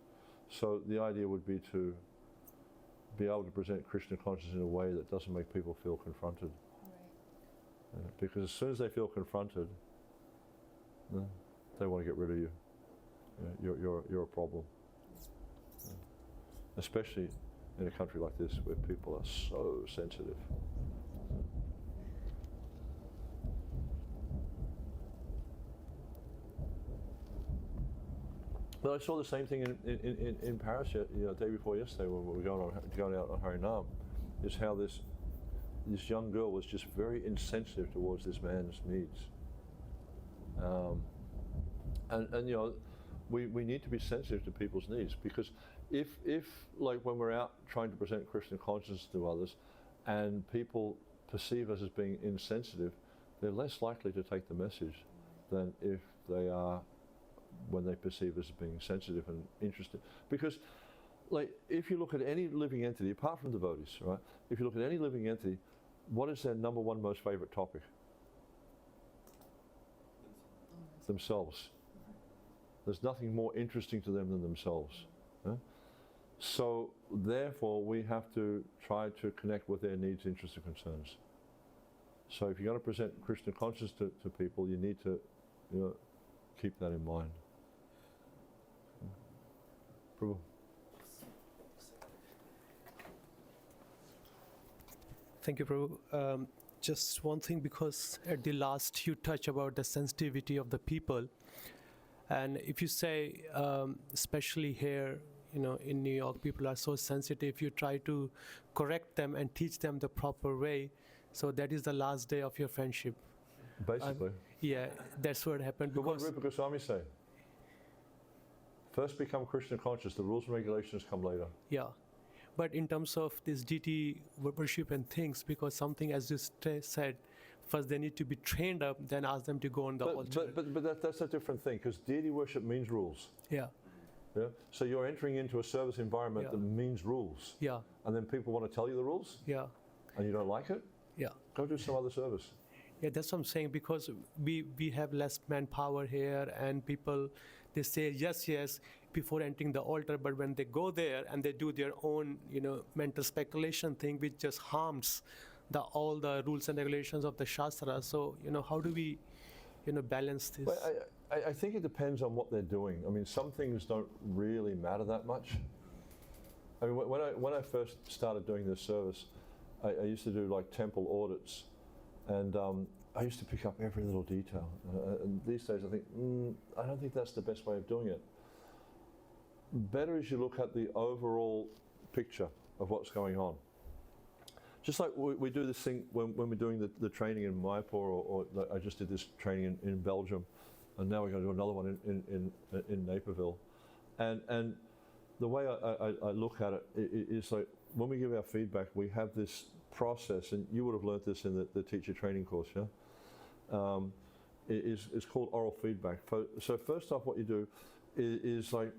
So the idea would be to be able to present Krishna consciousness in a way that doesn't make people feel confronted. Right. Because as soon as they feel confronted, they want to get rid of you. You're a problem. Especially in a country like this where people are so sensitive. But I saw the same thing in Paris, day before yesterday when we were going out on Harinam, is how this young girl was just very insensitive towards this man's needs. And you know, we need to be sensitive to people's needs, because if like when we're out trying to present Christian consciousness to others and people perceive us as being insensitive, they're less likely to take the message than if they are when they perceive us as being sensitive and interested. Because like if you look at any living entity, apart from devotees, right? If you look at any living entity, what is their number one most favorite topic? Themselves. There's nothing more interesting to them than themselves. Huh? So therefore we have to try to connect with their needs, interests and concerns. So if you're going to present Krishna consciousness to people, you need to, you know, keep that in mind. Prabhu. Thank you, Prabhu. Just one thing, because at the last you touch about the sensitivity of the people, and if you say, especially here, you know, in New York, people are so sensitive. You try to correct them and teach them the proper way. So that is the last day of your friendship. Basically. Yeah, that's what happened. But what Because did Rupa Goswami say? First become Krishna conscious, the rules and regulations come later. yeah, but in terms of this deity worship and things, because something, as you said, first they need to be trained up, then ask them to go on the altar. But that's a different thing, because deity worship means rules. Yeah, Yeah? So you're entering into a service environment Yeah. that means rules. yeah, And then people want to tell you the rules, yeah, and you don't like it, yeah. go do some other service. Yeah, that's what I'm saying, because we have less manpower here, and people, they say yes before entering the altar, but when they go there and they do their own, you know, mental speculation thing, which just harms all the rules and regulations of the Shastra. So, you know, how do we, you know, balance this? Well, I think it depends on what they're doing. I mean, some things don't really matter that much. I mean, when I first started doing this service, I used to do like temple audits, and I used to pick up every little detail. And these days I think, I don't think that's the best way of doing it. Better is you look at the overall picture of what's going on. Just like we do this thing when we're doing the training in Mayapur, or I just did this training in Belgium, and now we're going to do another one in Naperville. And the way I look at it is like, when we give our feedback, we have this process, and you would have learnt this in the teacher training course, yeah? It's called oral feedback. So first off, what you do is like,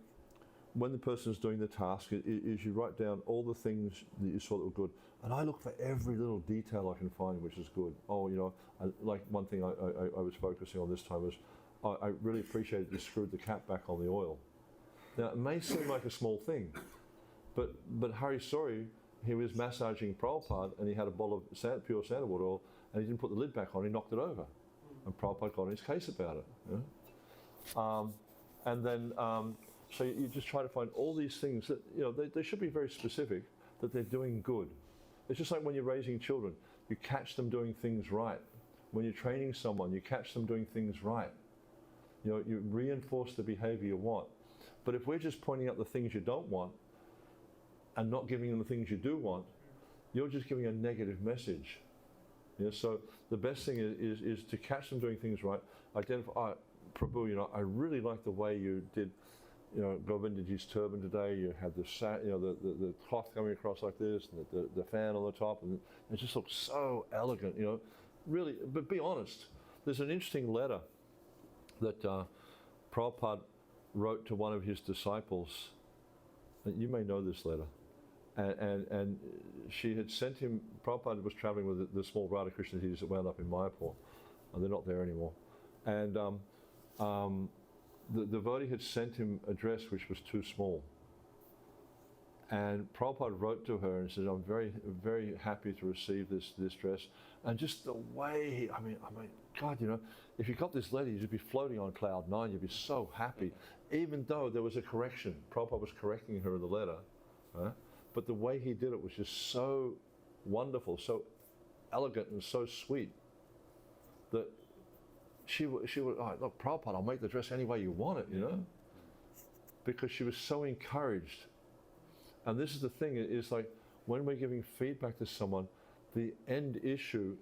when the person's doing the task, is you write down all the things that you saw that were good. And I look for every little detail I can find which is good. Oh, you know, like one thing I was focusing on this time was, I really appreciated you screwed the cap back on the oil. Now, it may seem like a small thing, but Hari Sori, he was massaging Prabhupada, and he had a bowl of pure sandalwood oil, and he didn't put the lid back on, he knocked it over. And Prabhupada got on his case about it. Yeah? And then, so you just try to find all these things that, you know, they should be very specific, that they're doing good. It's just like when you're raising children, you catch them doing things right. When you're training someone, you catch them doing things right. You know, you reinforce the behavior you want. But if we're just pointing out the things you don't want and not giving them the things you do want, you're just giving a negative message. Yeah, so the best thing is to catch them doing things right, identify, Prabhu, you know, I really like the way you did, you know, Govindaji's turban today. You had the cloth coming across like this, and the fan on the top, and it just looks so elegant, you know. Really, but be honest. There's an interesting letter that Prabhupada wrote to one of his disciples. You may know this letter. And she had sent him, Prabhupada was traveling with the small Radha Krishna deities that wound up in Mayapur, and they're not there anymore. And the devotee had sent him a dress which was too small. And Prabhupada wrote to her and said, I'm very, very happy to receive this dress. And just the way, I mean, God, you know, if you got this letter, you'd be floating on cloud 9, you'd be so happy. Even though there was a correction, Prabhupada was correcting her in the letter, right? But the way he did it was just so wonderful, so elegant and so sweet, that she would, oh, look, Prabhupada, I'll make the dress any way you want it, you know? Because she was so encouraged. And this is the thing, is like, when we're giving feedback to someone, the end issue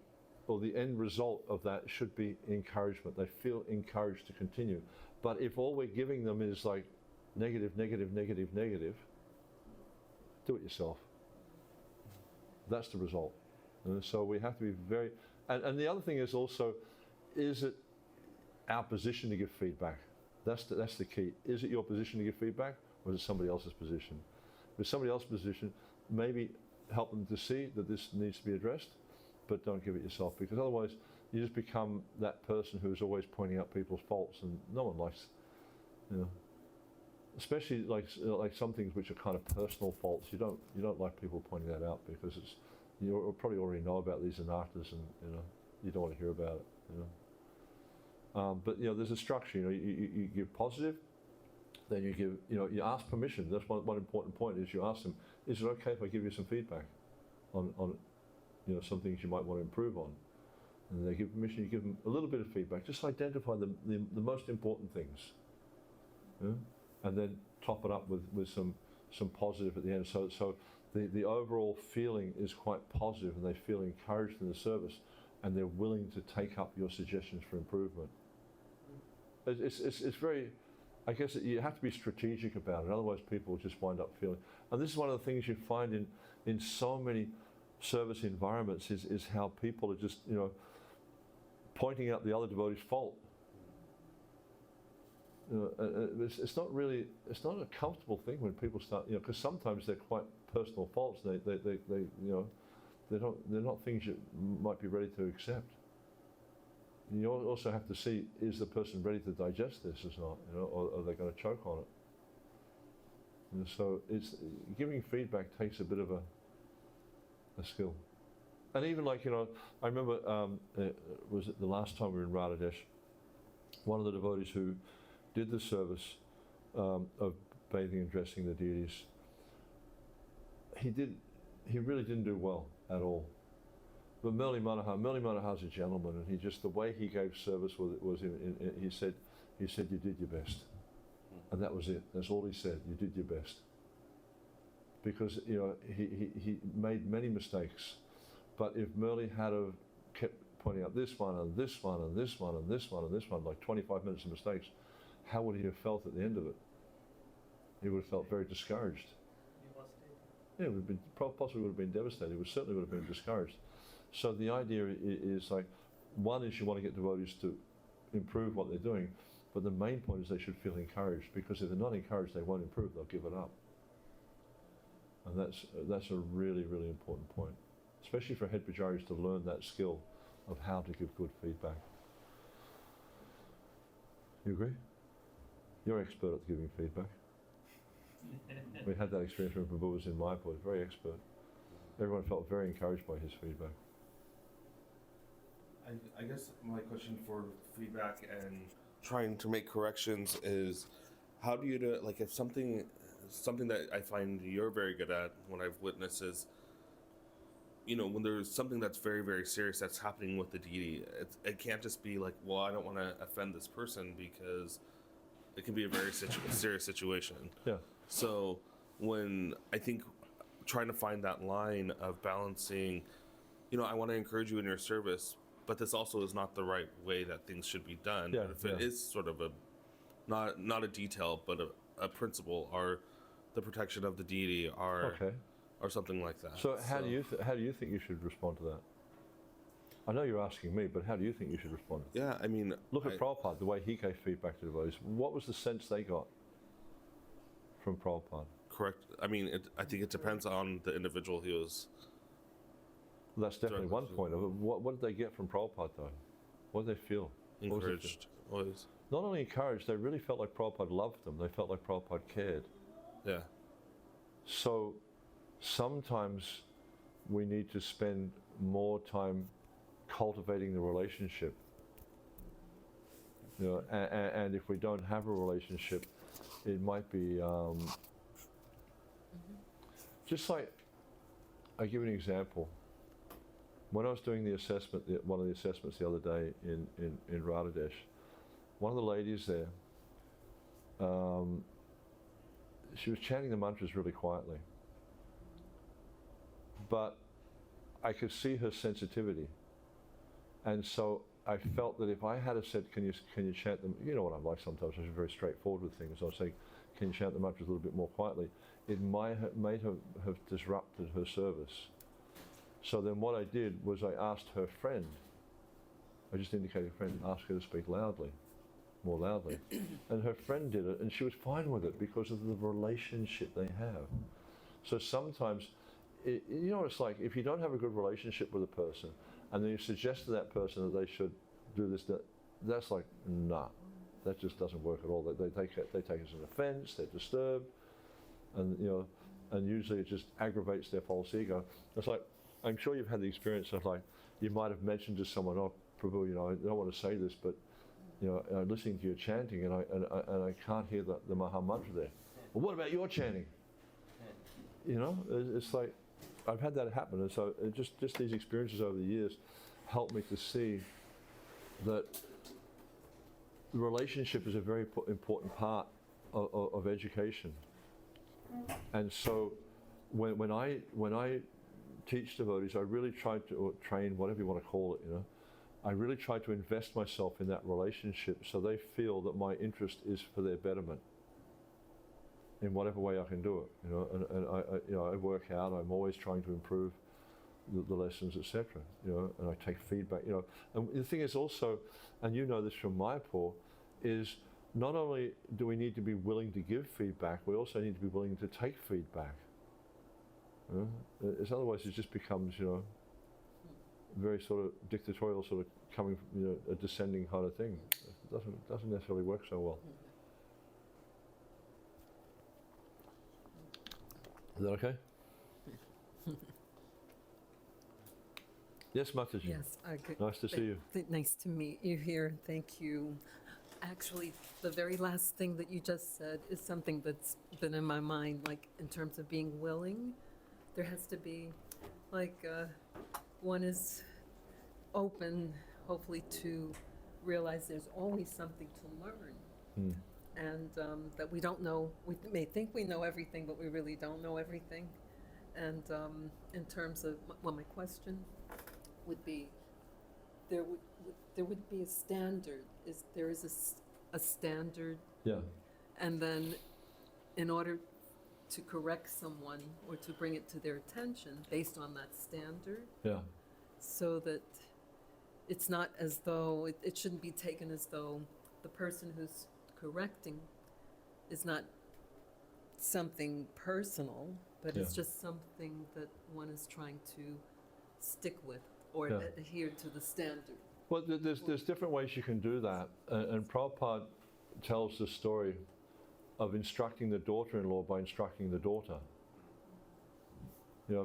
or the end result of that should be encouragement. They feel encouraged to continue. But if all we're giving them is like negative, negative, negative, negative, do it yourself. That's the result. And so we have to be very, and the other thing is also, is it our position to give feedback? That's the key. Is it your position to give feedback, or is it somebody else's position? If it's somebody else's position, maybe help them to see that this needs to be addressed, but don't give it yourself, because otherwise you just become that person who's always pointing out people's faults, and no one likes, especially like some things which are kind of personal faults. You don't like people pointing that out, because it's, you probably already know about these anarthas, and you don't want to hear about it. But there's a structure. You give positive, then you give, you ask permission. That's one important point. Is you ask them, is it okay if I give you some feedback on some things you might want to improve on? And they give permission. You give them a little bit of feedback. Just identify the most important things, and then top it up with some positive at the end. So the overall feeling is quite positive, and they feel encouraged in the service, and they're willing to take up your suggestions for improvement. It's very, I guess you have to be strategic about it, otherwise people just wind up feeling. And this is one of the things you find in so many service environments is how people are just, pointing out the other devotee's fault. It's not a comfortable thing when people start, because sometimes they're quite personal faults. They're not things you might be ready to accept. And you also have to see, is the person ready to digest this or not, or are they going to choke on it? And so giving feedback takes a bit of a skill. And even like, I remember, was it the last time we were in Radhadesh, one of the devotees who did the service of bathing and dressing the deities, he really didn't do well at all. But Murli Manohar's a gentleman, and the way he gave service was he said you did your best, and that was it. That's all he said. You did your best, because he made many mistakes, but if Murli had have kept pointing out this one and this one and this one and this one and this one, like 25 minutes of mistakes, how would he have felt at the end of it? He would have felt very discouraged. Yeah, possibly would have been devastated. He certainly would have been discouraged. So the idea is like, one is you want to get devotees to improve what they're doing, but the main point is they should feel encouraged, because if they're not encouraged, they won't improve. They'll give it up. And that's a really, really important point, especially for head pujaris to learn that skill of how to give good feedback. You agree? You're expert at giving feedback. We had that experience when Prabhu was in Mayapur. Very expert. Everyone felt very encouraged by his feedback. I guess my question for feedback and trying to make corrections is, how do you do, like, if something that I find you're very good at, when I've witnessed is, when there's something that's very, very serious that's happening with the deity, it can't just be like, well, I don't want to offend this person, because it can be a very serious situation. Yeah. So when I think trying to find that line of balancing, I want to encourage you in your service, but this also is not the right way that things should be done. Yeah, but if it is sort of not a detail, but a principle, or the protection of the deity, or something like that. So how do you think you should respond to that? I know you're asking me, but how do you think you should respond? Yeah, I mean, look at Prabhupada, the way he gave feedback to devotees. What was the sense they got from Prabhupada? Correct. I mean, I think it depends on the individual he was. Well, that's definitely one point of it. What did they get from Prabhupada, though? What did they feel? Encouraged, always. Not only encouraged, they really felt like Prabhupada loved them. They felt like Prabhupada cared. Yeah. So sometimes we need to spend more time cultivating the relationship. And if we don't have a relationship, it might be just like, I'll give you an example. When I was doing the assessment, one of the assessments the other day in Radhadesh, one of the ladies there, she was chanting the mantras really quietly. but I could see her sensitivity. And so I felt that if I had said, can you chant them, you know what I'm like sometimes, I'm very straightforward with things. I'll say, can you chant the mantras a little bit more quietly? It might have disrupted her service. So then what I did was I asked her friend, I just indicated a friend, asked her to speak loudly, more loudly. And her friend did it, and she was fine with it because of the relationship they have. So sometimes, you know what it's like, if you don't have a good relationship with a person, and then you suggest to that person that they should do this, that's like, nah, that just doesn't work at all. They take it as an offense, they're disturbed, and and usually it just aggravates their false ego. It's like, I'm sure you've had the experience of like, you might have mentioned to someone, oh, Prabhu, I don't want to say this, but I'm listening to your chanting and I can't hear the Maha Mantra there. Well, what about your chanting? It's like, I've had that happen, and so just these experiences over the years helped me to see that the relationship is a very important part of education. And so when I teach devotees, I really try to, or train, whatever you want to call it, I really try to invest myself in that relationship so they feel that my interest is for their betterment in whatever way I can do it, and I work out, I'm always trying to improve the lessons, etc., and I take feedback, and the thing is also, and you know this from Mayapur, is not only do we need to be willing to give feedback, we also need to be willing to take feedback. Otherwise it just becomes, very sort of dictatorial, sort of coming from, a descending kind of thing. It doesn't necessarily work so well. Is that okay? Yes, Mataji. Yes, good. Nice to see you. Nice to meet you here. Thank you. Actually, the very last thing that you just said is something that's been in my mind, like in terms of being willing. There has to be, like, one is open, hopefully, to realize there's always something to learn. And that we don't know, we may think we know everything, but we really don't know everything. And in terms of, well, my question would be, there would be a standard. There is a standard. Yeah. And then in order to correct someone or to bring it to their attention based on that standard, Yeah. so that it's not as though, it shouldn't be taken as though the person who's correcting is not something personal, but it's just something that one is trying to stick with or adhere to the standard. Well, there's different ways you can do that, and Prabhupada tells the story of instructing the daughter-in-law by instructing the daughter.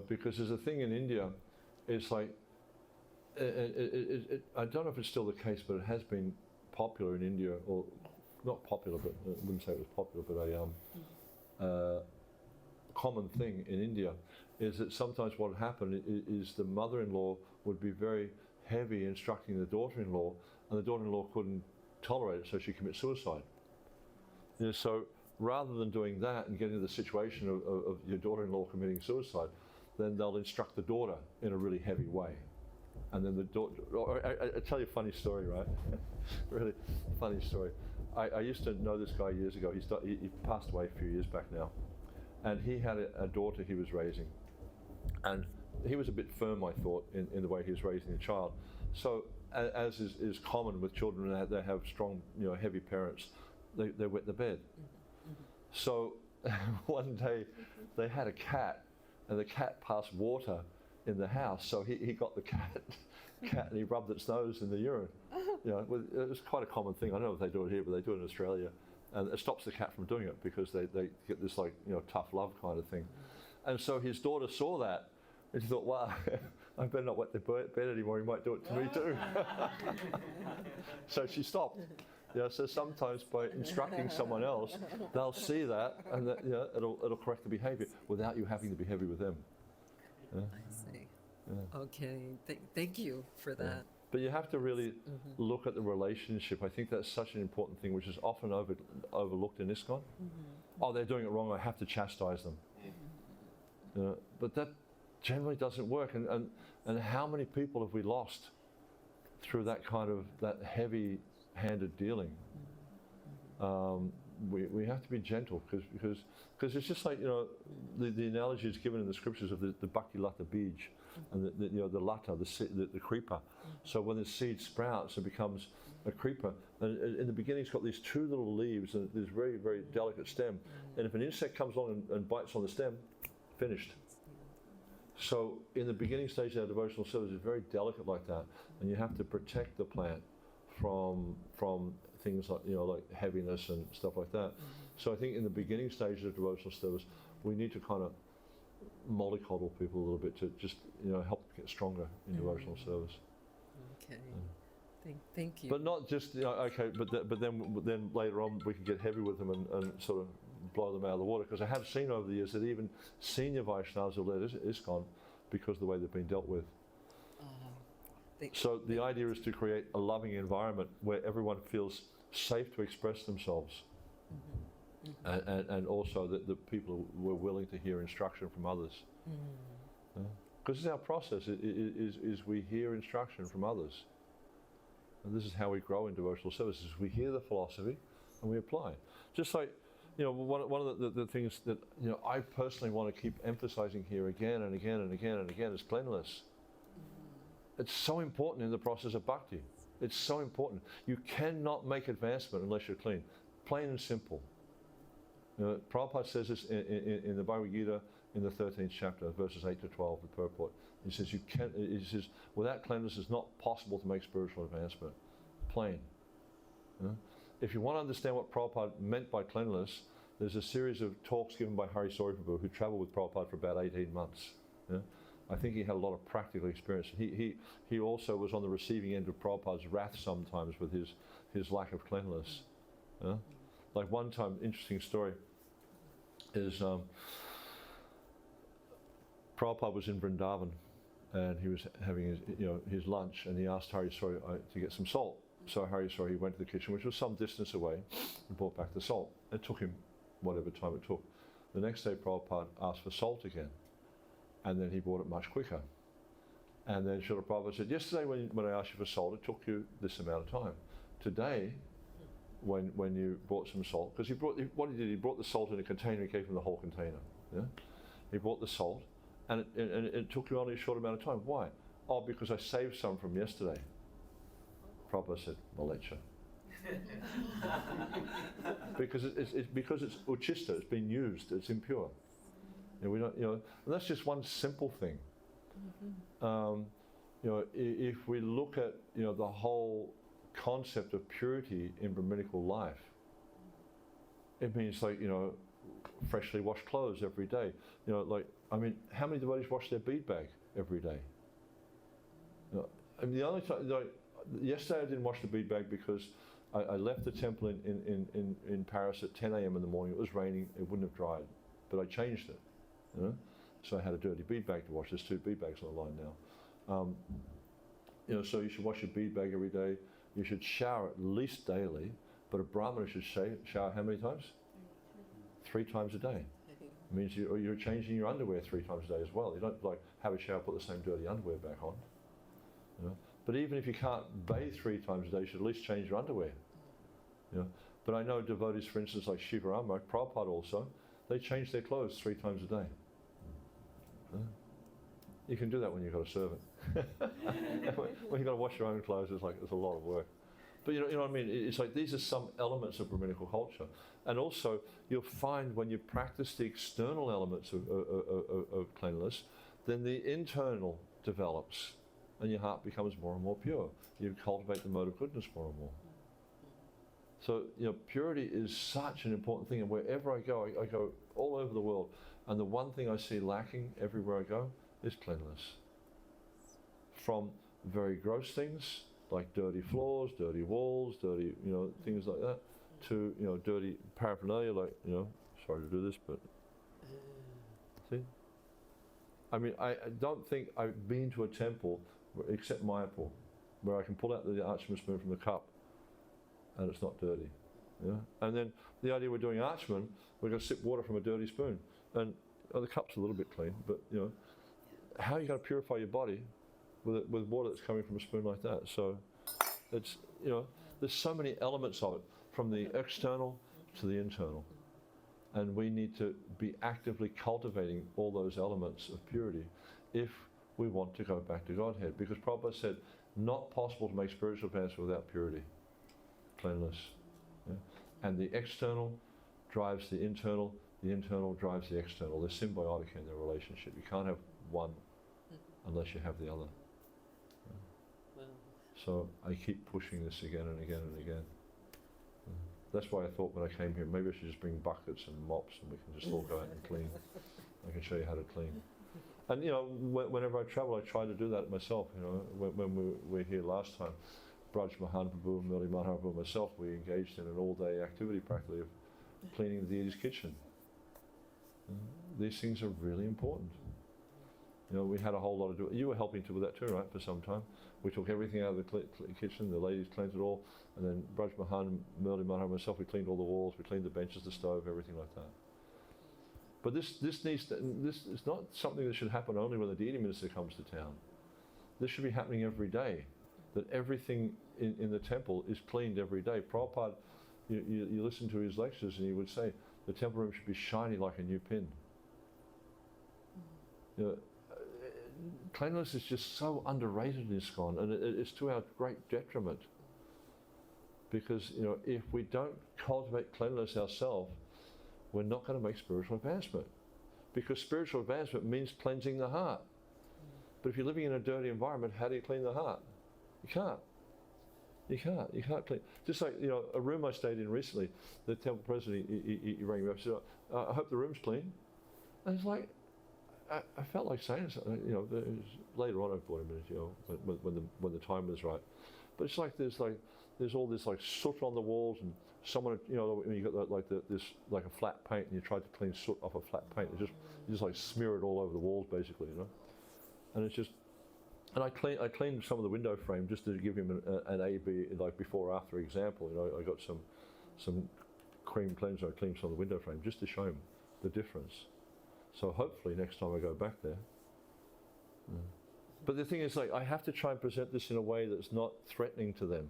Because there's a thing in India, it's like, I don't know if it's still the case, but it has been popular in India, or not popular, but I wouldn't say it was popular, but a common thing in India is that sometimes what happened is the mother-in-law would be very heavy instructing the daughter-in-law, and the daughter-in-law couldn't tolerate it, so she commits suicide. So rather than doing that and getting to the situation of your daughter-in-law committing suicide, then they'll instruct the daughter in a really heavy way. And then the daughter, I tell you a funny story, right? Really funny story. I used to know this guy years ago. He passed away a few years back now. And he had a daughter he was raising. And he was a bit firm, I thought, in the way he was raising the child. So as is common with children, they have strong, heavy parents, they wet the bed. So one day they had a cat, and the cat passed water in the house, so he got the cat and he rubbed its nose in the urine. It was quite a common thing. I don't know if they do it here, but they do it in Australia. And it stops the cat from doing it because they get this tough love kind of thing. And so his daughter saw that, and she thought, wow, I better not wet the bed anymore, he might do it to me too. So she stopped. So sometimes by instructing someone else, they'll see that, and that, it'll correct the behavior without you having to be heavy with them. I see. Okay, thank you for that. But you have to really look at the relationship. I think that's such an important thing, which is often overlooked in ISKCON. Oh, they're doing it wrong, I have to chastise them. But generally doesn't work. And how many people have we lost through that kind of, that heavy-handed dealing? We have to be gentle because it's just like, you know, the analogy is given in the scriptures of the bhakti lata bij, and you know, the lata, the creeper. So when the seed sprouts, it becomes a creeper. And in the beginning, it's got these two little leaves and this very, very delicate stem. And if an insect comes along and bites on the stem, finished. So in the beginning stage, our devotional service is very delicate like that, and you have to protect the plant from things like, you know, like heaviness and stuff like that. So I think in the beginning stages of devotional service, we need to kind of mollycoddle people a little bit to just, you know, help them get stronger in devotional service. Okay. Thank you. But not just, you know, okay, but then later on we can get heavy with them and sort of blow them out of the water, because I have seen over the years that even senior Vaishnavas have led ISKCON because of the way they've been dealt with. So the idea is to create a loving environment where everyone feels safe to express themselves, and also that the people were willing to hear instruction from others. Because it's our process, is we hear instruction from others. And this is how we grow in devotional services. We hear the philosophy and we apply. Just like, you know, one of the things that, you know, I personally want to keep emphasizing here again and again and again and again is cleanliness. It's so important in the process of bhakti. It's so important. You cannot make advancement unless you're clean. Plain and simple. You know, Prabhupada says this in the Bhagavad Gita in the 13th chapter, verses 8 to 12, the purport. He says, without cleanliness it's not possible to make spiritual advancement. Plain. You know? If you want to understand what Prabhupada meant by cleanliness, there's a series of talks given by Hari Sori Prabhu, who traveled with Prabhupada for about 18 months. You know? I think he had a lot of practical experience. He also was on the receiving end of Prabhupada's wrath sometimes with his lack of cleanliness. You know? Like one time, interesting story is Prabhupada was in Vrindavan and he was having his lunch, and he asked Hari Sori to get some salt. So Hari Sori went to the kitchen, which was some distance away, and brought back the salt. It took him whatever time it took. The next day Prabhupada asked for salt again, and then he brought it much quicker. And then Srila Prabhupada said, yesterday when I asked you for salt, it took you this amount of time. Today, when you brought some salt, because he brought the salt in a container, he gave him the whole container. Yeah? He brought the salt, and it took you only a short amount of time. Why? Oh, because I saved some from yesterday. Prabhupada said, Malecha. because it's uchista, it's been used, it's impure. And we don't, and that's just one simple thing. If we look at, the whole concept of purity in Brahminical life, it means like, freshly washed clothes every day. How many devotees wash their bead bag every day? The only time, yesterday I didn't wash the bead bag because I left the temple in Paris at 10 a.m. in the morning. It was raining, it wouldn't have dried, but I changed it. So I had a dirty bead bag to wash. There's 2 bead bags on the line now. So you should wash your bead bag every day. You should shower at least daily, but a Brahmana should shower how many times? 3 times a day. It means you're changing your underwear 3 times a day as well. You don't have a shower, put the same dirty underwear back on. But even if you can't bathe 3 times a day, you should at least change your underwear. But I know devotees, for instance, like Shiva Rama, Prabhupada also, they change their clothes 3 times a day. You can do that when you've got a servant. When you've got to wash your own clothes, it's a lot of work. But you know what I mean? It's like these are some elements of Brahminical culture. And also, you'll find when you practice the external elements of cleanliness, then the internal develops and your heart becomes more and more pure. You cultivate the mode of goodness more and more. So, purity is such an important thing, and wherever I go all over the world, and the one thing I see lacking everywhere I go is cleanliness. From very gross things, like dirty floors, dirty walls, dirty, things like that, to, dirty paraphernalia, like, sorry to do this, but, see? I mean, I don't think I've been to a temple, except Mayapur, where I can pull out the Archman spoon from the cup, and it's not dirty. And then the idea we're doing Archman, we're going to sip water from a dirty spoon, and the cup's a little bit clean, but how are you going to purify your body with water that's coming from a spoon like that? So it's, you know, there's so many elements of it, from the external to the internal. And we need to be actively cultivating all those elements of purity if we want to go back to Godhead. Because Prabhupada said, not possible to make spiritual advancement without purity, cleanliness. Yeah? And the external drives the internal drives the external. They're symbiotic in their relationship. You can't have one unless you have the other. Well, So I keep pushing this again and again and again. That's why I thought when I came here, maybe I should just bring buckets and mops and we can just all go out and clean. I can show you how to clean. And you know, whenever I travel, I try to do that myself. You know, when we were here last time, Braj Mahaprabhu, Murli Mahaprabhu, and myself, we engaged in an all-day activity practically of cleaning the deity's kitchen. These things are really important. You know, we had a whole lot of do. You were helping to with that too, right? For some time, we took everything out of the kitchen. The ladies cleansed it all, and then Braj Mahan, Murli Mahan, and myself, we cleaned all the walls, we cleaned the benches, the stove, everything like that. But this is not something that should happen only when the deity minister comes to town. This should be happening every day. That everything in the temple is cleaned every day. Prabhupada, you listen to his lectures, and he would say the temple room should be shiny like a new pin. You know, cleanliness is just so underrated in ISKCON, and it's to our great detriment. Because you know, if we don't cultivate cleanliness ourselves, we're not going to make spiritual advancement. Because spiritual advancement means cleansing the heart. But if you're living in a dirty environment, how do you clean the heart? You can't. You can't clean. Just like, you know, a room I stayed in recently, the temple president, he rang me up and said, I hope the room's clean. And it's like, I felt like saying something, you know, later on I brought him in, you know, when the time was right. But it's like there's all this like soot on the walls, and someone, you know, when you got this like a flat paint, and you try to clean soot off a flat paint, you just like smear it all over the walls basically, you know. And it's just, and I cleaned some of the window frame just to give him an A/B like before after example. You know, I got some cream cleanser, I cleaned some of the window frame just to show him the difference. So hopefully next time I go back there. Yeah. But the thing is, like, I have to try and present this in a way that's not threatening to them.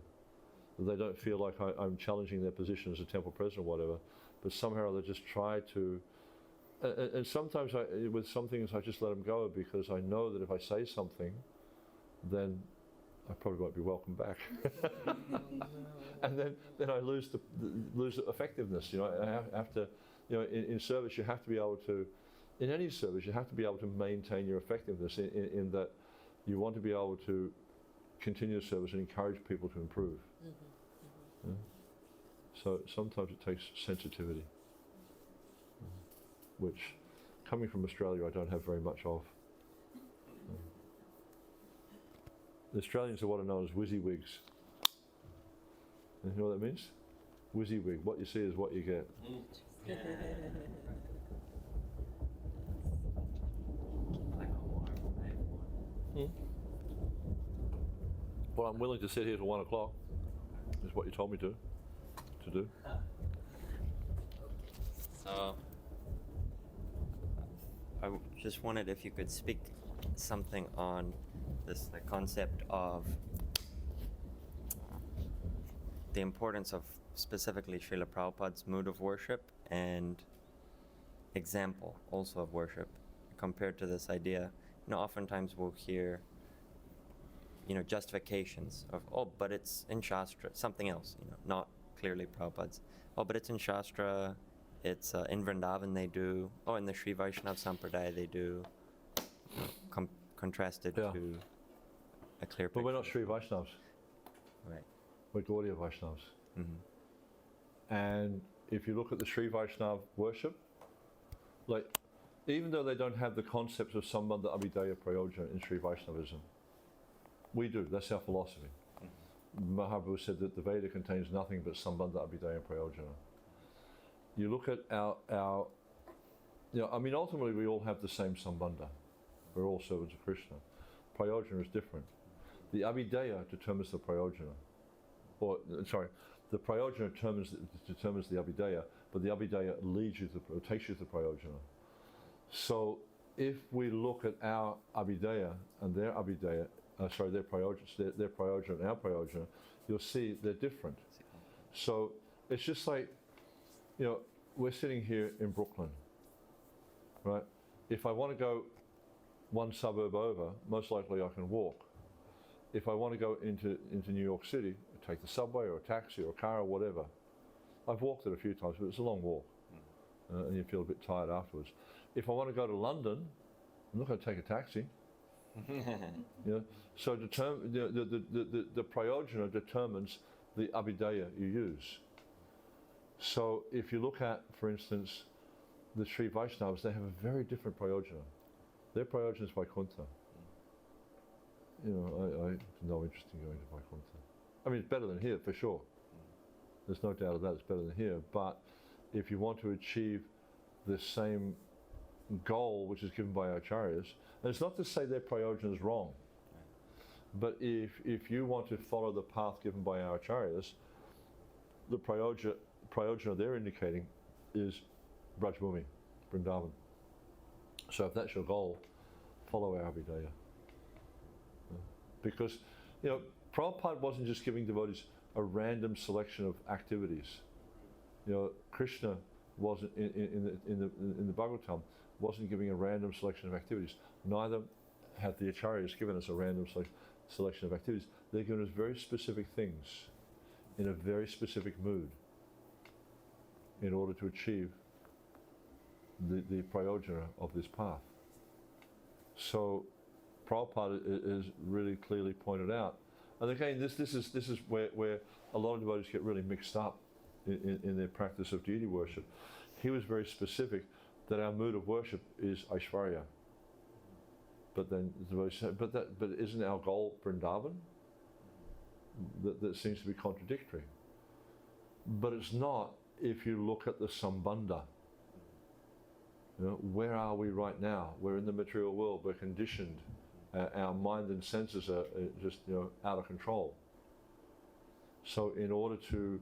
That they don't feel like I'm challenging their position as a temple president or whatever. But somehow they just try to. And sometimes with some things I just let them go, because I know that if I say something, then I probably won't be welcome back. And then I lose the effectiveness. You know, I have to, you know, in service you have to be able to, in any service you have to be able to maintain your effectiveness in that you want to be able to continue service and encourage people to improve. Yeah? So sometimes it takes sensitivity, which coming from Australia I don't have very much of. The Australians are what are known as WYSIWYGs. You know what that means? WYSIWYG. What you see is what you get. Well, I'm willing to sit here till 1 o'clock. Is what you told me to do. So, I just wondered if you could speak something on this the concept of the importance of specifically Srila Prabhupada's mood of worship and example also of worship compared to this idea. You know, oftentimes we'll hear, you know, justifications of, oh, but it's in Shastra, something else, you know, not clearly Prabhupada's. Oh, but it's in Shastra, it's in Vrindavan they do, oh, in the Sri Vaishnava Sampradaya they do, contrasted Yeah. to a clear picture. But we're not Sri Vaishnavas. Right. We're Gaudiya Vaishnavas. Mm-hmm. And if you look at the Sri Vaishnava worship, like, even though they don't have the concepts of Sambandha Abhidaya Prayojana in Sri Vaishnavism, we do. That's our philosophy. Mm-hmm. Mahaprabhu said that the Veda contains nothing but Sambandha Abhidaya Prayojana. You look at our, you know, I mean, ultimately we all have the same Sambandha. We're all servants of Krishna. Prayojana is different. The Abhidaya determines the Prayojana. Or, sorry, the Prayojana determines the Abhidaya, but the Abhidaya leads you to, takes you to the Prayojana. So if we look at our Abhidheya and their Abhidheya, their Prayojana and our Prayojana, you'll see they're different. So it's just like, you know, we're sitting here in Brooklyn, right? If I want to go one suburb over, most likely I can walk. If I want to go into New York City, I take the subway or a taxi or a car or whatever. I've walked it a few times, but it's a long walk, and you feel a bit tired afterwards. If I want to go to London, I'm not going to take a taxi. You know? So the Prayojana determines the Abhidheya you use. So if you look at, for instance, the Sri Vaishnavas, they have a very different Prayojana. Their Prayojana is Vaikuntha. You know, I have no interest in going to Vaikuntha. I mean, it's better than here, for sure. There's no doubt of that, it's better than here. But if you want to achieve the same goal, which is given by acharyas, and it's not to say their Prayojana is wrong, but if you want to follow the path given by our acharyas, the Prayojana they're indicating is Brajbhumi, Vrindavan. So if that's your goal, follow our Abhidheya. Because, you know, Prabhupada wasn't just giving devotees a random selection of activities. You know, Krishna wasn't in the Bhagavatam wasn't giving a random selection of activities. Neither have the acharyas given us a random selection of activities. They're giving us very specific things in a very specific mood in order to achieve the prayojana of this path. So Prabhupada is really clearly pointed out. And again, this is where a lot of devotees get really mixed up in their practice of deity worship. He was very specific that our mood of worship is Aishvarya. But then the devotees say, but isn't our goal Vrindavan? That seems to be contradictory. But it's not if you look at the Sambandha. You know, where are we right now? We're in the material world, we're conditioned. Our mind and senses are just, you know, out of control. So in order to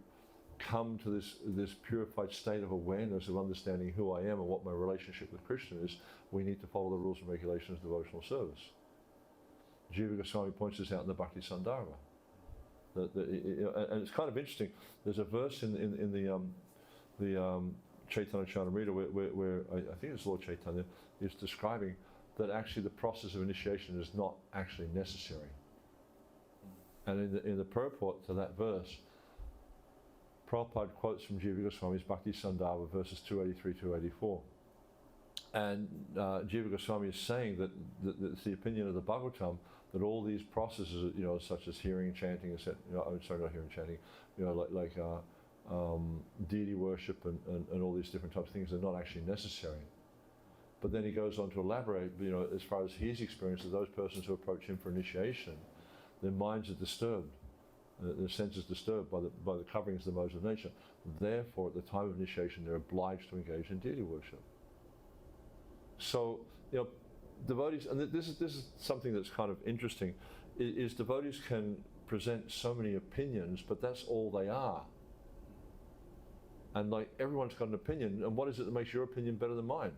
come to this purified state of awareness, of understanding who I am and what my relationship with Krishna is, we need to follow the rules and regulations of devotional service. Jiva Goswami points this out in the Bhakti Sandarbha. And it's kind of interesting. There's a verse in the Chaitanya Charitamrita where I think it's Lord Chaitanya is describing that actually the process of initiation is not actually necessary. And in the purport to that verse, Prabhupada quotes from Jiva Goswami's Bhakti Sandarbha verses 283-284. And Jiva Goswami is saying that it's the opinion of the Bhagavatam that all these processes, you know, such as hearing, chanting, etc. You know, sorry, not hearing, chanting. You know, like deity worship and all these different types of things are not actually necessary. But then he goes on to elaborate, you know, as far as his experience of those persons who approach him for initiation, their minds are disturbed, their senses disturbed by the coverings of the modes of nature. Therefore, at the time of initiation, they're obliged to engage in deity worship. So, you know, devotees, and this is something that's kind of interesting, is devotees can present so many opinions, but that's all they are. And like everyone's got an opinion, and what is it that makes your opinion better than mine?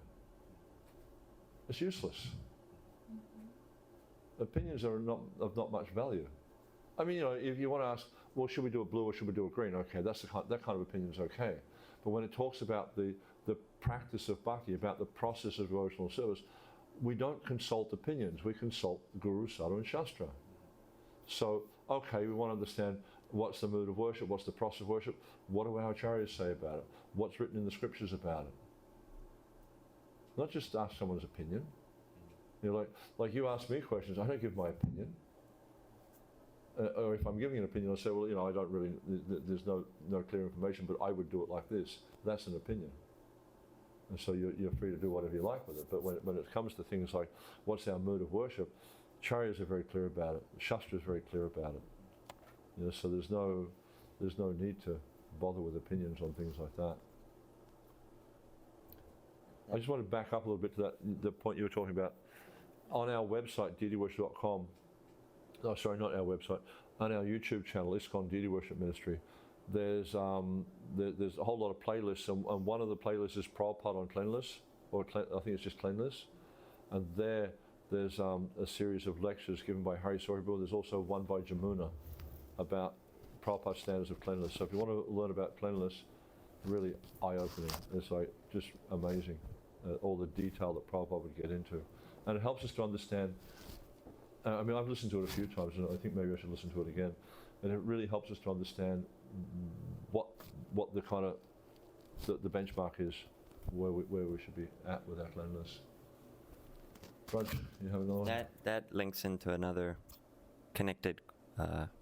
It's useless. Opinions are of not much value. I mean, you know, if you want to ask, well, should we do a blue or should we do a green? Okay, that kind of opinion is okay. But when it talks about the practice of bhakti, about the process of devotional service, we don't consult opinions. We consult Guru, Sadhu, and Shastra. So, okay, we want to understand what's the mood of worship, what's the process of worship, what do our acharyas say about it, what's written in the scriptures about it. Not just ask someone's opinion. You know, like you ask me questions, I don't give my opinion. Or if I'm giving an opinion, I'll say, well, you know, I don't really, there's no clear information, but I would do it like this. That's an opinion. And so you're free to do whatever you like with it. But when it comes to things like what's our mood of worship, acharyas are very clear about it. Shastra is very clear about it. You know, so there's no need to bother with opinions on things like that. I just want to back up a little bit to the point you were talking about. On our website, deityworship.com, no, sorry, not our website, on our YouTube channel, ISKCON Deity Worship Ministry, there's a whole lot of playlists, and one of the playlists is Prabhupada on cleanliness, or I think it's just cleanliness. And there's a series of lectures given by Hari Sohibu. There's also one by Jamuna about Prabhupada's standards of cleanliness. So if you want to learn about cleanliness, really eye-opening. It's like just amazing, all the detail that Prabhupada would get into. And it helps us to understand, I mean, I've listened to it a few times, and I think maybe I should listen to it again. And it really helps us to understand what the kind of, the benchmark is, where we should be at with our cleanliness. Raj, you have another one? That links into another connected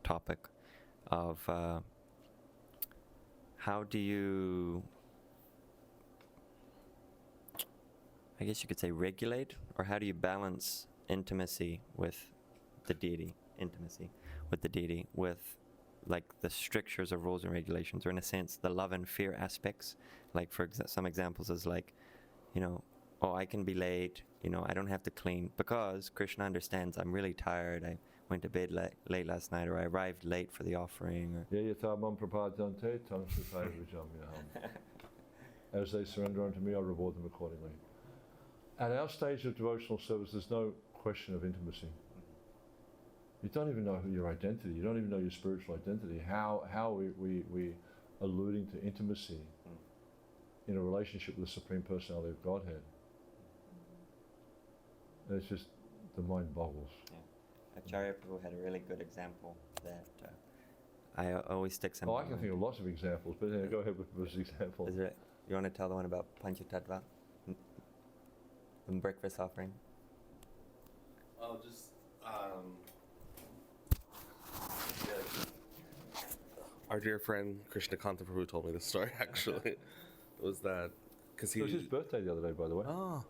topic of how do you, I guess you could say, regulate, or how do you balance intimacy with the deity, with like the strictures of rules and regulations, or in a sense the love and fear aspects. Like for some examples is like, oh, I can be late, I don't have to clean because Krishna understands I'm really tired, I went to bed late last night, or I arrived late for the offering. As they surrender unto me, I reward them accordingly. At our stage of devotional service, there's no question of intimacy. You don't even know your identity. You don't even know your spiritual identity. How are we alluding to intimacy in a relationship with the Supreme Personality of Godhead? It's just, the mind boggles. Yeah. Acharya Prabhu had a really good example that I always stick some. Oh, I can think of lots of examples, but go ahead with this example. Is it? You want to tell the one about Panchatattva? The breakfast offering? Oh, just, our dear friend Krishnakanta Prabhu told me this story, actually. It was that, because It was his birthday the other day, by the way. Oh.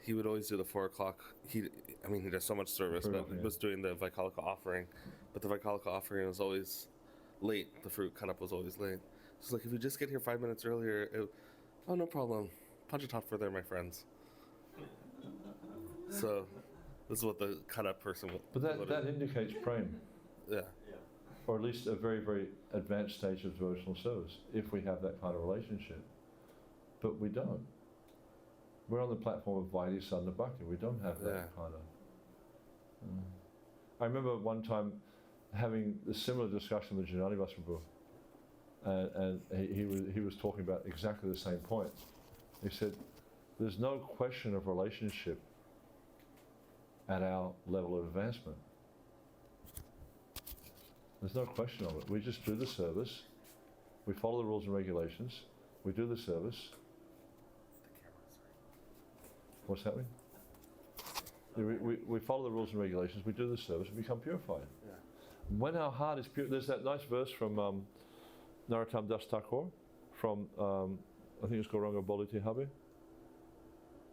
He would always do the 4 o'clock. He does so much service, but he was doing the Vaikalika offering. But the Vaikalika offering was always late. The fruit cut up was always late. So it's like, if you just get here 5 minutes earlier, oh, no problem. Panchatattva, they're my friends. So this is what the cut up person would. But that indicates prem. Yeah. Or at least a very, very advanced stage of devotional service, if we have that kind of relationship. But we don't. We're on the platform of Vaidhi Sadhana Bhakti. We don't have that kind of. I remember one time having a similar discussion with Janani Prabhu, and he was talking about exactly the same point. He said, there's no question of relationship at our level of advancement. There's no question of it. We just do the service, we follow the rules and regulations, we do the service. What's happening? We follow the rules and regulations, we do the service, we become purified. Yeah. When our heart is pure, there's that nice verse from Narottam Das Thakur, from, I think it's called Ranga Boliti Habe.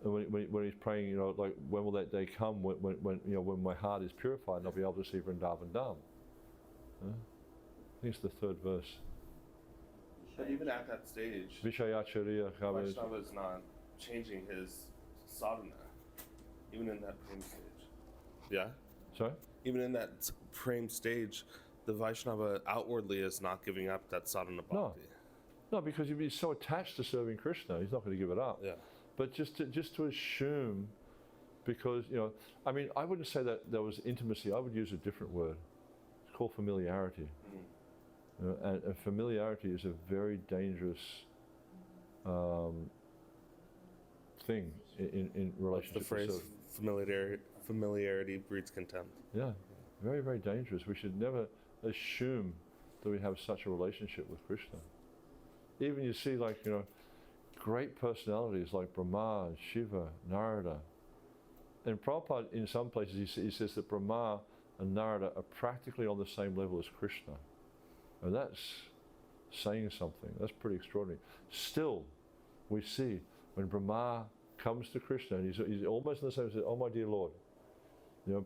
And when he's praying, like, when will that day come when my heart is purified and I'll be able to see Vrindavan Dham? I think it's the 3rd verse. But even at that stage, Vishayacharya Vaishnava is not changing his sadhana, even in that prem stage. Yeah? Sorry? Even in that prem stage, the Vaishnava outwardly is not giving up that sadhana bhakti. No, because if he's so attached to serving Krishna, he's not going to give it up. Yeah. But just to assume, because, I mean, I wouldn't say that there was intimacy, I would use a different word. It's called familiarity. And familiarity is a very dangerous thing in relationship. The phrase, familiarity breeds contempt. Yeah, very, very dangerous. We should never assume that we have such a relationship with Krishna. Even you see, like, great personalities like Brahma, Shiva, Narada. And Prabhupada, in some places, he says that Brahma and Narada are practically on the same level as Krishna. And that's saying something. That's pretty extraordinary. Still, we see when Brahma comes to Krishna, and he's almost in the same sense, oh my dear Lord,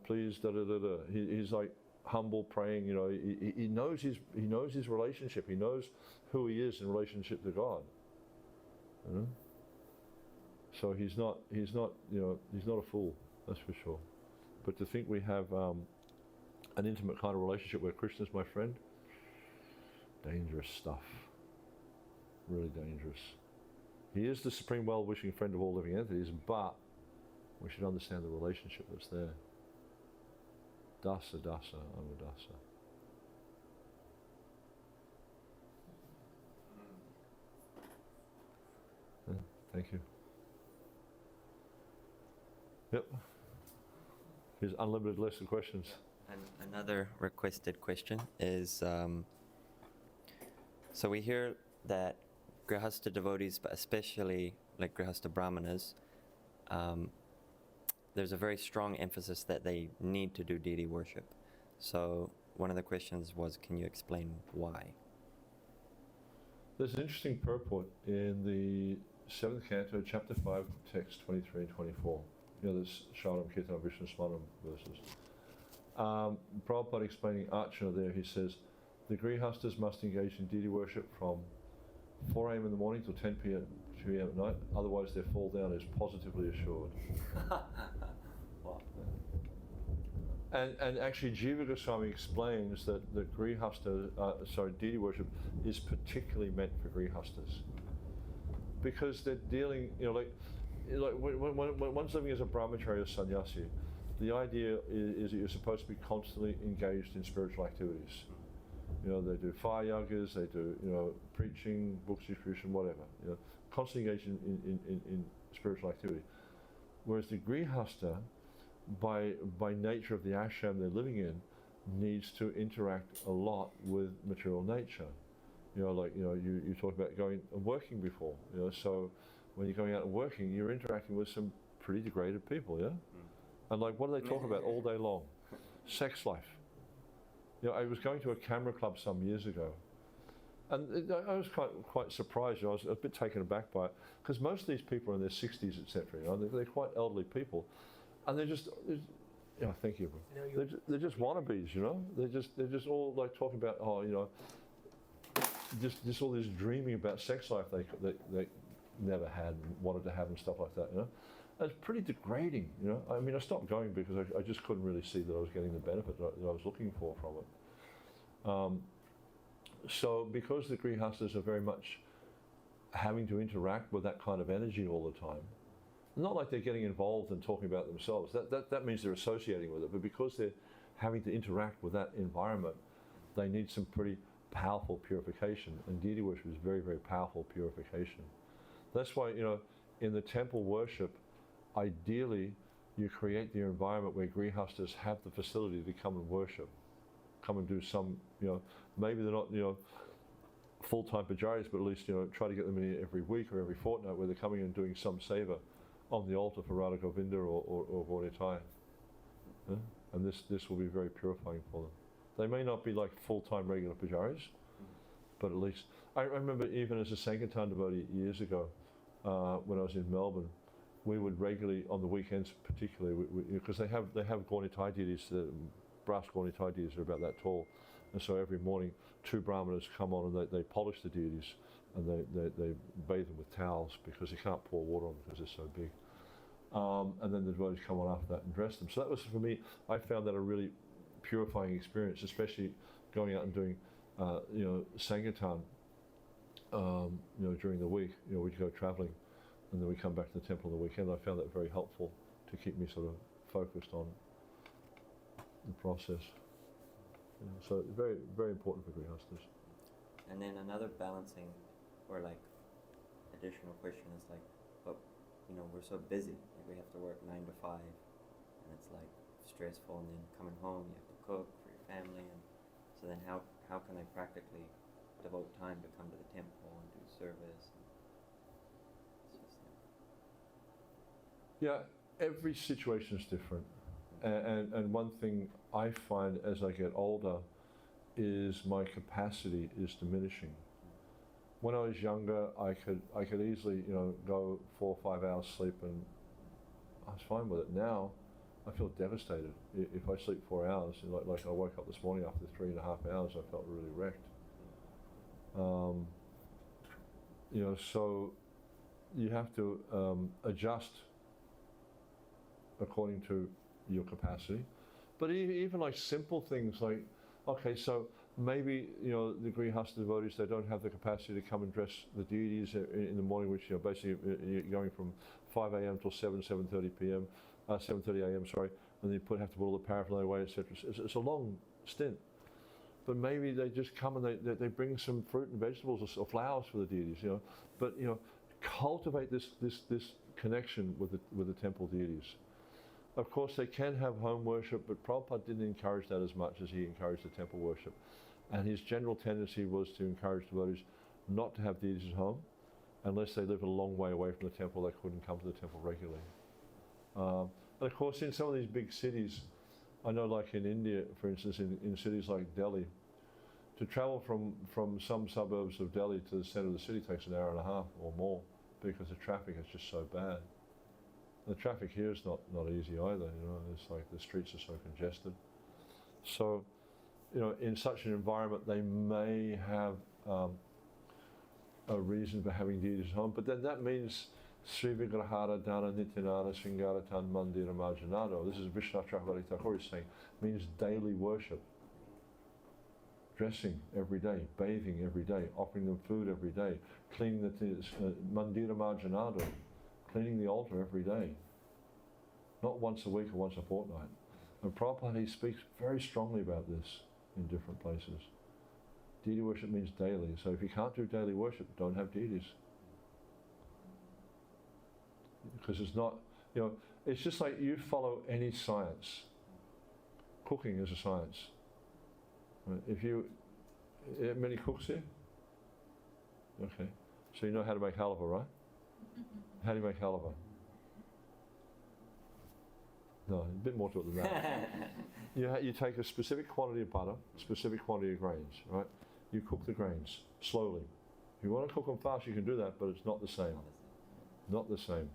please, da-da-da-da. He's like humble, praying, he knows his relationship. He knows who he is in relationship to God. So he's not a fool, that's for sure. But to think we have an intimate kind of relationship where Krishna's my friend, dangerous stuff. Really dangerous. He is the supreme well-wishing friend of all living entities, but we should understand the relationship that's there. Dasa, dasa, anudasa. Yeah, thank you. Yep. Here's unlimited list of questions. And another requested question is, so we hear that Grihastha devotees, but especially like Grihastha Brahmanas, there's a very strong emphasis that they need to do deity worship. So one of the questions was, can you explain why? There's an interesting purport in the 7th canto, chapter 5, text 23 and 24. You know, this Sharanam Kirtanam Vishnu Smaranam verses. Prabhupada explaining Archana there, he says, the Grihastas must engage in deity worship from 4 a.m. in the morning till 10 p.m. at night, otherwise their fall down is positively assured. Wow. And actually Jiva Goswami explains that the Grihasta, deity worship is particularly meant for Grihastas. Because they're dealing, you know, like when one's living as a brahmachari or sannyasi, the idea is that you're supposed to be constantly engaged in spiritual activities. You know, they do fire yagas, they do, you know, preaching, books distribution, whatever. You know, constantly engaged in spiritual activity. Whereas the Grihasta, by nature of the ashram they're living in, needs to interact a lot with material nature. You know, like, you know, you talked about going and working before, you know, so when you're going out and working, you're interacting with some pretty degraded people, yeah? And like, what do they talk about all day long? Sex life. You know, I was going to a camera club some years ago, and I was quite surprised. You know, I was a bit taken aback by it, because most of these people are in their 60s, etc. You know, they're quite elderly people, and they're just, you know, thank you. They're just wannabes, you know. They're just all like talking about, oh, you know, just all this dreaming about sex life they never had and wanted to have and stuff like that, you know. It's pretty degrading, you know. I mean, I stopped going because I just couldn't really see that I was getting the benefit that I was looking for from it. So because the Grihastas are very much having to interact with that kind of energy all the time, not like they're getting involved and talking about themselves, that means they're associating with it, but because they're having to interact with that environment, they need some pretty powerful purification, and deity worship is very, very powerful purification. That's why, you know, in the temple worship, ideally, you create the environment where Grihastas have the facility to come and worship, come and do some, you know, maybe they're not, you know, full-time pujaris, but at least, you know, try to get them in every week or every fortnight where they're coming and doing some seva on the altar for Radha Govinda or Vauditai. Yeah? And this will be very purifying for them. They may not be like full-time regular pujaris, but at least, I remember even as a Sankirtan devotee years ago, when I was in Melbourne, we would regularly, on the weekends particularly, because they have Gaunitai deities, brass Gaunitai deities are about that tall, and so every morning 2 brahmanas come on and they polish the deities, and they bathe them with towels because they can't pour water on them because they're so big. And then the devotees come on after that and dress them. So that was, for me, I found that a really purifying experience, especially going out and doing, you know, Sankirtan, you know, during the week. You know, we'd go traveling, and then we come back to the temple on the weekend. I found that very helpful to keep me sort of focused on the process. You know, so very, very important for Grihastas. And then another balancing or like additional question is like, but you know, we're so busy, like we have to work 9 to 5, and it's like stressful, and then coming home you have to cook for your family, and so then how can I practically devote time to come to the temple and do service? Yeah, every situation is different, and one thing I find as I get older is my capacity is diminishing. When I was younger, I could easily, you know, go 4 or 5 hours sleep, and I was fine with it. Now, I feel devastated if I sleep 4 hours. Like I woke up this morning after 3.5 hours, I felt really wrecked. You know, so you have to adjust according to your capacity. But even like simple things like, okay, so maybe, the Grihasta devotees, they don't have the capacity to come and dress the deities in the morning, which, basically you're going from 5 a.m. till 7:30 p.m., 7:30 a.m., sorry, and you have to put all the paraphernalia away, etc. It's a long stint. But maybe they just come and they bring some fruit and vegetables or flowers for the deities, But, cultivate this connection with the temple deities. Of course, they can have home worship, but Prabhupada didn't encourage that as much as he encouraged the temple worship. And his general tendency was to encourage devotees not to have deities at home, unless they live a long way away from the temple. They couldn't come to the temple regularly. And of course, in some of these big cities, I know, like in India, for instance, in cities like Delhi, to travel from some suburbs of Delhi to the center of the city takes an hour and a half or more, because the traffic is just so bad. The traffic here is not easy either, it's like the streets are so congested. So, in such an environment, they may have a reason for having deities at home, but then that means Sri Vigrahara Dana Nityanana Sringaratan Mandira Marjanado. This is Vishwanath Chakravarti Thakur saying, means daily worship. Dressing every day, bathing every day, offering them food every day, cleaning the Mandira Marjanado, cleaning the altar every day. Not once a week or once a fortnight. And Prabhupada, he speaks very strongly about this in different places. Deity worship means daily, so if you can't do daily worship, don't have deities. Because it's not, it's just like you follow any science. Cooking is a science. Right? If you, many cooks here? Okay. So you know how to make halava, right? How do you make halava? No, a bit more to it than that. You take a specific quantity of butter, specific quantity of grains, right? You cook the grains slowly. If you want to cook them fast, you can do that, but it's not the same. Not the same.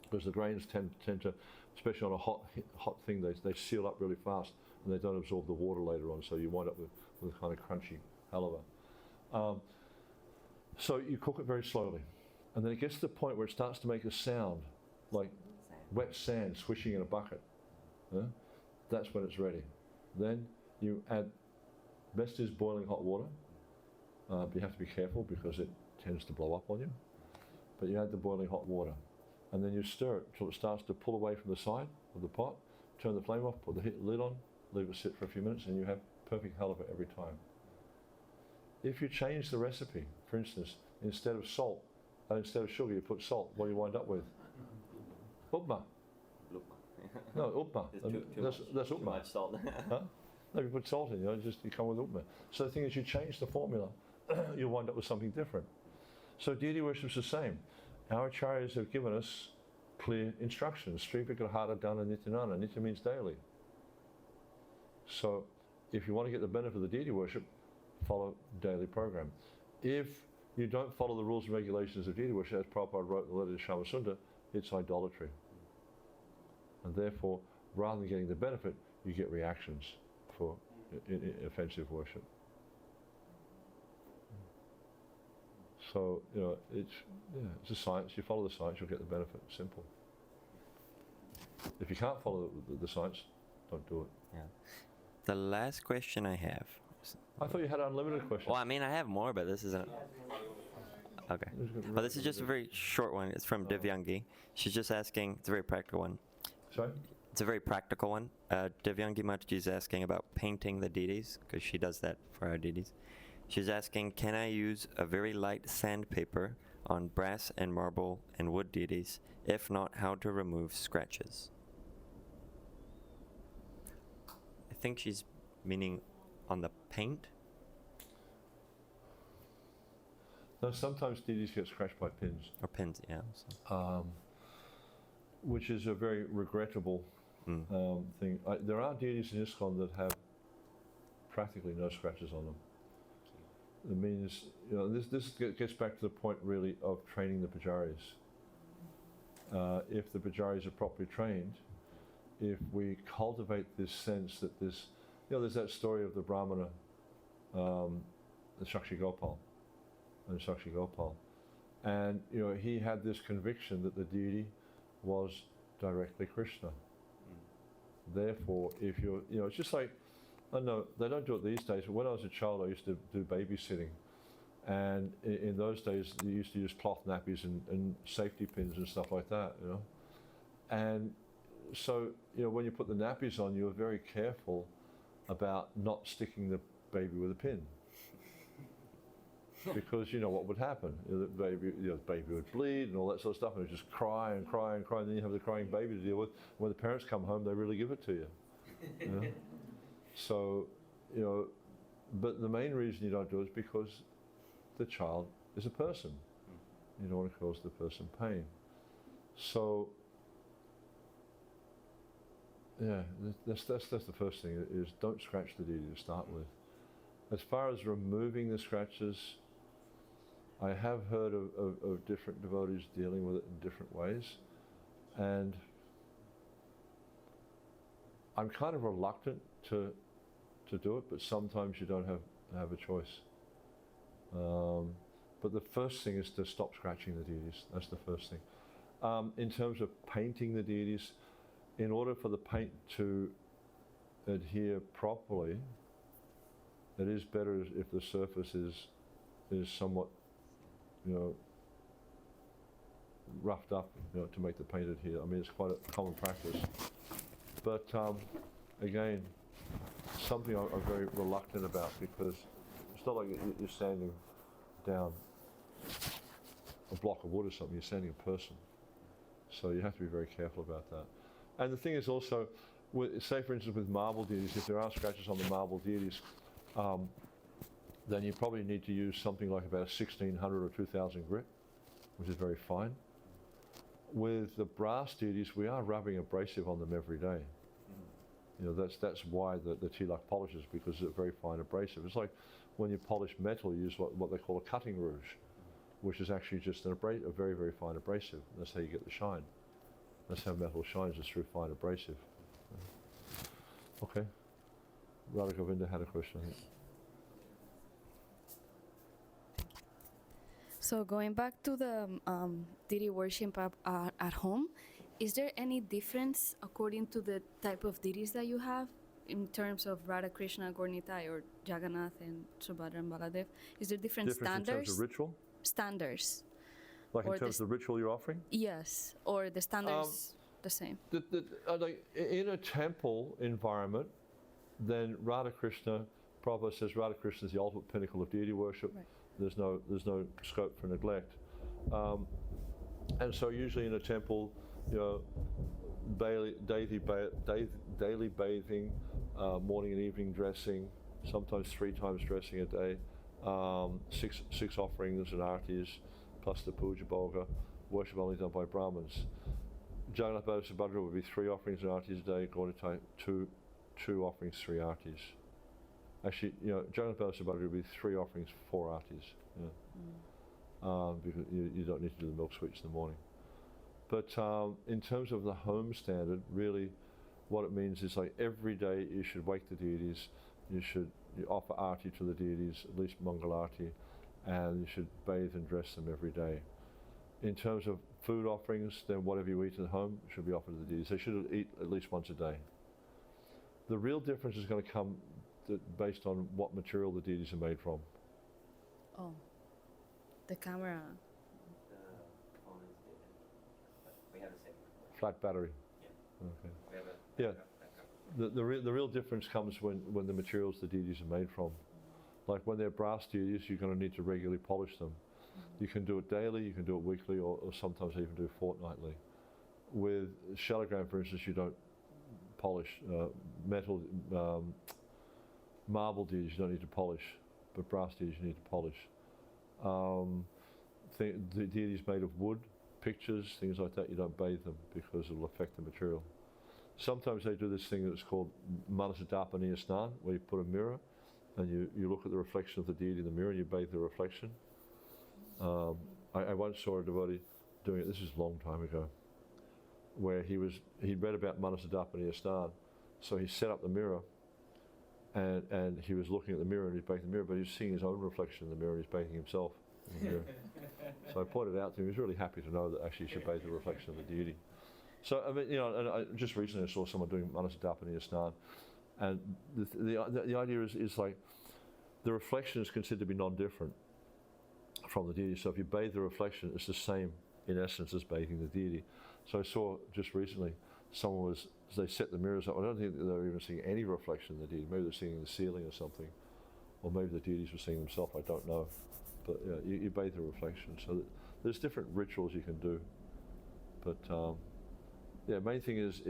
Because the grains tend to, especially on a hot thing, they seal up really fast and they don't absorb the water later on, so you wind up with a kind of crunchy halava. So you cook it very slowly. And then it gets to the point where it starts to make a sound, like wet sand swishing in a bucket. That's when it's ready. Then you add, best is boiling hot water. But you have to be careful because it tends to blow up on you. But you add the boiling hot water. And then you stir it until it starts to pull away from the side of the pot. Turn the flame off, put the lid on, leave it sit for a few minutes, and you have perfect halava every time. If you change the recipe, for instance, instead of salt, instead of sugar, you put salt, what do you wind up with? Upma. No, upma. That's upma. Too much salt. Huh? No, you put salt in, you come with upma. So the thing is, you change the formula, you'll wind up with something different. So deity worship's the same. Our acharyas have given us clear instructions. Sri Vigrahara Dana Nityanana. Nitya means daily. So if you want to get the benefit of the deity worship, follow daily program. If you don't follow the rules and regulations of deity worship, as Prabhupada wrote in the letter to Shamasundar, it's idolatry. And therefore, rather than getting the benefit, you get reactions for offensive worship. So, it's a science. You follow the science, you'll get the benefit. Simple. If you can't follow the science, don't do it. Yeah. The last question I have. I thought you had unlimited questions. Well, I mean, I have more, but this isn't. Okay. Well, this is just a very short one. It's from Divyangi. She's just asking, it's a very practical one. Sorry? It's a very practical one. Divyangi Mataji is asking about painting the deities, because she does that for our deities. She's asking, can I use a very light sandpaper on brass and marble and wood deities? If not, how to remove scratches? I think she's meaning on the paint. No, sometimes deities get scratched by pins. Or pins, yeah. So. Which is a very regrettable thing. There are deities in ISKCON that have practically no scratches on them. It means, this gets back to the point really of training the pujaris. If the pujaris are properly trained, if we cultivate this sense that this, there's that story of the Brahmana, the Sakshi Gopal, and he had this conviction that the deity was directly Krishna. Therefore, if it's just like No, they don't do it these days. But when I was a child, I used to do babysitting. And in those days, they used to use cloth nappies and safety pins and stuff like that, you know. And so, you know, when you put the nappies on, you were very careful about not sticking the baby with a pin. Because you know what would happen. You know, the baby would bleed and all that sort of stuff, and it would just cry and cry and cry, and then you have the crying baby to deal with. When the parents come home, they really give it to you. You know? So, you know, but the main reason you don't do it is because the child is a person. You don't want to cause the person pain. So, yeah, that's the first thing, is don't scratch the deity to start with. As far as removing the scratches, I have heard of different devotees dealing with it in different ways, and I'm kind of reluctant to do it, but sometimes you don't have a choice. But the first thing is to stop scratching the deities. That's the first thing. In terms of painting the deities, in order for the paint to adhere properly, it is better if the surface is somewhat, you know, roughed up, you know, to make the paint adhere. I mean, it's quite a common practice. But again, something I'm very reluctant about, because it's not like you're standing down a block of wood or something. You're standing a person, so you have to be very careful about that. And the thing is also, say for instance with marble deities, if there are scratches on the marble deities, then you probably need to use something like about a 1600 or 2000 grit, which is very fine. With the brass deities, we are rubbing abrasive on them every day. You know, that's why the tilak polishes, because it's a very fine abrasive. It's like when you polish metal, you use what they call a cutting rouge, which is actually just a very, very fine abrasive. That's how you get the shine. That's how metal shines, is through fine abrasive. Okay. Radha Govinda had a question, I think. So going back to the deity worship at home, is there any difference according to the type of deities that you have in terms of Radha, Krishna, Gaurnitai, or Jagannath and Subhadra and Baladev? Is there different standards? In terms of ritual? Standards. Like in terms of the ritual you're offering? Yes, or the standards the same. Like in a temple environment, then Radha Krishna, Prabhupada says Radha Krishna is the ultimate pinnacle of deity worship. Right. There's no scope for neglect. And so usually in a temple, you know, daily bathing, morning and evening dressing, sometimes 3 times dressing a day, 6 offerings and artis, plus the puja bhoga, worship only done by Brahmins. Jagannath Baladev Subhadra would be 3 offerings and artis a day, Gaurnitai 2 offerings, 3 artis. Actually, you know, Jagannath Baladev Subhadra would be 3 offerings, 4 artis. Yeah. Because you don't need to do the milk sweets in the morning. But in terms of the home standard, really what it means is, like, every day you should wake the deities, you offer arti to the deities, at least Mangal arti, and you should bathe and dress them every day. In terms of food offerings, then whatever you eat at home should be offered to the deities. They should eat at least once a day. The real difference is going to come based on what material the deities are made from. Oh, the camera. The phone is dead, but we have a second. Flat battery. Yeah. Okay. We have a Yeah. backup. The real difference comes when the materials the deities are made from. Like when they're brass deities, you're going to need to regularly polish them. You can do it daily, you can do it weekly, or sometimes even do it fortnightly. With shalagram, for instance, you don't polish. Metal, marble deities you don't need to polish, but brass deities you need to polish. The deities made of wood, pictures, things like that, you don't bathe them because it'll affect the material. Sometimes they do this thing that's called Manasadapaniya Snan, where you put a mirror and you look at the reflection of the deity in the mirror and you bathe the reflection. I once saw a devotee doing it, this is a long time ago, where he'd read about Manasadapaniya Snan, so he set up the mirror and he was looking at the mirror and he's bathing the mirror, but he was seeing his own reflection in the mirror and he's bathing himself in the mirror. So I pointed out to him, he was really happy to know that actually he should bathe the reflection of the deity. So, I mean, you know, and just recently I saw someone doing Manasadapaniya Snan, And the idea is like the reflection is considered to be non-different from the deity. So if you bathe the reflection, it's the same in essence as bathing the deity. So I saw just recently they set the mirrors up. I don't think they were even seeing any reflection in the deity. Maybe they're seeing the ceiling or something, or maybe the deities were seeing themselves. I don't know. But you bathe the reflection. So there's different rituals you can do. But main thing is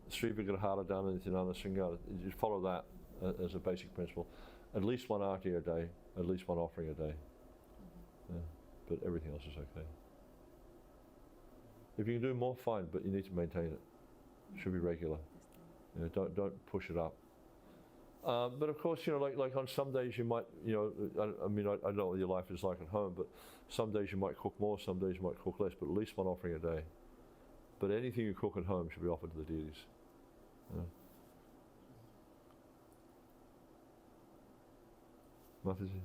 Sri Vigrahara Dana Nityananda Sringara. You follow that as a basic principle. At least one arti a day, at least one offering a day. Yeah. But everything else is okay. If you can do more, fine, but you need to maintain it. It should be regular. Don't push it up. But of course, like on some days you might, I mean, I don't know what your life is like at home, but some days you might cook more, some days you might cook less, but at least one offering a day. But anything you cook at home should be offered to the deities. Yeah. Mataji?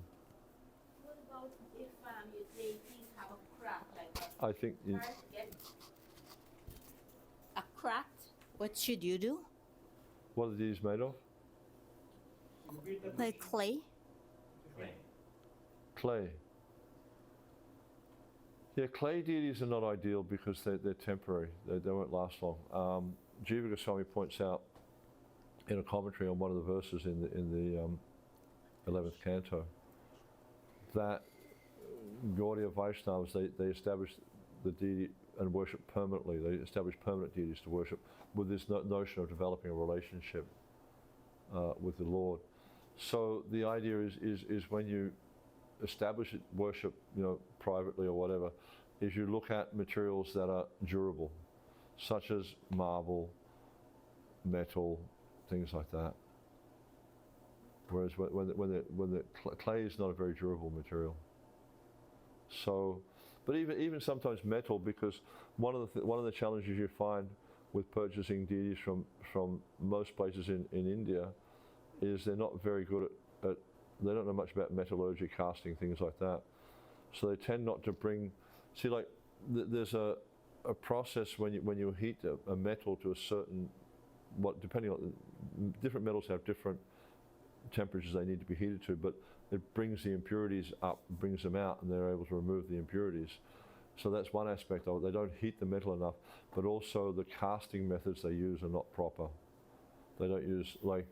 What about if your deities have a crack, like I think a crack? What should you do? what are the deities made of? Like clay? Clay. Yeah, clay deities are not ideal because they're temporary. They won't last long. Jiva Goswami points out in a commentary on one of the verses in the 11th canto that Gaudiya Vaishnavas, they established the deity and worship permanently. They established permanent deities to worship with this notion of developing a relationship with the Lord. So the idea is when you establish it, worship, privately or whatever, is you look at materials that are durable, such as marble, metal, things like that. Whereas when the clay is not a very durable material. So, but even sometimes metal, because one of the challenges you find with purchasing deities from most places in India is they're not very good at they don't know much about metallurgy, casting, things like that. So they tend not to bring. See, like there's a process when you heat a metal to a certain, depending on different metals have different temperatures they need to be heated to, but it brings the impurities up, brings them out, and they're able to remove the impurities. So that's one aspect of it. They don't heat the metal enough, but also the casting methods they use are not proper. They don't use like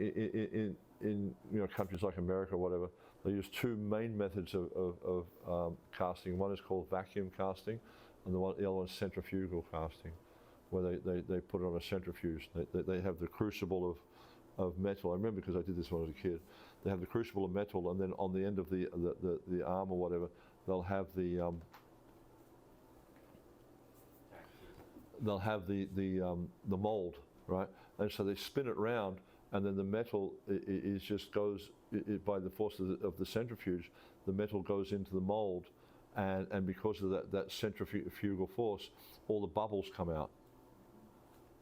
in countries like America or whatever, they use two main methods of casting. One is called vacuum casting, and the other one is centrifugal casting, where they put it on a centrifuge. They have the crucible of metal. I remember because I did this when I was a kid. They have the crucible of metal, and then on the end of the arm or whatever, they'll have the mold, right? And so they spin it round, and then the metal goes by the force of the centrifuge. The metal goes into the mold, and because of that centrifugal force, all the bubbles come out.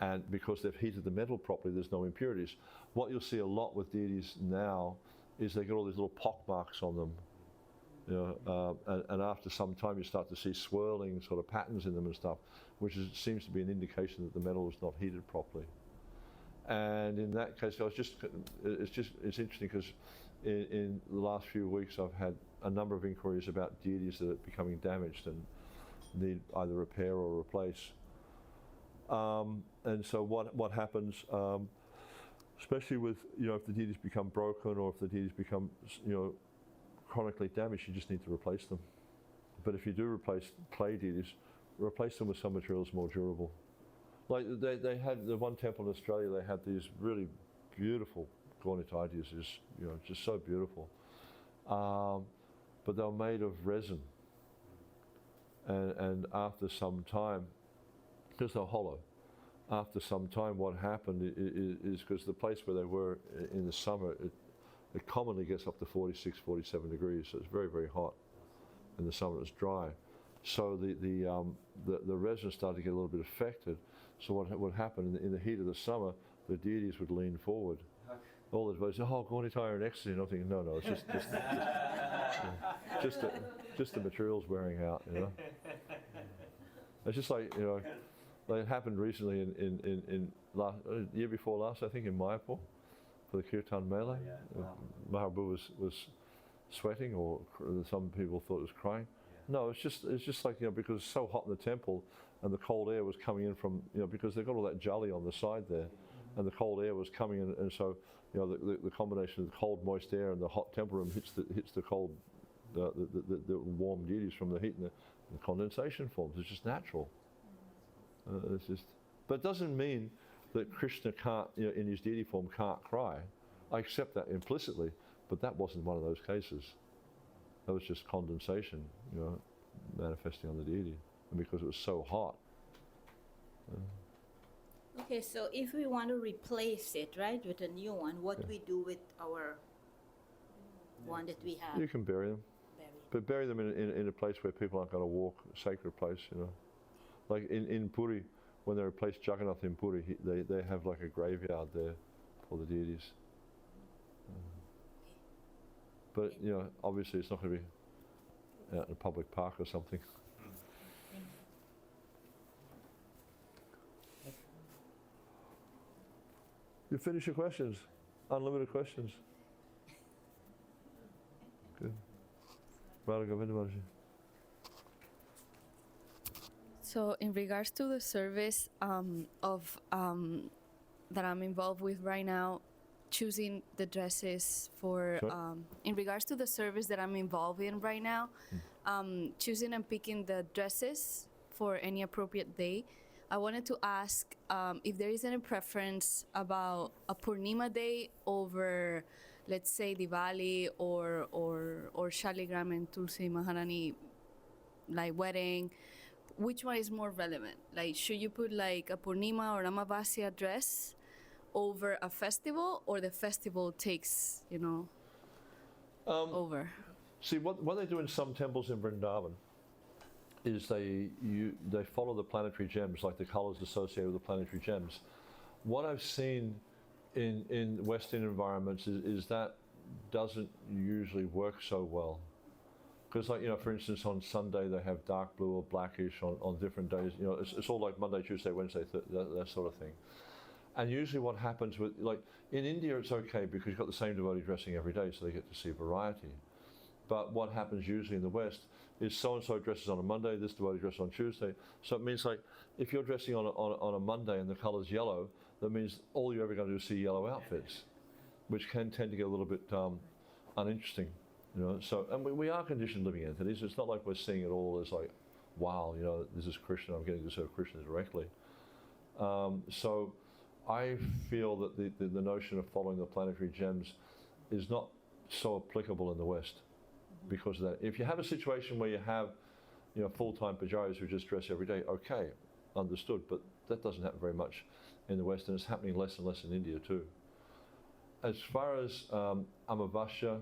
And because they've heated the metal properly, there's no impurities. What you'll see a lot with deities now is they get all these little pock marks on them. And after some time you start to see swirling sort of patterns in them and stuff, which seems to be an indication that the metal was not heated properly. And in that case, it's interesting because in the last few weeks I've had a number of inquiries about deities that are becoming damaged and need either repair or replace. And so what happens, especially with, if the deities become broken or if the deities become, chronically damaged, you just need to replace them. But if you do replace clay deities, replace them with some materials more durable. Like they had the one temple in Australia, they had these really beautiful Gaunitaitis, just so beautiful. But they were made of resin. And after some time, because they're hollow, after some time what happened is because the place where they were in the summer, it commonly gets up to 46, 47 degrees, so it's very, very hot. In the summer it's dry. So the resin started to get a little bit affected. So what would happen in the heat of the summer, the deities would lean forward. All the devotees say, "Oh, Gaunitai are in ecstasy." And I'm thinking, no, it's just the materials wearing out. It's just like Like it happened recently in year before last, I think, in Mayapur for the Kirtan Mela. Mahaprabhu was sweating, or some people thought it was crying. No, it's just like, because it's so hot in the temple, and the cold air was coming in from, because they've got all that jali on the side there, and the cold air was coming in, and so the combination of the cold moist air and the hot temple room hits the cold, the warm deities from the heat, and the condensation forms. It's just natural. But it doesn't mean that Krishna can't, in his deity form, can't cry. I accept that implicitly, but that wasn't one of those cases. That was just condensation, manifesting on the deity, and because it was so hot. Okay, so if we want to replace it, right, with a new one, what we do with our one that we have? You can bury them, but bury them in a place where people aren't going to walk, a sacred place, Like in Puri, when they replaced Jagannath in Puri, they have like a graveyard there for the deities. But obviously it's not going to be out in a public park or something. You finish your questions? Unlimited questions. Good. Radha Govinda Maharaji. So in regards to the service that I'm involved with right now, choosing the dresses for, in regards to the service that I'm involved in right now, choosing and picking the dresses for any appropriate day, I wanted to ask if there is any preference about a Purnima day over, let's say, Diwali or Shaligram and Tulsi Maharani, like wedding. Which one is more relevant? Like, should you put like a Purnima or Amavasya dress over a festival, or the festival takes, over? See, what they do in some temples in Vrindavan is they follow the planetary gems, like the colors associated with the planetary gems. What I've seen in Western environments is that doesn't usually work so well. Because, like, for instance, on Sunday they have dark blue or blackish on different days. It's all like Monday, Tuesday, Wednesday, that sort of thing. And usually what happens with, like, in India it's okay because you've got the same devotee dressing every day, so they get to see variety. But what happens usually in the West is so-and-so dresses on a Monday, this devotee dresses on Tuesday. So it means, like, if you're dressing on a Monday and the color's yellow, that means all you're ever going to do is see yellow outfits, which can tend to get a little bit uninteresting. So, and we are conditioned living entities. It's not like we're seeing it all as like, wow, this is Krishna, I'm getting to serve Krishna directly. So I feel that the notion of following the planetary gems is not so applicable in the West because of that. If you have a situation where you have, full-time pujaris who just dress every day, okay, understood, but that doesn't happen very much in the West, and it's happening less and less in India too. As far as Amavasya,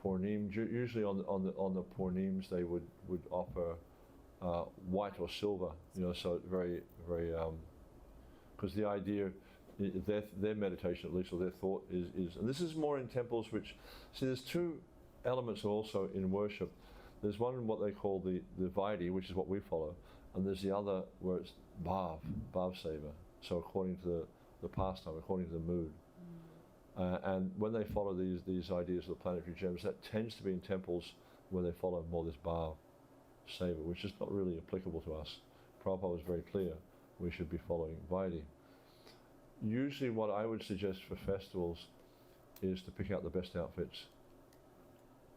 Purnim, usually on the Purnims they would offer white or silver, so very, very, because the idea, their meditation at least, or their thought is, and this is more in temples which, see, there's two elements also in worship. There's one what they call the Deity, which is what we follow, and there's the other where it's Bhav Seva, so according to the pastime, according to the mood. And when they follow these ideas of the planetary gems, that tends to be in temples where they follow more this Bhav Seva, which is not really applicable to us. Prabhupada was very clear, we should be following Vaidhi. Usually what I would suggest for festivals is to pick out the best outfits.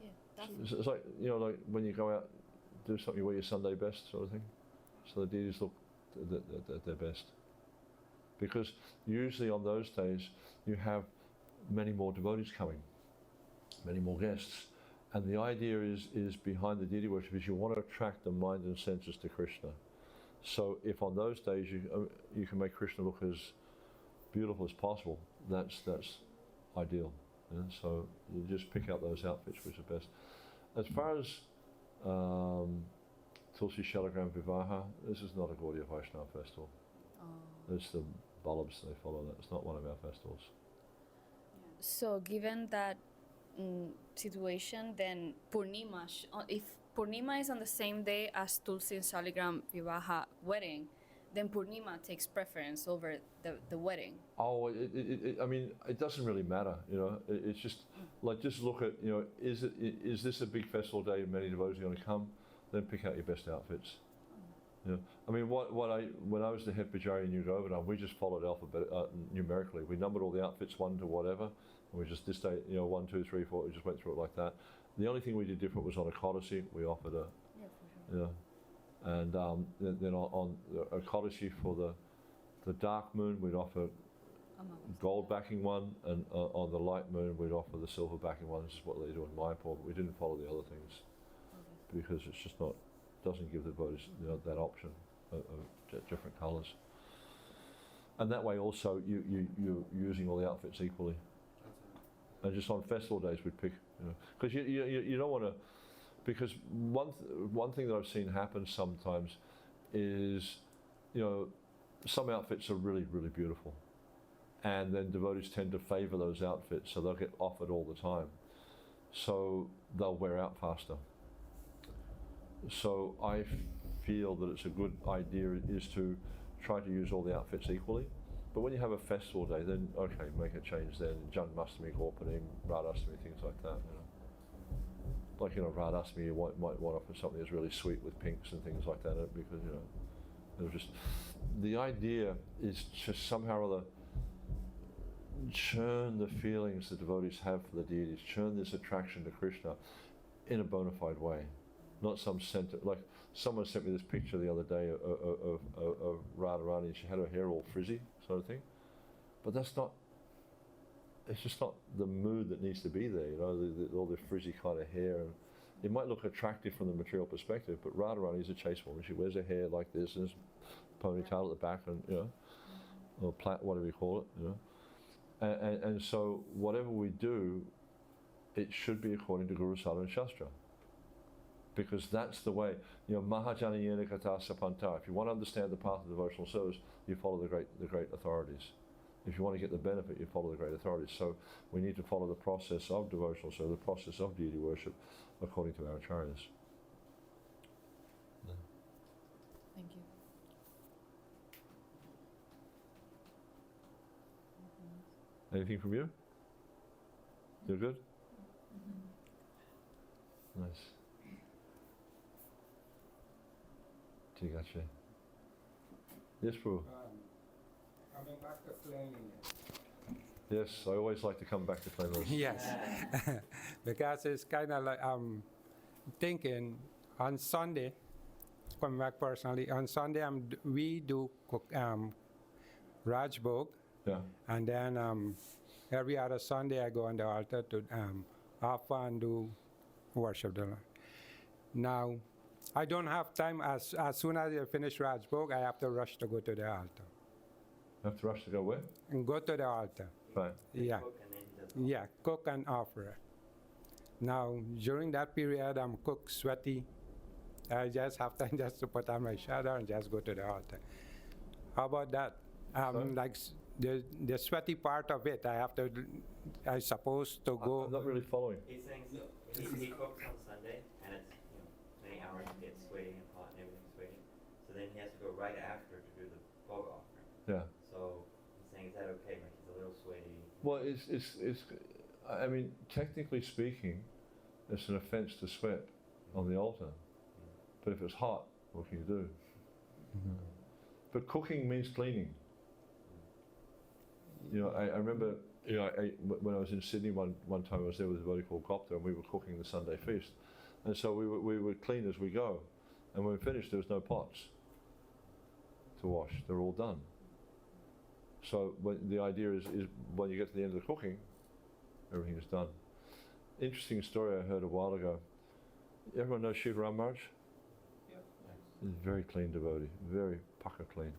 Yeah, definitely. It's like, like when you go out, do something, you wear your Sunday best sort of thing. So the deities look at their best. Because usually on those days, you have many more devotees coming, many more guests. And the idea is behind the deity worship is you want to attract the mind and senses to Krishna. So if on those days you can make Krishna look as beautiful as possible, that's ideal. So you just pick out those outfits which are best. As far as Tulsi Shalagram Vivaha, this is not a Gaudiya Vaishnava festival. It's the Vallabhs, they follow that. It's not one of our festivals. So given that situation, then Purnima, if Purnima is on the same day as Tulsi and Shaligram Vivaha wedding, then Purnima takes preference over the wedding. Oh, I mean, it doesn't really matter, you know. It's just like, just look at, you know, is this a big festival day and many devotees are going to come? Then pick out your best outfits. You know, I mean, when I was the head pujari in New Govardhan, we just followed alphabet numerically. We numbered all the outfits 1 to whatever, and we just this day, you know, 1, 2, 3, 4. We just went through it like that. The only thing we did different was on a Kodasi, we offered a, Yeah, for sure. you know, and then on a Kodasi for the dark moon, we'd offer gold backing one, and on the light moon, we'd offer the silver backing one. This is what they do in Mayapur, but we didn't follow the other things because it's just not, doesn't give the devotees, you know, that option of different colours. And that way also you're using all the outfits equally. And just on festival days we'd pick, you know, because you don't want to, because one thing that I've seen happen sometimes is, you know, some outfits are really, really beautiful, and then devotees tend to favour those outfits, so they'll get offered all the time, so they'll wear out faster. So I feel that it's a good idea is to try to use all the outfits equally. But when you have a festival day, then okay, make a change then. Janmashtami, Gorpanim, Radhastami, things like that. You know, like, you know, Radhastami, you might want to offer something that's really sweet with pinks and things like that, because, you know, it'll just, the idea is to somehow or other churn the feelings the devotees have for the deities, churn this attraction to Krishna in a bona fide way. Not some center, like someone sent me this picture the other day of Radharani, and she had her hair all frizzy, sort of thing. But that's not, it's just not the mood that needs to be there, you know, all the frizzy kind of hair. And it might look attractive from the material perspective, but Radharani is a chaste woman. She wears her hair like this, and a ponytail at the back, and, you know, or plait, whatever you call it, you know. And so whatever we do, it should be according to Guru Sadhana and Shastra. Because that's the way, you know, Mahajanayena Kata Sapanta. If you want to understand the path of devotional service, you follow the great authorities. If you want to get the benefit, you follow the great authorities. So we need to follow the process of devotional service, the process of deity worship, according to our acharyas. Yeah. Thank you. Anything from you? You're good? Nice. Gotcha. Yes, Prabhu. Coming back to cleanliness. Yes, I always like to come back to cleanliness. Yes, because it's kind of like I'm thinking on Sunday, coming back personally, on Sunday we do Raj Bhog, Yeah. and then every other Sunday I go on the altar to offer and do worship the Lord. Now, I don't have time. As soon as I finish Raj Bhog, I have to rush to go to the altar. You have to rush to go where? And go to the altar. Fine. Yeah. Yeah, cook and offer. Now, during that period, I'm cook sweaty. I just have time just to put on my shadow and just go to the altar. How about that? Like the sweaty part of it, I supposed to go. I'm not really following. He's saying so. He cooks on Sunday, and it's, you know, many hours to get sweaty and hot and everything's sweaty. So then he has to go right after to do the bhog offering. Yeah. So he's saying, is that okay? Like, he's a little sweaty. Well, it's. I mean, technically speaking, it's an offence to sweat on the altar. But if it's hot, what can you do? But cooking means cleaning. You know, I remember, you know, when I was in Sydney one time, I was there with a devotee called Gopta, and we were cooking the Sunday feast. And so we would clean as we go. And when we finished, there was no pots to wash. They're all done. So the idea is when you get to the end of the cooking, everything is done. Interesting story I heard a while ago. Everyone knows Shiva Ram Maharaj? Yep. He's a very clean devotee, very pucker clean.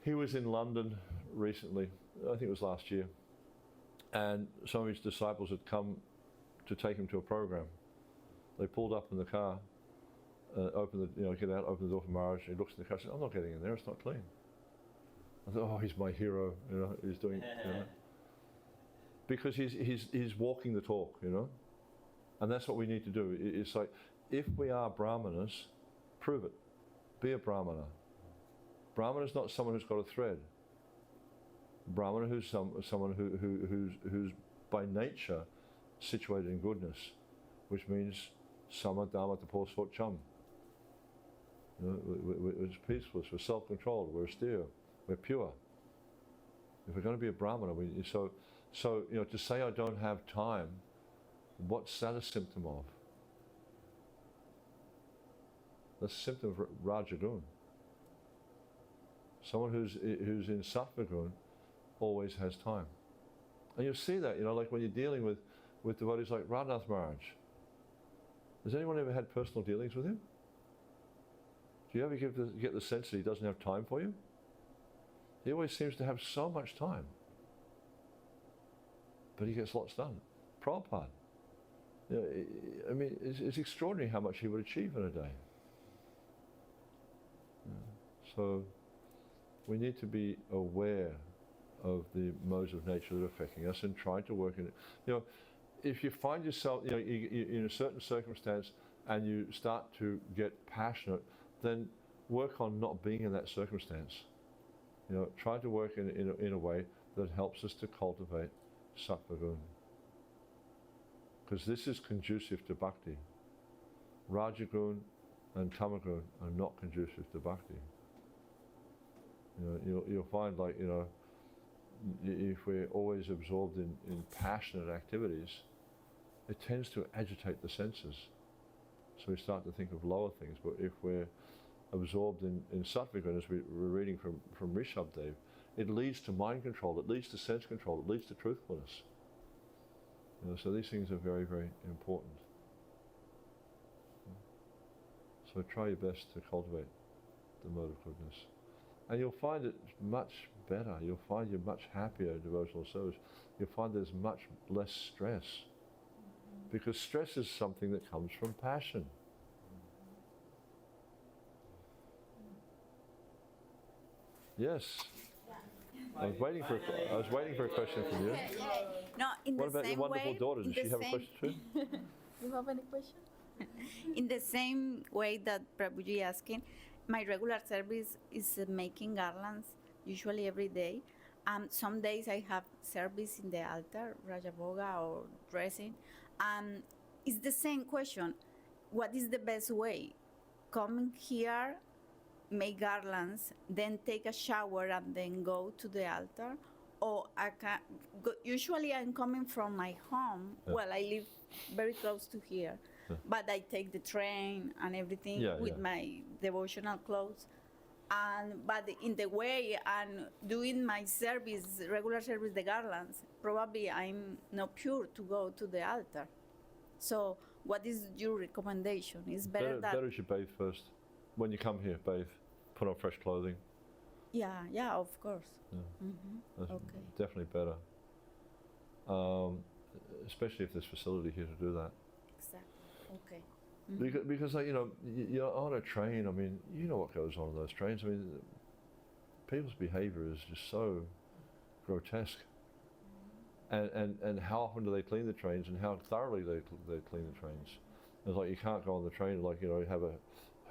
He was in London recently, I think it was last year, and some of his disciples had come to take him to a program. They pulled up in the car, opened get out, opened the door for Maharaj, and he looks in the car and says, I'm not getting in there, it's not clean. I thought, oh, he's my hero, you know, he's doing, you know. Because he's walking the talk, you know. And that's what we need to do. It's like, if we are Brahmanas, prove it. Be a Brahmana. Brahmana is not someone who's got a thread. Brahmana who's someone who's by nature situated in goodness, which means sama dhamma tapo socham. You know, we're peaceful, we're self-controlled, we're austere, we're pure. If we're going to be a Brahmana, so you know, to say I don't have time, what's that a symptom of? That's a symptom of Rajagun. Someone who's in Sattvagun always has time. And you'll see that, you know, like when you're dealing with devotees like Radhanath Maharaj. Has anyone ever had personal dealings with him? Do you ever get the sense that he doesn't have time for you? He always seems to have so much time. But he gets lots done. Prabhupada. You know, I mean, it's extraordinary how much he would achieve in a day. Yeah. So we need to be aware of the modes of nature that are affecting us and try to work in it. You know, if you find yourself, you know, you in a certain circumstance and you start to get passionate, then work on not being in that circumstance. You know, try to work in a way that helps us to cultivate sattva-gun. Because this is conducive to bhakti. Rajagun and tamagun are not conducive to bhakti. You know, you'll find, like, you know, if we're always absorbed in passionate activities, it tends to agitate the senses. So we start to think of lower things. But if we're absorbed in sattva-gun, as we're reading from Rishabdev, it leads to mind control, it leads to sense control, it leads to truthfulness. You know, so these things are very, very important. So try your best to cultivate the mode of goodness. And you'll find it much better. You'll find you're much happier in devotional service. You'll find there's much less stress. Because stress is something that comes from passion. Yes. I was waiting for a question from you. No, in What the about same your wonderful way, daughter? in Does she the have a same- question too? You have any question? In the same way that Prabhuji asking, my regular service is making garlands, usually every day. Some days I have service in the altar, Rajabhoga or dressing. It's the same question. What is the best way? Coming here, make garlands, then take a shower and then go to the altar? Or I can go, usually I'm coming from my home. Yeah. Well, I live very close to here. Yeah. But I take the train and everything with my devotional clothes. But in the way and doing my service, regular service, the garlands, probably I'm not pure to go to the altar. So what is your recommendation? Is better that... Better is you bathe first. When you come here, bathe. Put on fresh clothing. Yeah, of course. Yeah. That's Okay. definitely better. Especially if there's facility here to do that. Exactly. Okay. Because like, you know, you're on a train, I mean, you know what goes on in those trains. I mean, people's behavior is just so grotesque. And how often do they clean the trains and how thoroughly they clean the trains. It's like you can't go on the train, like, you know, have a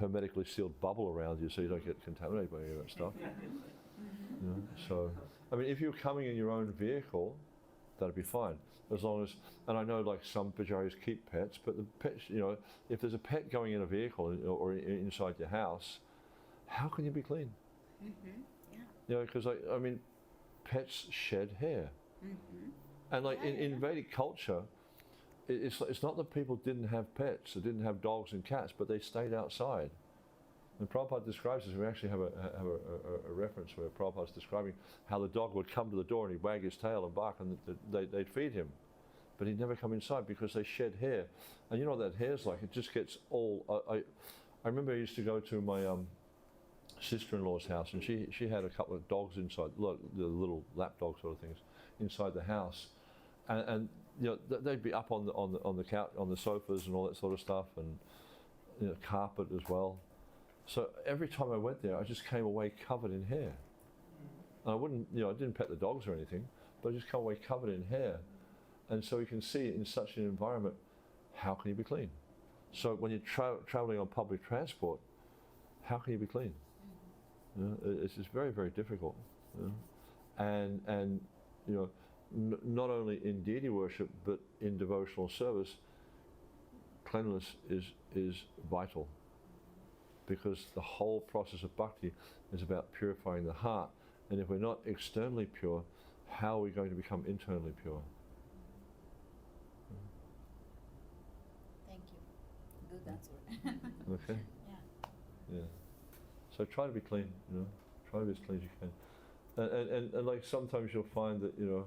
hermetically sealed bubble around you so you don't get contaminated by any of that stuff. You know? So, I mean, if you're coming in your own vehicle, that'd be fine. As long as, and I know like some pujaris keep pets, but the pets, you know, if there's a pet going in a vehicle or inside your house, how can you be clean? Yeah. You know, because I mean, pets shed hair. And like in Vedic culture, it's not that people didn't have pets, they didn't have dogs and cats, but they stayed outside. And Prabhupada describes this. We actually have a reference where Prabhupada's describing how the dog would come to the door and he'd wag his tail and bark, and they'd feed him. But he'd never come inside because they shed hair. And you know what that hair's like? It just gets all... I remember I used to go to my sister-in-law's house, and she had a couple of dogs inside, the little lap dog sort of things, inside the house. And you know, they'd be up on the couch, on the sofas and all that sort of stuff, and you know, carpet as well. So every time I went there, I just came away covered in hair. And I wouldn't, you know, I didn't pet the dogs or anything, but I just come away covered in hair. And so you can see in such an environment, how can you be clean? So when you're traveling on public transport, how can you be clean? You know, it's just very, very difficult. You know? And you know, not only in deity worship but in devotional service, cleanliness is vital, because the whole process of bhakti is about purifying the heart. And if we're not externally pure, how are we going to become internally pure? Thank you. Good answer. Okay. Yeah. Yeah. So try to be clean. You know, try to be as clean as you can. And like sometimes you'll find that, you know.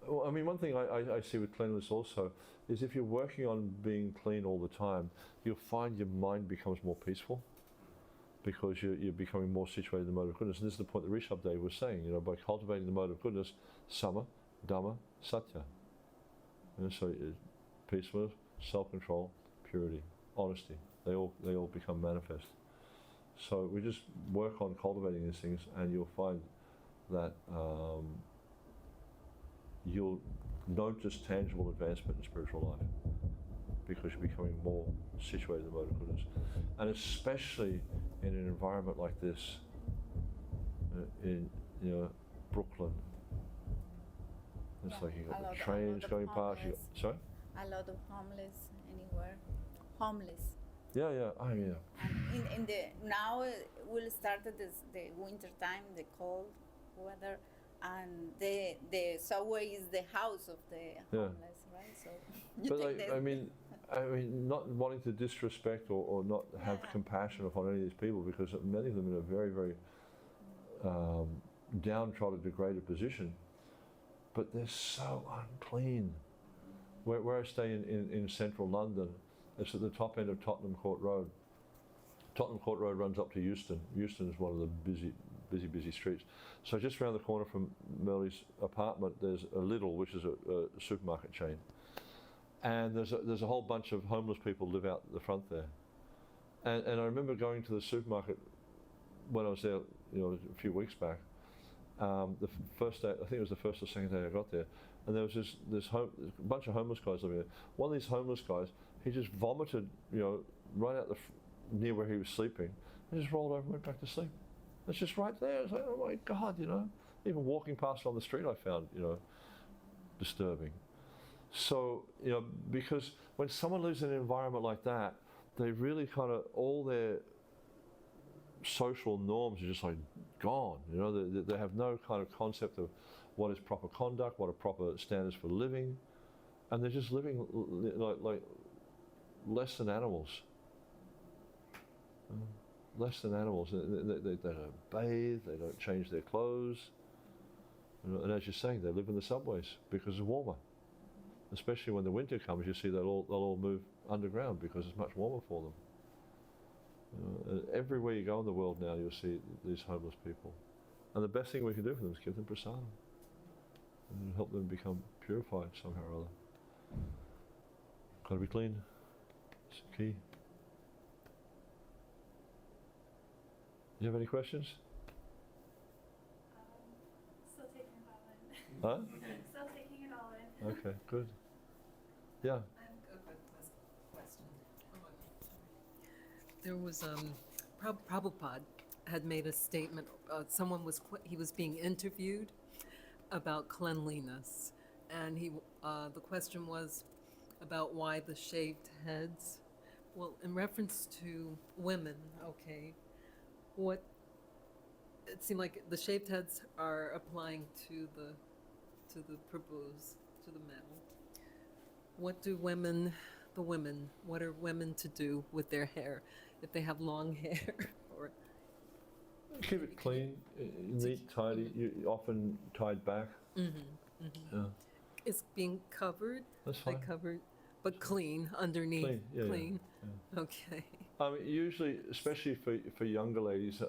Well, I mean, one thing I see with cleanliness also is if you're working on being clean all the time, you'll find your mind becomes more peaceful, because you're becoming more situated in the mode of goodness. And this is the point that Rishabdev was saying, you know, by cultivating the mode of goodness, sama, dhamma, satya. You know, so peacefulness, self-control, purity, honesty, they all become manifest. So we just work on cultivating these things, and you'll find that you'll notice tangible advancement in spiritual life, because you're becoming more situated in the mode of goodness. And especially in an environment like this, in, you know, Brooklyn. It's Yeah, like you've a got lot- the a trains lot of going past. homeless. Sorry? A lot of homeless anywhere. Homeless. Yeah, yeah. Oh, yeah. And in the now will start the winter time, the cold weather, and the subway is the house of the homeless, right? So you But take like, the- I mean, not wanting to disrespect or not have Yeah. compassion upon any of these people, because many of them are in a very, very downtrodden, degraded position, but they're so unclean. Where I stay in central London, it's at the top end of Tottenham Court Road. Tottenham Court Road runs up to Euston. Euston is one of the busy streets. So just around the corner from Merle's apartment, there's a Lidl, which is a supermarket chain. And there's a whole bunch of homeless people live out the front there. And I remember going to the supermarket when I was there, you know, a few weeks back. The first day, I think it was the first or second day I got there, and there was this bunch of homeless guys living there. One of these homeless guys, he just vomited, you know, right out near where he was sleeping, and just rolled over and went back to sleep. It's just right there. It's like, oh my God, you know. Even walking past on the street, I found, you know, disturbing. So, you know, because when someone lives in an environment like that, they really kind of, all their social norms are just like gone. You know, they have no kind of concept of what is proper conduct, what are proper standards for living, and they're just living like less than animals. Less than animals. They don't bathe, they don't change their clothes. You know, and as you're saying, they live in the subways because it's warmer. Especially when the winter comes, you see they'll all move underground because it's much warmer for them. You know, everywhere you go in the world now, you'll see these homeless people. And the best thing we can do for them is give them prasadam and help them become purified somehow or other. Got to be clean. It's the key. Do you have any questions? Still taking it all in. Huh? Still taking it all in. Okay, good. Yeah. I have a good question. There was Prabhupada had made a statement. Someone he was being interviewed about cleanliness, and the question was about why the shaved heads. Well, in reference to women, okay, it seemed like the shaved heads are applying to the prabhus, to the male. What do what are women to do with their hair if they have long hair? Or Keep it clean, neat, tidy, often tied back. Yeah, it's being covered, that's fine. like covered, but clean underneath. Clean, yeah, Clean. yeah. Okay. Usually, especially for younger ladies,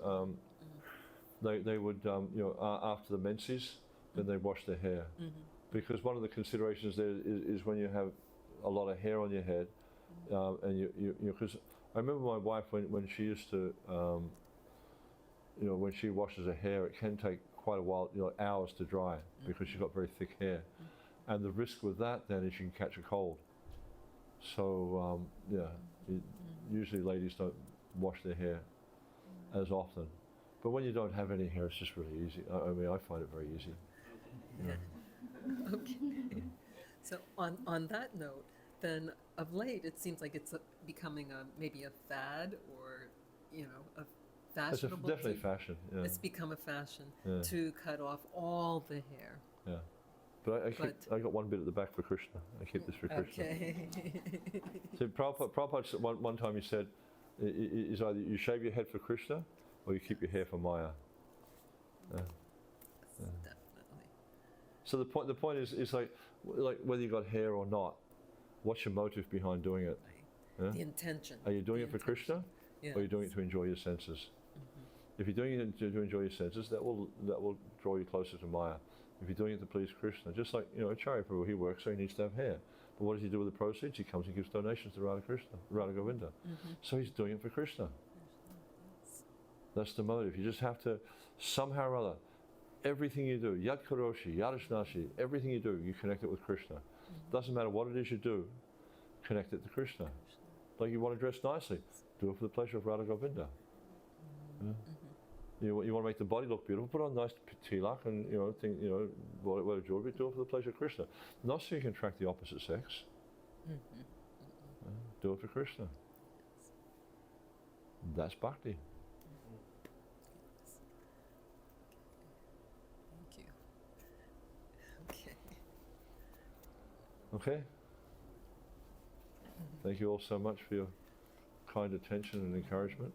they would, you know, after the menses, then they wash their hair. Because one of the considerations there is when you have a lot of hair on your head, and you because I remember my wife when she used to, you know, when she washes her hair, it can take quite a while, you know, hours to dry because she's got very thick hair, and the risk with that then is you can catch a cold. So yeah, usually ladies don't wash their hair, as often. But when you don't have any hair, it's just really easy. I mean, I find it very easy. Okay. So on that note, then of late, it seems like it's becoming maybe a fad or, you know, a It's fashionable. definitely fashion. Yeah. It's become a fashion Yeah. to cut off all the hair. Yeah. But I got one bit at the back for Krishna. I keep this for Krishna. Okay. So Prabhupada one time he said, is either you shave your head for Krishna or you keep your hair for Maya. Definitely. So the point is like whether you got hair or not, what's your motive behind doing it? Right. Yeah? The intention. Are you doing the it for intention. Krishna Yeah. or are you doing it to enjoy your senses? If you're doing it to enjoy your senses, that will draw you closer to Maya. If you're doing it to please Krishna, just like Acharya Prabhu, he works, so he needs to have hair. But what does he do with the proceeds? He comes and gives donations to Radha Govinda. So he's doing it for Krishna. That's the motive. You just have to somehow or other, everything you do, Yad Karoshi, Yadashnashi, everything you do, you connect it with Krishna. Doesn't matter what it is you do, connect it to Krishna. Like you want to dress nicely, do it for the pleasure of Radha Govinda. Yeah? You want to make the body look beautiful, put on nice tilak and wear jewelry, do it for the pleasure of Krishna. Not so you can attract the opposite sex. Do it for Krishna. That's bhakti. Thank you. Okay. Okay? Thank you all so much for your kind attention and encouragement.